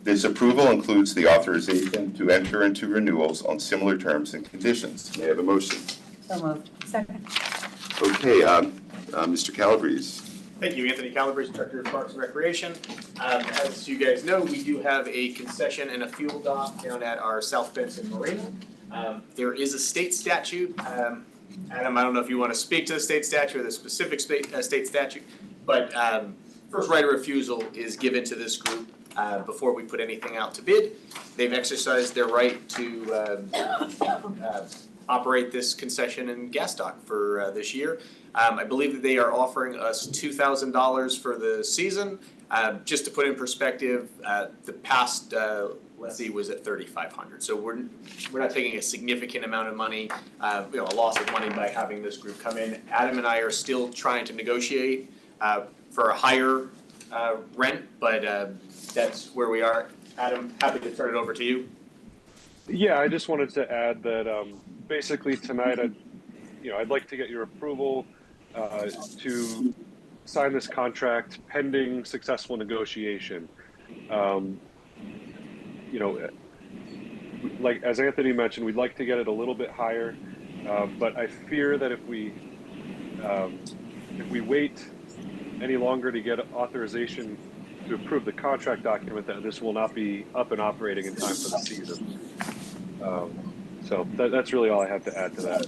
This approval includes the authorization to enter into renewals on similar terms and conditions. May I have a motion? So moved. Second. Okay, Mr. Calabrese. Thank you, Anthony Calabrese, Director of Parks and Recreation. As you guys know, we do have a concession and a fuel dock down at our South Benson Marina. There is a state statute. Adam, I don't know if you want to speak to the state statute or the specific state statute, but first right of refusal is given to this group before we put anything out to bid. They've exercised their right to operate this concession and gas dock for this year. I believe that they are offering us $2,000 for the season. Just to put in perspective, the past lessee was at $3,500. So we're not taking a significant amount of money, a loss of money by having this group come in. Adam and I are still trying to negotiate for a higher rent, but that's where we are. Adam, happy to turn it over to you. Yeah, I just wanted to add that basically tonight, I'd like to get your approval to sign this contract pending successful negotiation. Like as Anthony mentioned, we'd like to get it a little bit higher, but I fear that if we wait any longer to get authorization to approve the contract document, that this will not be up and operating in time for the season. So that's really all I have to add to that.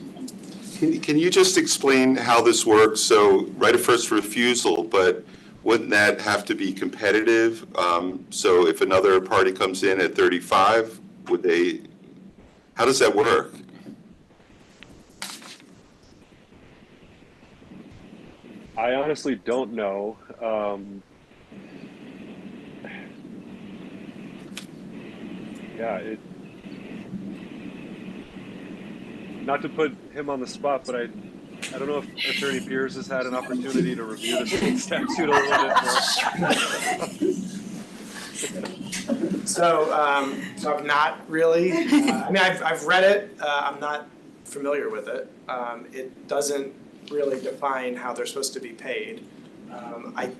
Can you just explain how this works? So right of first refusal, but wouldn't that have to be competitive? So if another party comes in at 35, would they, how does that work? I honestly don't know. Not to put him on the spot, but I don't know if Attorney Beers has had an opportunity to review the state statute a little bit more. So I've not really. I mean, I've read it. I'm not familiar with it. It doesn't really define how they're supposed to be paid. I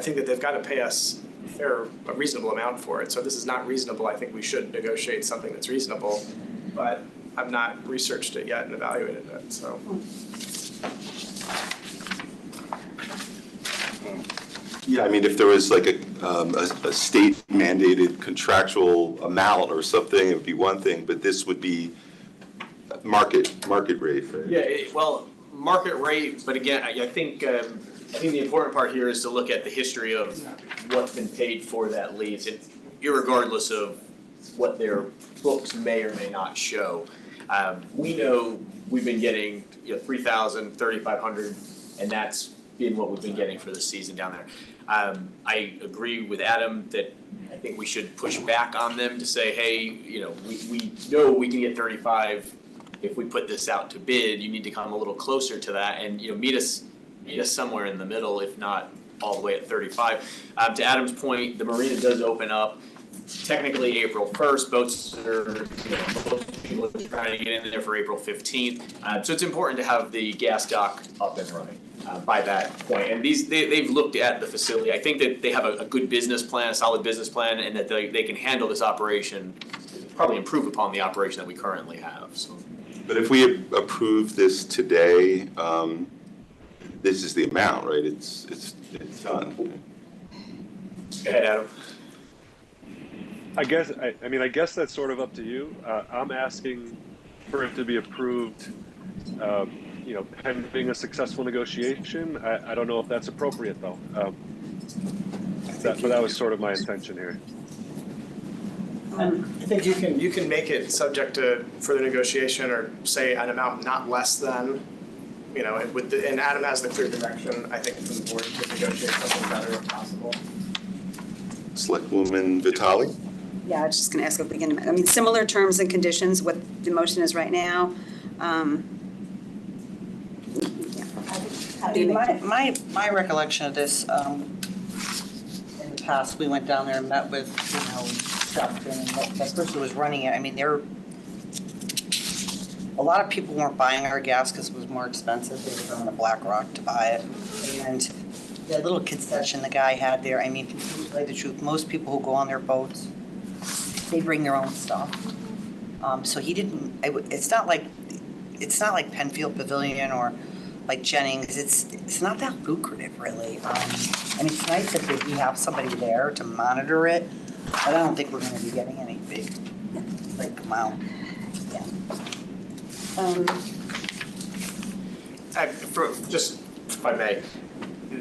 think that they've got to pay us a reasonable amount for it. So if this is not reasonable, I think we should negotiate something that's reasonable. But I've not researched it yet and evaluated it. So. Yeah, I mean, if there was like a state mandated contractual amount or something, it would be one thing, but this would be market rate, right? Yeah, well, market rate, but again, I think the important part here is to look at the history of what's been paid for that lease, irregardless of what their books may or may not show. We know we've been getting $3,000, $3,500, and that's been what we've been getting for the season down there. I agree with Adam that I think we should push back on them to say, hey, we know we can get 35 if we put this out to bid. You need to come a little closer to that and meet us somewhere in the middle, if not all the way at 35. To Adam's point, the marina does open up technically April 1st. Boats are, most people are trying to get in there for April 15th. So it's important to have the gas dock up and running by that point. And they've looked at the facility. I think that they have a good business plan, a solid business plan, and that they can handle this operation, probably improve upon the operation that we currently have. So. But if we approve this today, this is the amount, right? It's done. Go ahead, Adam. I guess that's sort of up to you. I'm asking for it to be approved, pending a successful negotiation. I don't know if that's appropriate though. But that was sort of my intention here. I think you can make it subject to further negotiation or say an amount not less than, and Adam has the clear direction, I think, from the board to negotiate something better if possible. Selectwoman Vitale? Yeah, I was just going to ask if we can, similar terms and conditions, what the motion is right now. My recollection of this, in the past, we went down there and met with, Selectmen and the person who was running it. I mean, a lot of people weren't buying our gas because it was more expensive. They were going to Black Rock to buy it. And the little concession the guy had there, I mean, to tell the truth, most people who go on their boats, they bring their own stuff. So he didn't, it's not like Penfield Pavilion or like Jennings. It's not that lucrative, really. It's nice that we have somebody there to monitor it, but I don't think we're going to be getting any big amount. Yeah. Just if I may,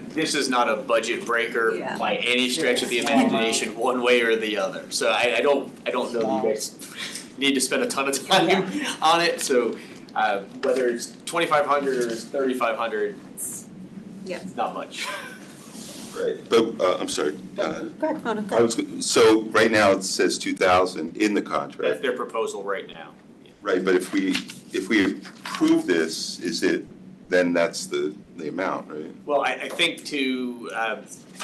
this is not a budget breaker by any stretch of the imagination, one way or the other. So I don't know that you guys need to spend a ton of time on it. So whether it's 2,500 or it's 3,500, it's not much. Right, but I'm sorry. So right now it says 2,000 in the contract. That's their proposal right now. Right, but if we approve this, then that's the amount, right? Well, I think to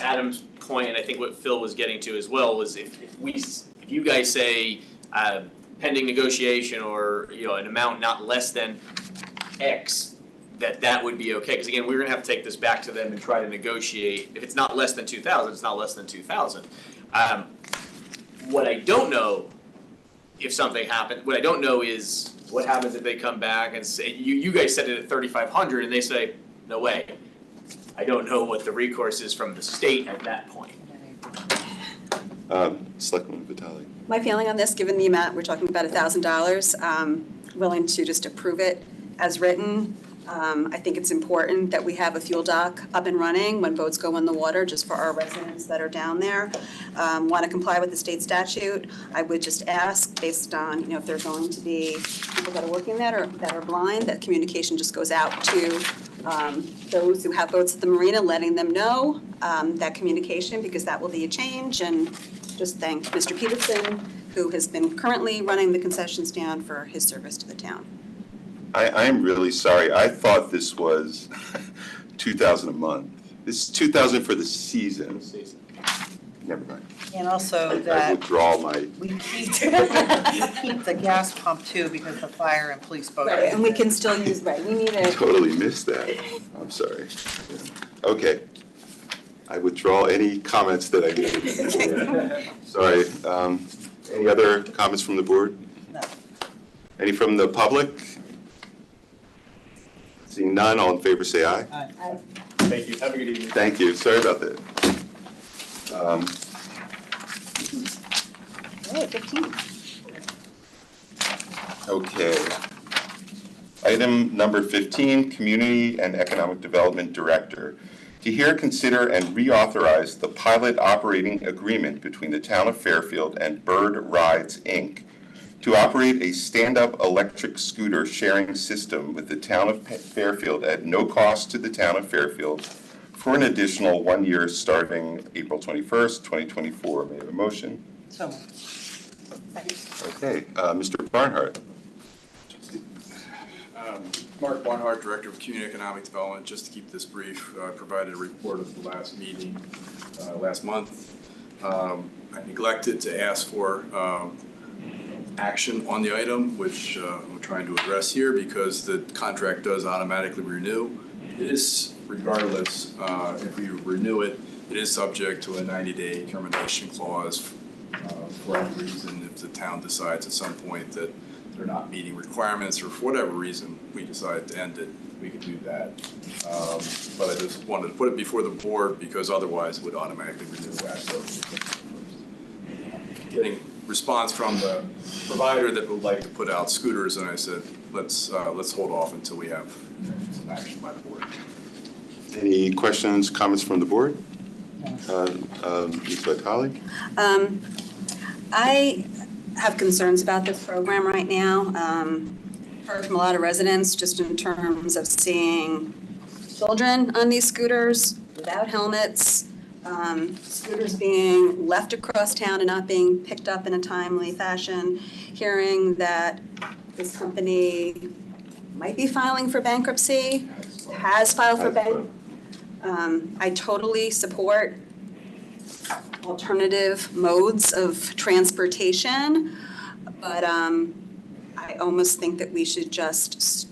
Adam's point, and I think what Phil was getting to as well, was if you guys say pending negotiation or an amount not less than X, that would be okay. Because again, we're gonna have to take this back to them and try to negotiate. If it's not less than 2,000, it's not less than 2,000. What I don't know, if something happens, what I don't know is what happens if they come back and say, you guys set it at 3,500 and they say, no way. I don't know what the recourse is from the state at that point. Selectwoman Vitale. My feeling on this, given the amount, we're talking about $1,000, willing to just approve it as written. I think it's important that we have a fuel dock up and running when boats go in the water, just for our residents that are down there. Want to comply with the state statute. I would just ask, based on, if there's going to be people that are working there that are blind, that communication just goes out to those who have boats at the marina, letting them know that communication, because that will be a change. And just thank Mr. Peterson, who has been currently running the concession stand, for his service to the town. I am really sorry. I thought this was 2,000 a month. This is 2,000 for the season. Never mind. And also I that withdraw my. we keep the gas pump too, because the fire and police both. Right, and we can still use, we need I a. totally missed that. I'm sorry. Okay. I withdraw any comments that I gave. Sorry. Any other comments from the board? No. Any from the public? Seeing none, all in favor say aye. Aye. Thank you. Have a good evening. Thank you. Sorry about that. Oh, 15. Okay. Item number 15, Community and Economic Development Director. To hear, consider, and reauthorize the pilot operating agreement between the Town of Fairfield and Bird Rides, Inc. to operate a stand-up electric scooter sharing system with the Town of Fairfield at no cost to the Town of Fairfield for an additional 1 year starting April 21st, 2024. May I have a motion? So. Okay, Mr. Barnhart. Mark Barnhart, Director of Community Economic Development. Just to keep this brief, I provided a report of the last meeting last month. I neglected to ask for action on the item, which I'm trying to address here, because the contract does automatically renew. It is, regardless, if we renew it, it is subject to a 90-day termination clause for any reason. If the town decides at some point that they're not meeting requirements, or for whatever reason we decide to end it, we could do that. But I just wanted to put it before the board, because otherwise it would automatically renew that. So getting response from the provider that would like to put out scooters, and I said, let's hold off until we have some action by the board. Any questions, comments from the board? Ms. Vitale? I have concerns about this program right now. Heard from a lot of residents, just in terms of seeing children on these scooters without helmets, scooters being left across town and not being picked up in a timely fashion, hearing that this company might be filing for bankruptcy, has filed for bankruptcy. I totally support alternative modes of transportation, but I almost think that we should just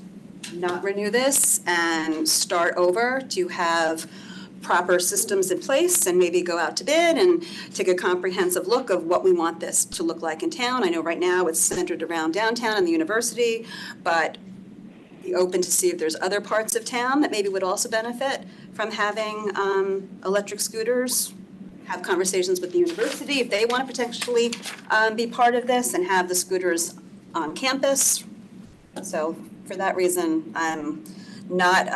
not renew this and start over to have proper systems in place, and maybe go out to bid and take a comprehensive look of what we want this to look like in town. I know right now it's centered around downtown and the university, but be open to see if there's other parts of town that maybe would also benefit from having electric scooters. Have conversations with the university if they want to potentially be part of this and have the scooters on campus. So for that reason, I'm not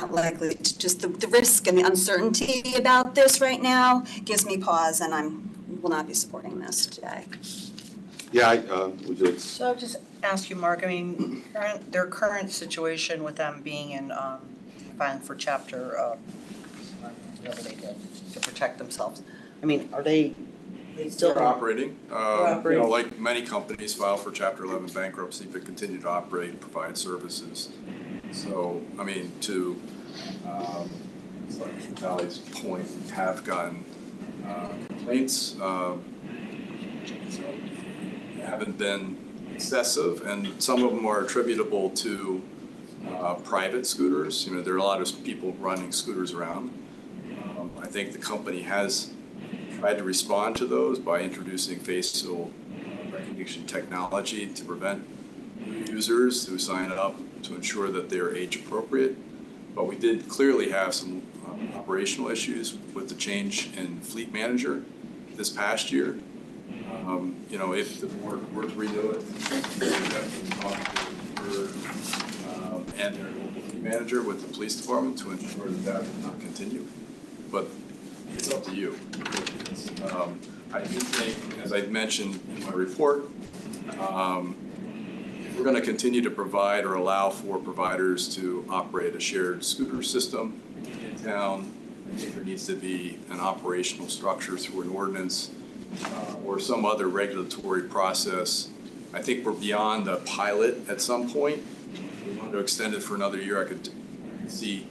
likely to, just the risk and the uncertainty about this right now gives me pause, and will not be supporting this today. Yeah, would you? So just ask you, Mark, I mean, their current situation with them being in, filing for chapter, whatever they did to protect themselves. I mean, are they still They're operating. operating. You know, like many companies file for Chapter 11 bankruptcy, but continue to operate and provide services. So, I mean, to Valley's point, have gotten complaints. Haven't been excessive, and some of them are attributable to private scooters. You know, there are a lot of people running scooters around. I think the company has tried to respond to those by introducing facial recognition technology to prevent new users who sign up to ensure that they're age appropriate. But we did clearly have some operational issues with the change in fleet manager this past year. You know, if the board were to renew it, we definitely talk to her and their local fleet manager with the police department to ensure that that will not continue. But it's up to you. I do think, as I mentioned in my report, if we're going to continue to provide or allow for providers to operate a shared scooter system in town, I think there needs to be an operational structure through an ordinance or some other regulatory process. I think we're beyond a pilot at some point. If we want to extend it for another year, I could see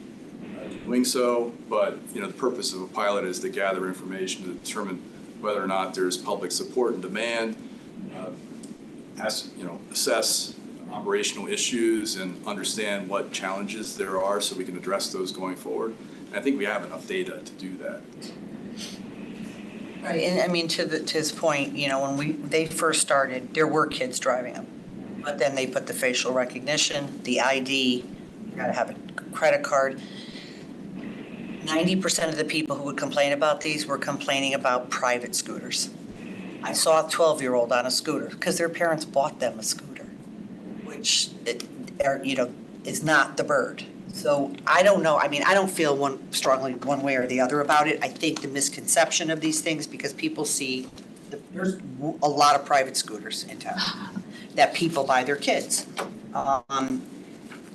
doing so, but the purpose of a pilot is to gather information to determine whether or not there's public support and demand, assess operational issues and understand what challenges there are so we can address those going forward. And I think we have enough data to do that. Right, and I mean, to his point, when they first started, there were kids driving them. But then they put the facial recognition, the ID, you gotta have a credit card. 90% of the people who would complain about these were complaining about private scooters. I saw a 12-year-old on a scooter because their parents bought them a scooter, which is not the Bird. So I don't know. I mean, I don't feel strongly one way or the other about it. I think the misconception of these things, because people see there's a lot of private scooters in town that people buy their kids.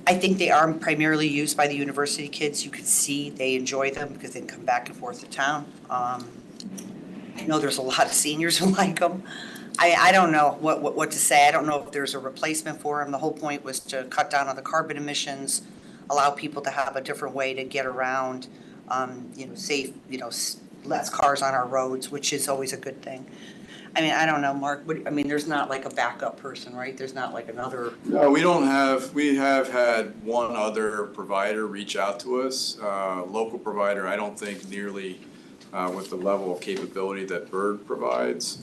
I think they are primarily used by the university kids. You could see they enjoy them because they can come back and forth to town. I know there's a lot of seniors who like them. I don't know what to say. I don't know if there's a replacement for them. The whole point was to cut down on the carbon emissions, allow people to have a different way to get around, safe, less cars on our roads, which is always a good thing. I mean, I don't know, Mark, there's not like a backup person, right? There's not like another. No, we have had one other provider reach out to us, local provider, I don't think nearly with the level of capability that Bird provides.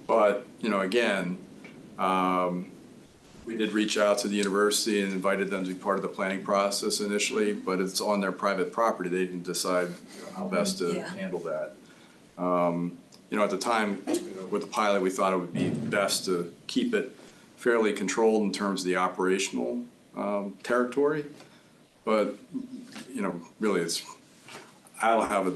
But, again, we did reach out to the university and invited them to be part of the planning process initially, but it's on their private property. They can decide how best to handle that. At the time, with the pilot, we thought it would be best to keep it fairly controlled in terms of the operational territory. But, really, I don't have a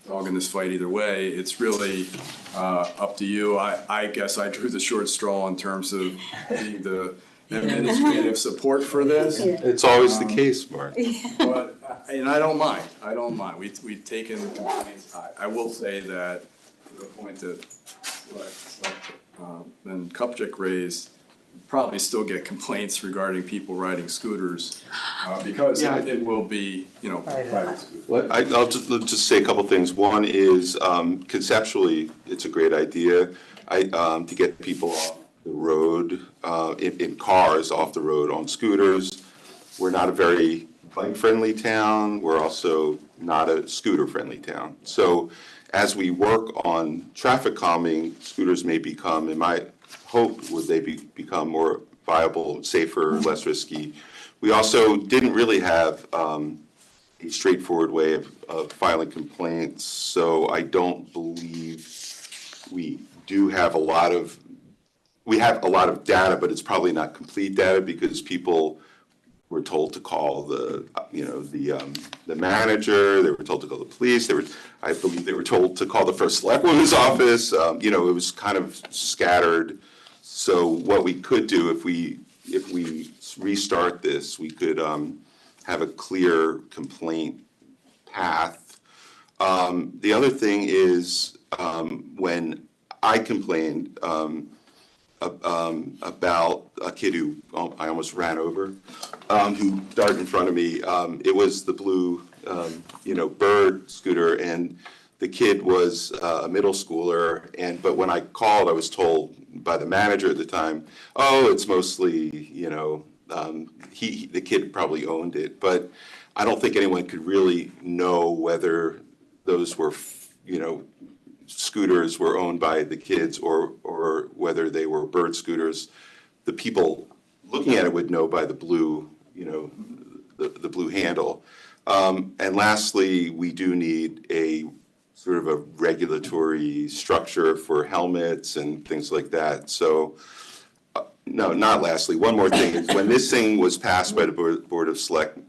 dog in this fight either way. It's really up to you. I guess I drew the short straw in terms of the administrative support for this. It's always the case, Mark. But, and I don't mind. We've taken complaints. I will say that the point that then Kupchak raised, probably still get complaints regarding people riding scooters because it will be, private scooters. I'll just say a couple things. One is conceptually, it's a great idea to get people off the road in cars, off the road on scooters. We're not a very bike-friendly town. We're also not a scooter-friendly town. So as we work on traffic calming, scooters may become, in my hope, would they become more viable, safer, less risky. We also didn't really have a straightforward way of filing complaints, so I don't believe we have a lot of data, but it's probably not complete data because people were told to call the manager, they were told to call the police, I believe they were told to call the first Selectwoman's office, it was kind of scattered. So what we could do if we restart this, we could have a clear complaint path. The other thing is when I complained about a kid who I almost ran over, who darted in front of me. It was the blue, Bird scooter, and the kid was a middle schooler. But when I called, I was told by the manager at the time, "Oh, it's mostly, the kid probably owned it." But I don't think anyone could really know whether those were, scooters were owned by the kids or whether they were Bird scooters. The people looking at it would know by the blue, the blue handle. And lastly, we do need a sort of a regulatory structure for helmets and things like that. So No, not lastly, one more thing, is when this thing was passed by the Board of Selectmen,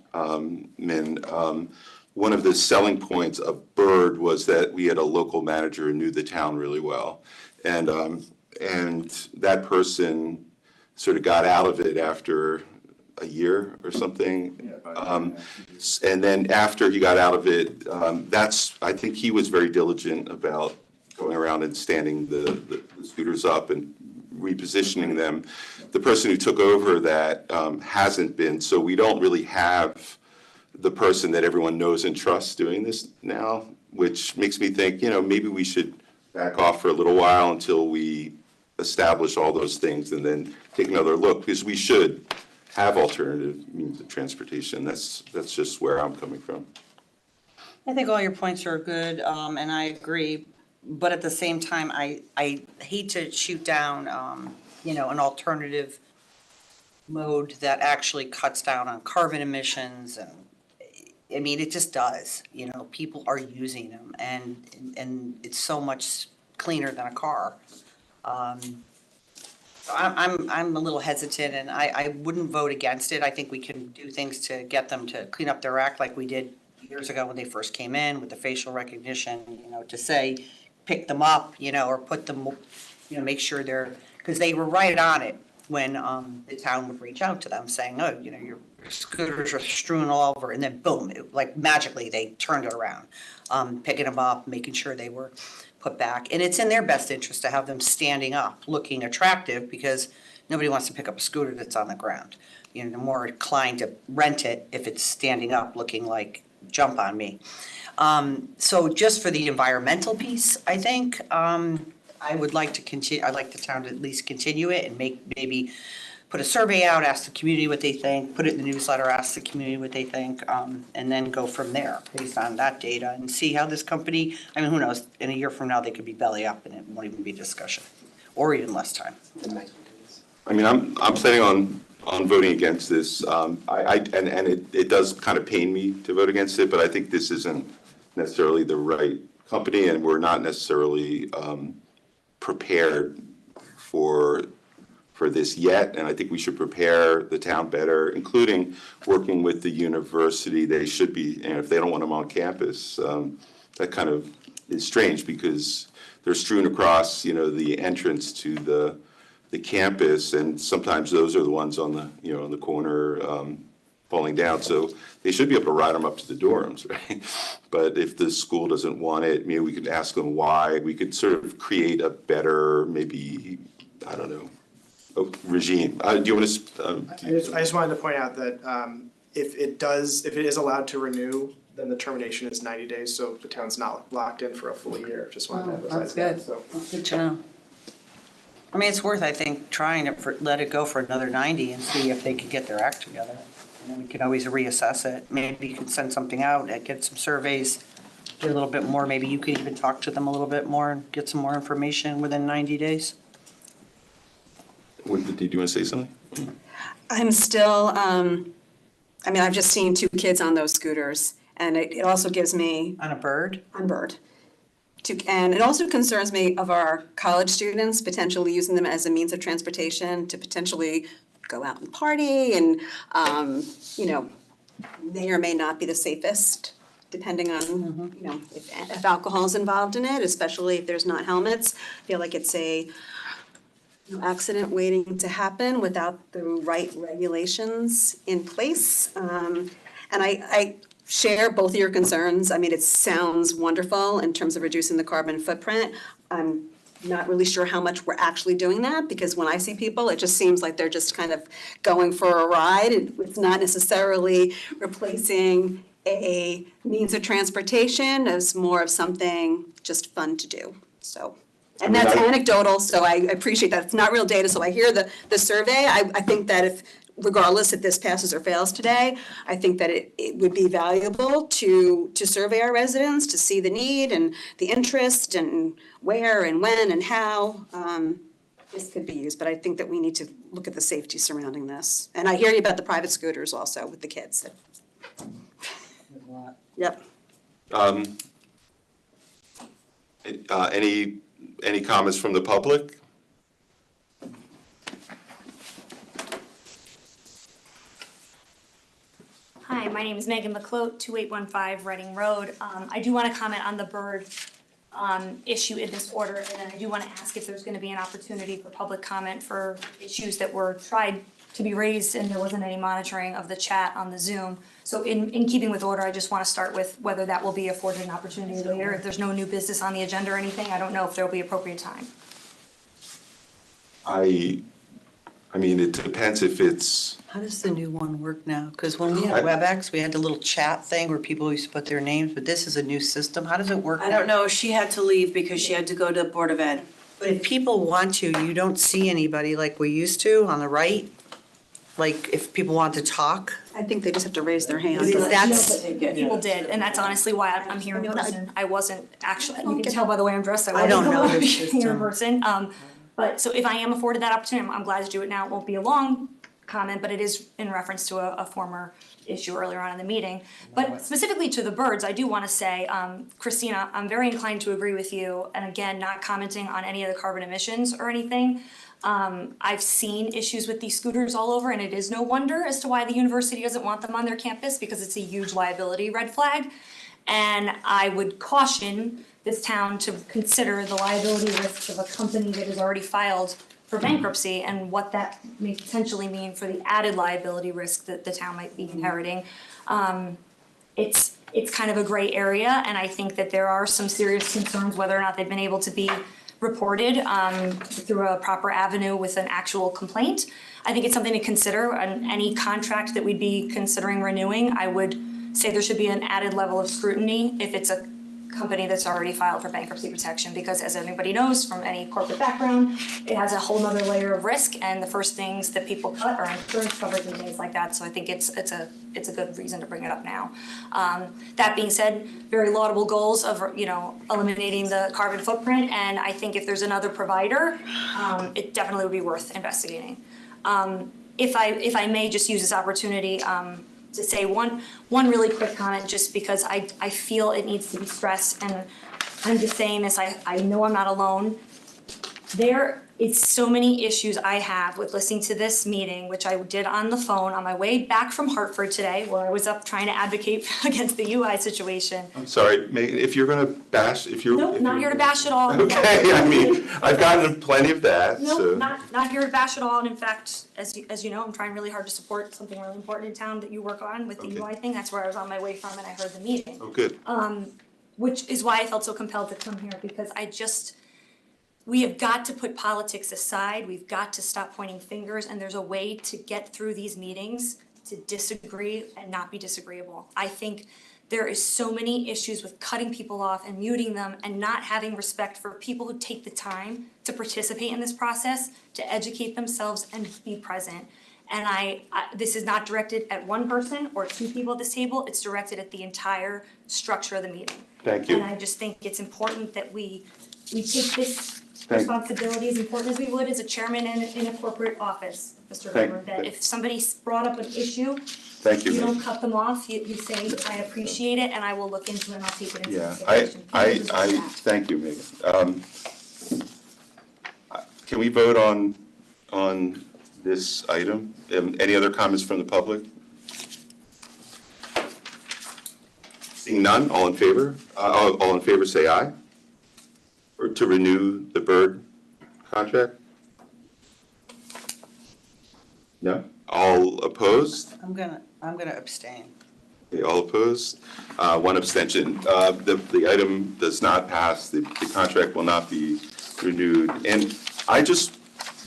one of the selling points of Bird was that we had a local manager who knew the town really well. And that person sort of got out of it after a year or something. And then after he got out of it, I think he was very diligent about going around and standing the scooters up and repositioning them. The person who took over that hasn't been, so we don't really have the person that everyone knows and trusts doing this now, which makes me think, maybe we should back off for a little while until we establish all those things and then take another look, because we should have alternative means of transportation. That's just where I'm coming from. I think all your points are good, and I agree. But at the same time, I hate to shoot down, an alternative mode that actually cuts down on carbon emissions. And I mean, it just does. People are using them, and it's so much cleaner than a car. I'm a little hesitant, and I wouldn't vote against it. I think we can do things to get them to clean up their act like we did years ago when they first came in with the facial recognition, to say, pick them up, or put them, make sure because they were right on it when the town would reach out to them saying, oh, your scooters are strewn all over, and then boom, like magically they turned it around, picking them up, making sure they were put back. And it's in their best interest to have them standing up, looking attractive, because nobody wants to pick up a scooter that's on the ground. They're more inclined to rent it if it's standing up, looking like jump on me. So just for the environmental piece, I think, I would like to continue, I'd like the town to at least continue it and maybe put a survey out, ask the community what they think, put it in the newsletter, ask the community what they think, and then go from there based on that data and see how this company, who knows, in a year from now, they could be belly up and it won't even be a discussion, or even less time. I'm planning on voting against this. It does kind of pain me to vote against it, but I think this isn't necessarily the right company, and we're not necessarily prepared for this yet, and I think we should prepare the town better, including working with the university. They should be, and if they don't want them on campus, that kind of is strange because they're strewn across, the entrance to the campus, and sometimes those are the ones on the, on the corner falling down. So they should be able to ride them up to the dorms, right? But if the school doesn't want it, maybe we could ask them why. We could sort of create a better, maybe, I don't know, regime. Do you want to? I just wanted to point out that if it is allowed to renew, then the termination is 90 days, so the town's not locked in for a full year. Just wanted to emphasize that. That's good to know. It's worth, I think, trying to let it go for another 90 and see if they could get their act together. And then we can always reassess it. Maybe you could send something out, get some surveys, do a little bit more. Maybe you could even talk to them a little bit more and get some more information within 90 days. Did you want to say something? I'm still, I've just seen 2 kids on those scooters, and it also gives me. On a Bird? On Bird. And it also concerns me of our college students potentially using them as a means of transportation to potentially go out and party, and, may or may not be the safest, depending on, if alcohol is involved in it, especially if there's not helmets. I feel like it's a accident waiting to happen without the right regulations in place. And I share both of your concerns. It sounds wonderful in terms of reducing the carbon footprint. I'm not really sure how much we're actually doing that, because when I see people, it just seems like they're just kind of going for a ride. It's not necessarily replacing a means of transportation. It's more of something just fun to do, so. And that's anecdotal, so I appreciate that. It's not real data, so I hear the survey. I think that regardless if this passes or fails today, I think that it would be valuable to survey our residents, to see the need and the interest and where and when and how this could be used. But I think that we need to look at the safety surrounding this. And I hear you about the private scooters also with the kids. Yep. Any comments from the public? Hi, my name is Megan McCloat, 2815 Reading Road. I do want to comment on the bird issue in this order, and then I do want to ask if there's going to be an opportunity for public comment for issues that were tried to be raised and there wasn't any monitoring of the chat on the Zoom. So in keeping with order, I just want to start with whether that will be afforded an opportunity later. If there's no new business on the agenda or anything, I don't know if there will be appropriate time. I mean, it depends if it's, How does the new one work now? Because when we had WebEx, we had the little chat thing where people used to put their names, but this is a new system. How does it work now? I don't know, she had to leave because she had to go to Board of Ed. But if people want to, you don't see anybody like we used to on the right? Like if people want to talk? I think they just have to raise their hand. Because that's, People did, and that's honestly why I'm here in person. I wasn't actually, you can tell by the way I'm dressed, I I don't know wasn't this here in system. person. But, so if I am afforded that opportunity, I'm glad to do it now. It won't be a long comment, but it is in reference to a former issue earlier on in the meeting. But specifically to the birds, I do want to say, Christina, I'm very inclined to agree with you, and again, not commenting on any of the carbon emissions or anything. I've seen issues with these scooters all over, and it is no wonder as to why the university doesn't want them on their campus, because it's a huge liability red flag. And I would caution this town to consider the liability risks of a company that has already filed for bankruptcy and what that may potentially mean for the added liability risk that the town might be inheriting. It's kind of a gray area, and I think that there are some serious concerns whether or not they've been able to be reported through a proper avenue with an actual complaint. I think it's something to consider. On any contract that we'd be considering renewing, I would say there should be an added level of scrutiny if it's a company that's already filed for bankruptcy protection, because as anybody knows from any corporate background, it has a whole nother layer of risk, and the first things that people cut are insurance coverage and things like that. So I think it's a good reason to bring it up now. That being said, very laudable goals of eliminating the carbon footprint, and I think if there's another provider, it definitely would be worth investigating. If I may just use this opportunity to say one really quick comment, just because I feel it needs to be stressed, and I'm just saying this, I know I'm not alone. There is so many issues I have with listening to this meeting, which I did on the phone on my way back from Hartford today, where I was up trying to advocate against the UI situation. I'm sorry, Megan, if you're gonna bash, Nope, not here to bash at all. Okay, I mean, I've gotten plenty of that, so. No, not here to bash at all, and in fact, as you know, I'm trying really hard to support something really important in town that you work on with the UI thing. That's where I was on my way from, and I heard the meeting. Oh, good. Which is why I felt so compelled to come here, because we have got to put politics aside, we've got to stop pointing fingers, and there's a way to get through these meetings to disagree and not be disagreeable. I think there is so many issues with cutting people off and muting them and not having respect for people who take the time to participate in this process, to educate themselves and be present. And this is not directed at one person or two people at this table, it's directed at the entire structure of the meeting. Thank you. And I just think it's important that we take this responsibility as important as we would as a chairman in a corporate office, Mr. Weber, that if somebody brought up an issue, you don't cut them off, you say, I appreciate it, and I will look into it and I'll take it into consideration. I thank you, Megan. Can we vote on this item? Any other comments from the public? Seeing none, all in favor? All in favor, say aye. Or to renew the bird contract? No? All opposed? I'm gonna abstain. Okay, all opposed? One abstention. The item does not pass. The contract will not be renewed. And I just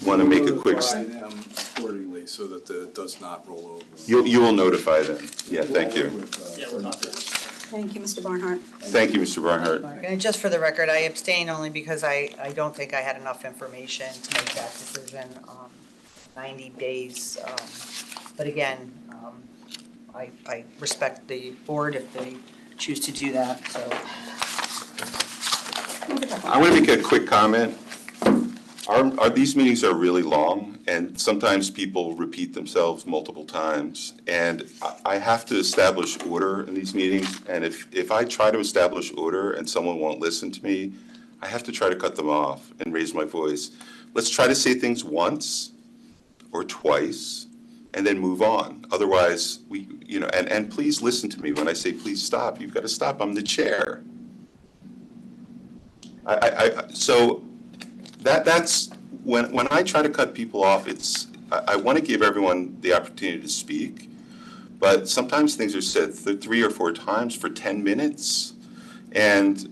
want to make a quick. Notify them accordingly so that it does not roll over. You will notify them. Yeah, thank you. Yeah, we're not there. Thank you, Mr. Barnhart. Thank you, Mr. Barnhart. And just for the record, I abstain only because I don't think I had enough information to make that decision 90 days. But again, I respect the board if they choose to do that, so. I want to make a quick comment. These meetings are really long, and sometimes people repeat themselves multiple times. And I have to establish order in these meetings, and if I try to establish order and someone won't listen to me, I have to try to cut them off and raise my voice. Let's try to say things once or twice, and then move on. Otherwise, and please listen to me when I say please stop. You've got to stop. I'm the chair. So that's when I try to cut people off, I want to give everyone the opportunity to speak, but sometimes things are said 3 or 4 times for 10 minutes, and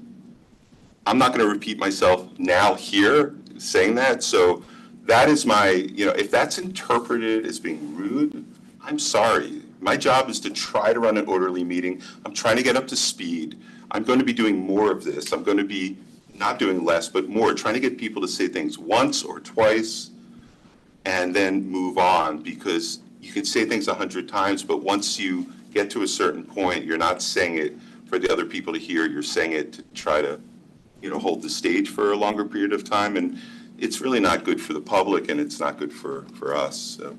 I'm not going to repeat myself now here saying that. So that is if that's interpreted as being rude, I'm sorry. My job is to try to run an orderly meeting. I'm trying to get up to speed. I'm going to be doing more of this. I'm going to be not doing less, but more, trying to get people to say things once or twice and then move on, because you can say things 100 times, but once you get to a certain point, you're not saying it for the other people to hear. You're saying it to try to hold the stage for a longer period of time, and it's really not good for the public, and it's not good for us. So,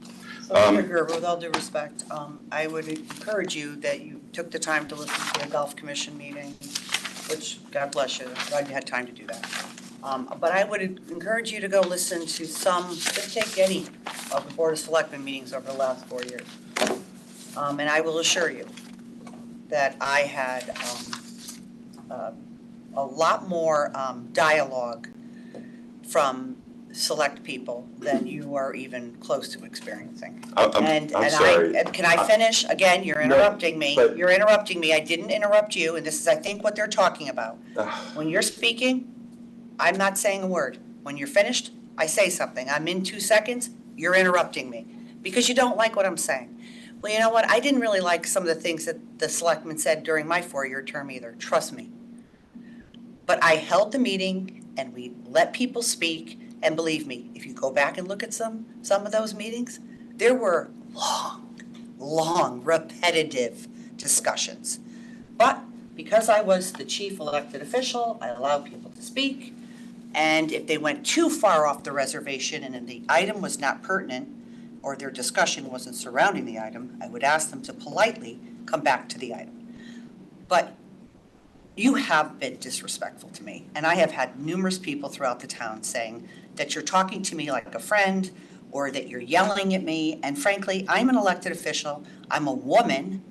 Mr. Gerber, with all due respect, I would encourage you that you took the time to listen to a golf commission meeting, which, God bless you, I'm glad you had time to do that. But I would encourage you to go listen to just take any of the Board of Selectmen meetings over the last 4 years. And I will assure you that I had a lot more dialogue from select people than you are even close to experiencing. I'm sorry. Can I finish? Again, you're interrupting me. You're interrupting me. I didn't interrupt you, and this is, I think, what they're talking about. When you're speaking, I'm not saying a word. When you're finished, I say something. I'm in 2 seconds, you're interrupting me because you don't like what I'm saying. Well, you know what? I didn't really like some of the things that the selectmen said during my 4-year term either, trust me. But I held the meeting and we let people speak, and believe me, if you go back and look at some of those meetings, there were long, repetitive discussions. But because I was the chief elected official, I allowed people to speak, and if they went too far off the reservation and the item was not pertinent, or their discussion wasn't surrounding the item, I would ask them to politely come back to the item. But you have been disrespectful to me, and I have had numerous people throughout the town saying that you're talking to me like a friend, or that you're yelling at me, and frankly, I'm an elected official, I'm a woman,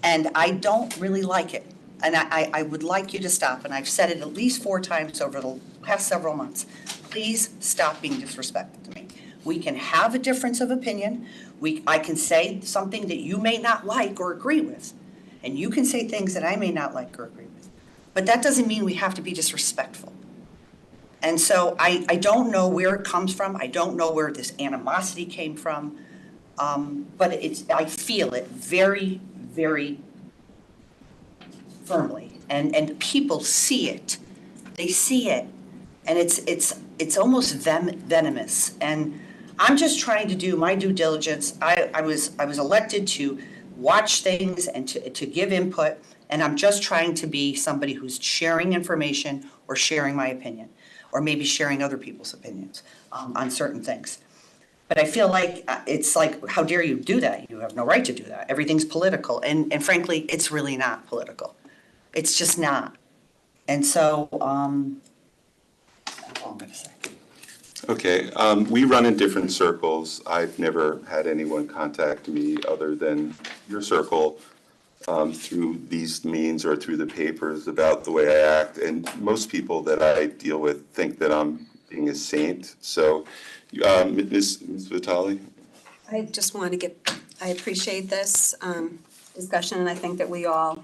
and I don't really like it. And I would like you to stop, and I've said it at least 4 times over the past several months. Please stop being disrespectful to me. We can have a difference of opinion. I can say something that you may not like or agree with, and you can say things that I may not like or agree with. But that doesn't mean we have to be disrespectful. And so I don't know where it comes from. I don't know where this animosity came from. But I feel it very, very firmly. And people see it. They see it. And it's almost venomous. And I'm just trying to do my due diligence. I was elected to watch things and to give input. And I'm just trying to be somebody who's sharing information or sharing my opinion, or maybe sharing other people's opinions on certain things. But I feel like it's like, how dare you do that? You have no right to do that. Everything's political. And frankly, it's really not political. It's just not. And so, that's all I'm going to say. Okay, we run in different circles. I've never had anyone contact me other than your circle through these means or through the papers about the way I act. And most people that I deal with think that I'm being a saint. So, Ms. Vitale? I just want to I appreciate this discussion, and I think that we all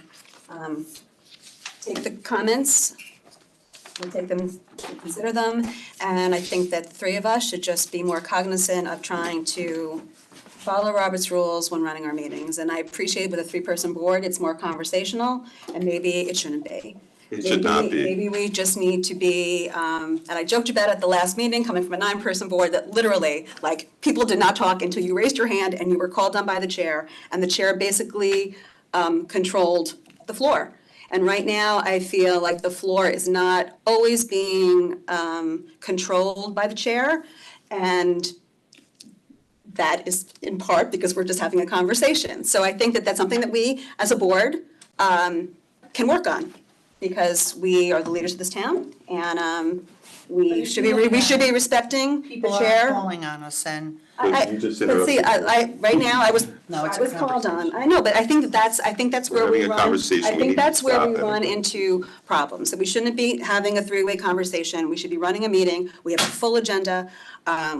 take the comments, we'll take them, consider them, and I think that the 3 of us should just be more cognizant of trying to follow Robert's rules when running our meetings. And I appreciate with a 3-person board, it's more conversational, and maybe it shouldn't be. It should not be. Maybe we just need to be, and I joked about it at the last meeting, coming from a 9-person board, that literally, like, people did not talk until you raised your hand and you were called on by the chair, and the chair basically controlled the floor. And right now, I feel like the floor is not always being controlled by the chair, and that is in part because we're just having a conversation. So I think that that's something that we, as a board, can work on, because we are the leaders of this town, and we should be respecting the People chair. are calling on us, and You just But see, interrupted. right now, I was No, it's I a was called on. conversation. I know, but I think that's We're where we having a run. conversation. I We think need to that's where we stop run it. into problems. That we shouldn't be having a three-way conversation. We should be running a meeting. We have a full agenda.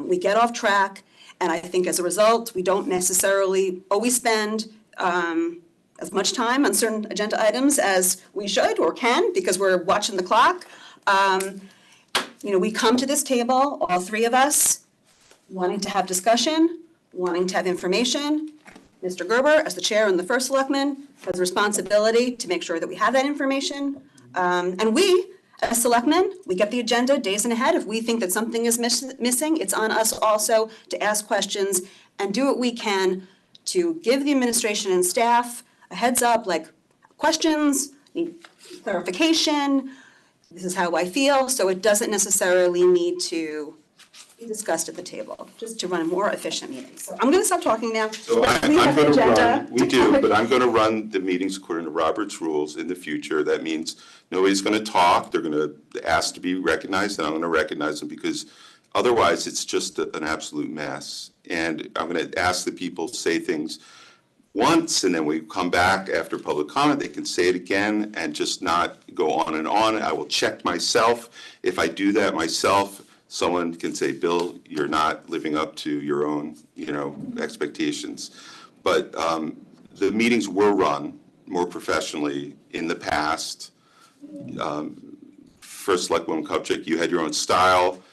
We get off track, and I think as a result, we don't necessarily always spend as much time on certain agenda items as we should or can because we're watching the clock. We come to this table, all three of us, wanting to have discussion, wanting to have information. Mr. Gerber, as the chair and the first selectman, has a responsibility to make sure that we have that information. And we, as selectmen, we get the agenda days in ahead. If we think that something is missing, it's on us also to ask questions and do what we can to give the administration and staff a heads up, like questions, need clarification, this is how I feel, so it doesn't necessarily need to be discussed at the table, just to run a more efficient meeting. So I'm gonna stop talking now. So I'm going to run, we do, but I'm going to run the meetings according to Robert's rules in the future. That means nobody's going to talk, they're going to ask to be recognized, and I'm going to recognize them because otherwise it's just an absolute mess. And I'm going to ask the people to say things once, and then we come back after public comment, they can say it again and just not go on and on. I will check myself. If I do that myself, someone can say, Bill, you're not living up to your own, expectations. But the meetings were run more professionally in the past. First Selectwoman Kupchak, you had your own style.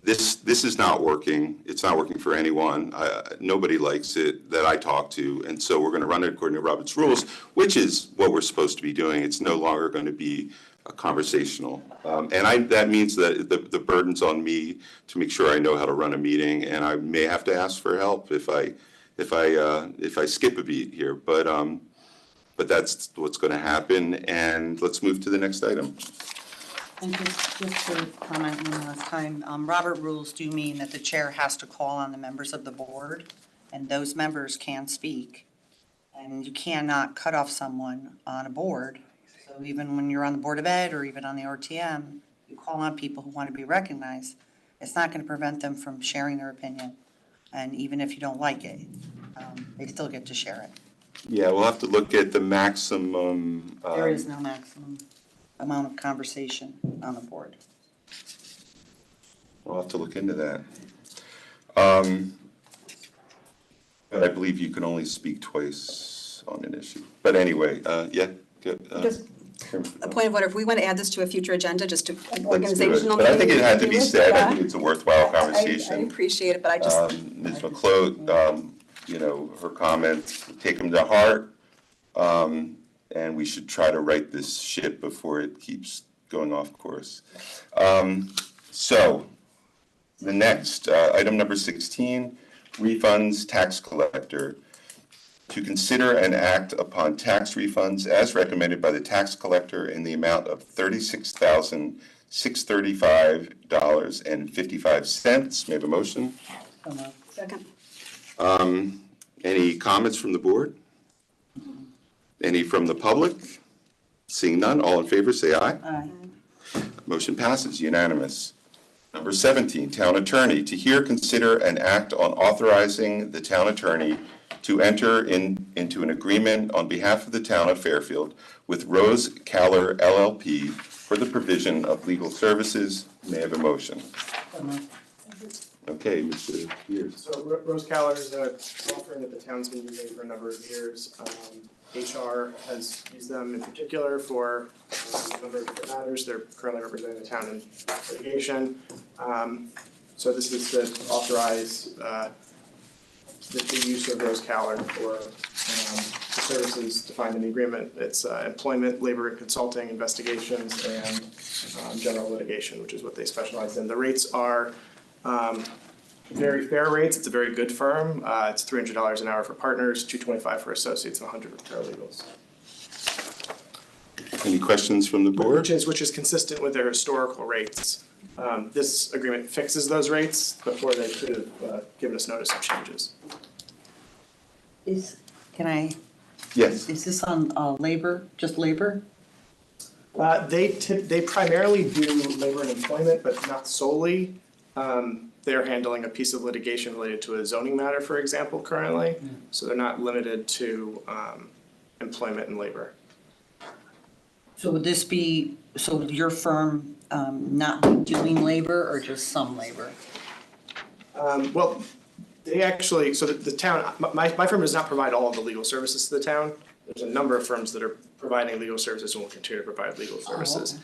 This is not working. It's not working for anyone. Nobody likes it that I talk to. And so we're going to run it according to Robert's rules, which is what we're supposed to be doing. It's no longer going to be a conversational. That means that the burden's on me to make sure I know how to run a meeting, and I may have to ask for help if I skip a beat here. But that's what's going to happen. And let's move to the next item. And just to comment one last time, Robert rules do mean that the chair has to call on the members of the board, and those members can speak. And you cannot cut off someone on a board. So even when you're on the Board of Ed or even on the RTM, you call on people who want to be recognized. It's not going to prevent them from sharing their opinion. And even if you don't like it, they still get to share it. Yeah, we'll have to look at the maximum. There is no maximum amount of conversation on the board. We'll have to look into that. But I believe you can only speak twice on an issue. But anyway, yeah. Good. Just a point of order, if we want to add this to a future agenda, just to an Let's do it. organizational. But I think it had to be meeting, said. I yeah. think it's a worthwhile I conversation. appreciate it, but I just. Ms. McClote, her comments, take them to heart. And we should try to right this ship before it keeps going off course. So, the next, item number 16, refunds tax collector. To consider and act upon tax refunds as recommended by the tax collector in the amount of $36,635.55. May I have a motion? Second. Any comments from the board? Any from the public? Seeing none, all in favor, say aye. Aye. Motion passes unanimous. Number 17, town attorney. To hear, consider, and act on authorizing the town attorney to enter into an agreement on behalf of the town of Fairfield with Rose Caller LLP for the provision of legal services. May I have a motion? Okay, Mr. Pierce. So Rose Caller is a law firm that the town's been using for a number of years. HR has used them in particular for a number of different matters. They're currently representing the town in litigation. So this is to authorize the use of Rose Caller for the services defined in the agreement. It's employment, labor and consulting, investigations, and general litigation, which is what they specialize in. The rates are very fair rates. It's a very good firm. It's $300 an hour for partners, $225 for associates, and $100 for paralegals. Any questions from the board? Which is consistent with their historical rates. This agreement fixes those rates before they could have given us notice of changes. Yes. Is this on labor, just labor? They primarily do labor and employment, but not solely. they're handling a piece of litigation related to a zoning matter, for example, currently. So they're not limited to employment and labor. So would this be, so would your firm not be doing labor or just some labor? Well, they actually, so the town, my firm does not provide all of the legal services to the town. There's a number of firms that are providing legal services and will continue to provide legal services.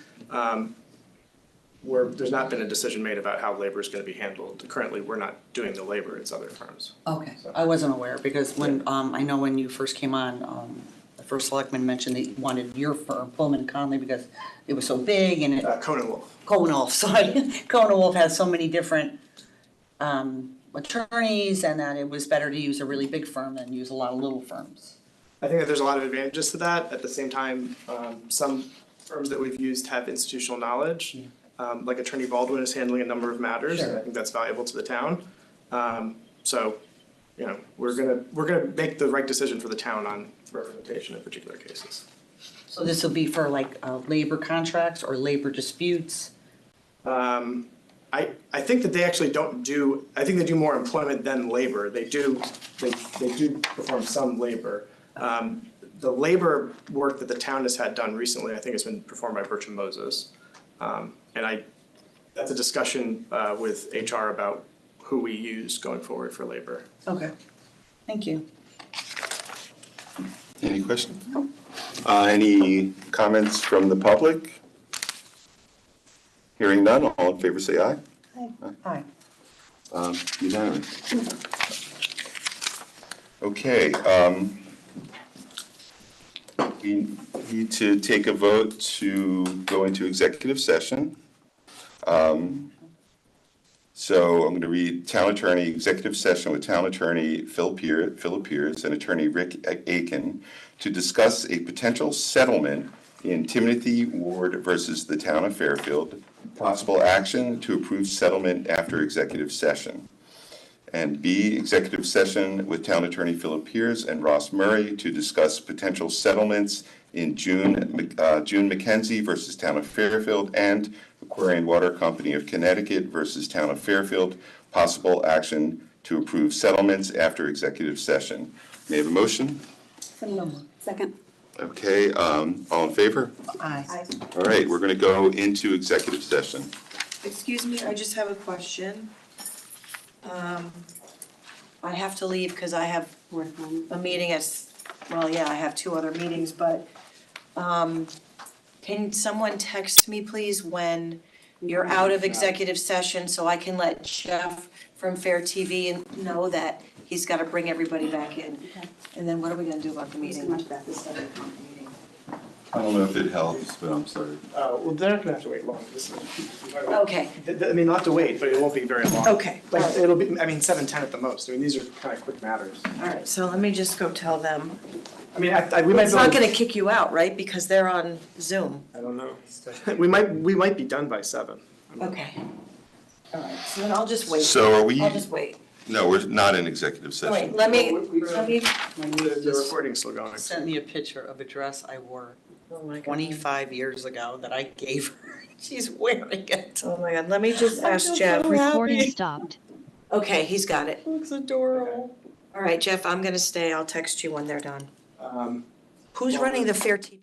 Where there's not been a decision made about how labor is going to be handled. Currently, we're not doing the labor, it's other firms. Okay, I wasn't aware, because when, I know when you first came on, the first selectman mentioned that you wanted your firm, Pullman and Conley, because it was so big and it. Cohen Wolf. Cohen Wolf, sorry. Cohen Wolf has so many different attorneys, and that it was better to use a really big firm than use a lot of little firms. I think that there's a lot of advantages to that. At the same time, some firms that we've used have institutional knowledge. Like Attorney Baldwin is handling a number of matters, and I think that's valuable to the town. So, you know, we're gonna make the right decision for the town on representation in particular cases. So this will be for like labor contracts or labor disputes? I think that they actually don't do, I think they do more employment than labor. They do perform some labor. The labor work that the town has had done recently, I think has been performed by Bertram Moses. And that's a discussion with HR about who we use going forward for labor. Okay, thank you. Any questions? Any comments from the public? Hearing none, all in favor say aye. Aye. Unanimous. Okay, we need to take a vote to go into executive session. So I'm going to read Town Attorney, Executive Session with Town Attorney Philip Pierce and Attorney Rick Aiken to discuss a potential settlement in Timothy Ward versus the Town of Fairfield, possible action to approve settlement after executive session. And B, Executive Session with Town Attorney Philip Pierce and Ross Murray to discuss potential settlements in June McKenzie versus Town of Fairfield and Aquarian Water Company of Connecticut versus Town of Fairfield, possible action to approve settlements after executive session. May I have a motion? Second. Okay, all in favor? Aye. All right, we're going to go into executive session. Excuse me, I just have a question. I have to leave because I have a meeting I have two other meetings, but can someone text me, please, when you're out of executive session so I can let Jeff from FairTV know that he's got to bring everybody back in? And then what are we going to do about the meeting? I don't know if it helps, but I'm sorry. Well, they're not gonna have to wait long. Okay. I mean, not to wait, but it won't be very long. Okay. Like, it'll be, 7:10 at the most. I mean, these are kind of quick matters. All right, so let me just go tell them. I mean, we might. It's not gonna kick you out, right? Because they're on Zoom. I don't know. We might be done by 7. Okay. All right, so then I'll just wait. So are we? I'll just wait. No, we're not in executive All session. right, let me. The recording's still going. Sent me a picture of a dress I wore Oh my God. 25 years ago that I gave her. She's wearing it. Oh my God, let me just I ask feel Jeff. so happy. Recording stopped. Okay, he's got it. Looks adorable. All right, Jeff, I'm gonna stay. I'll text you when they're done. Who's running the FairTV?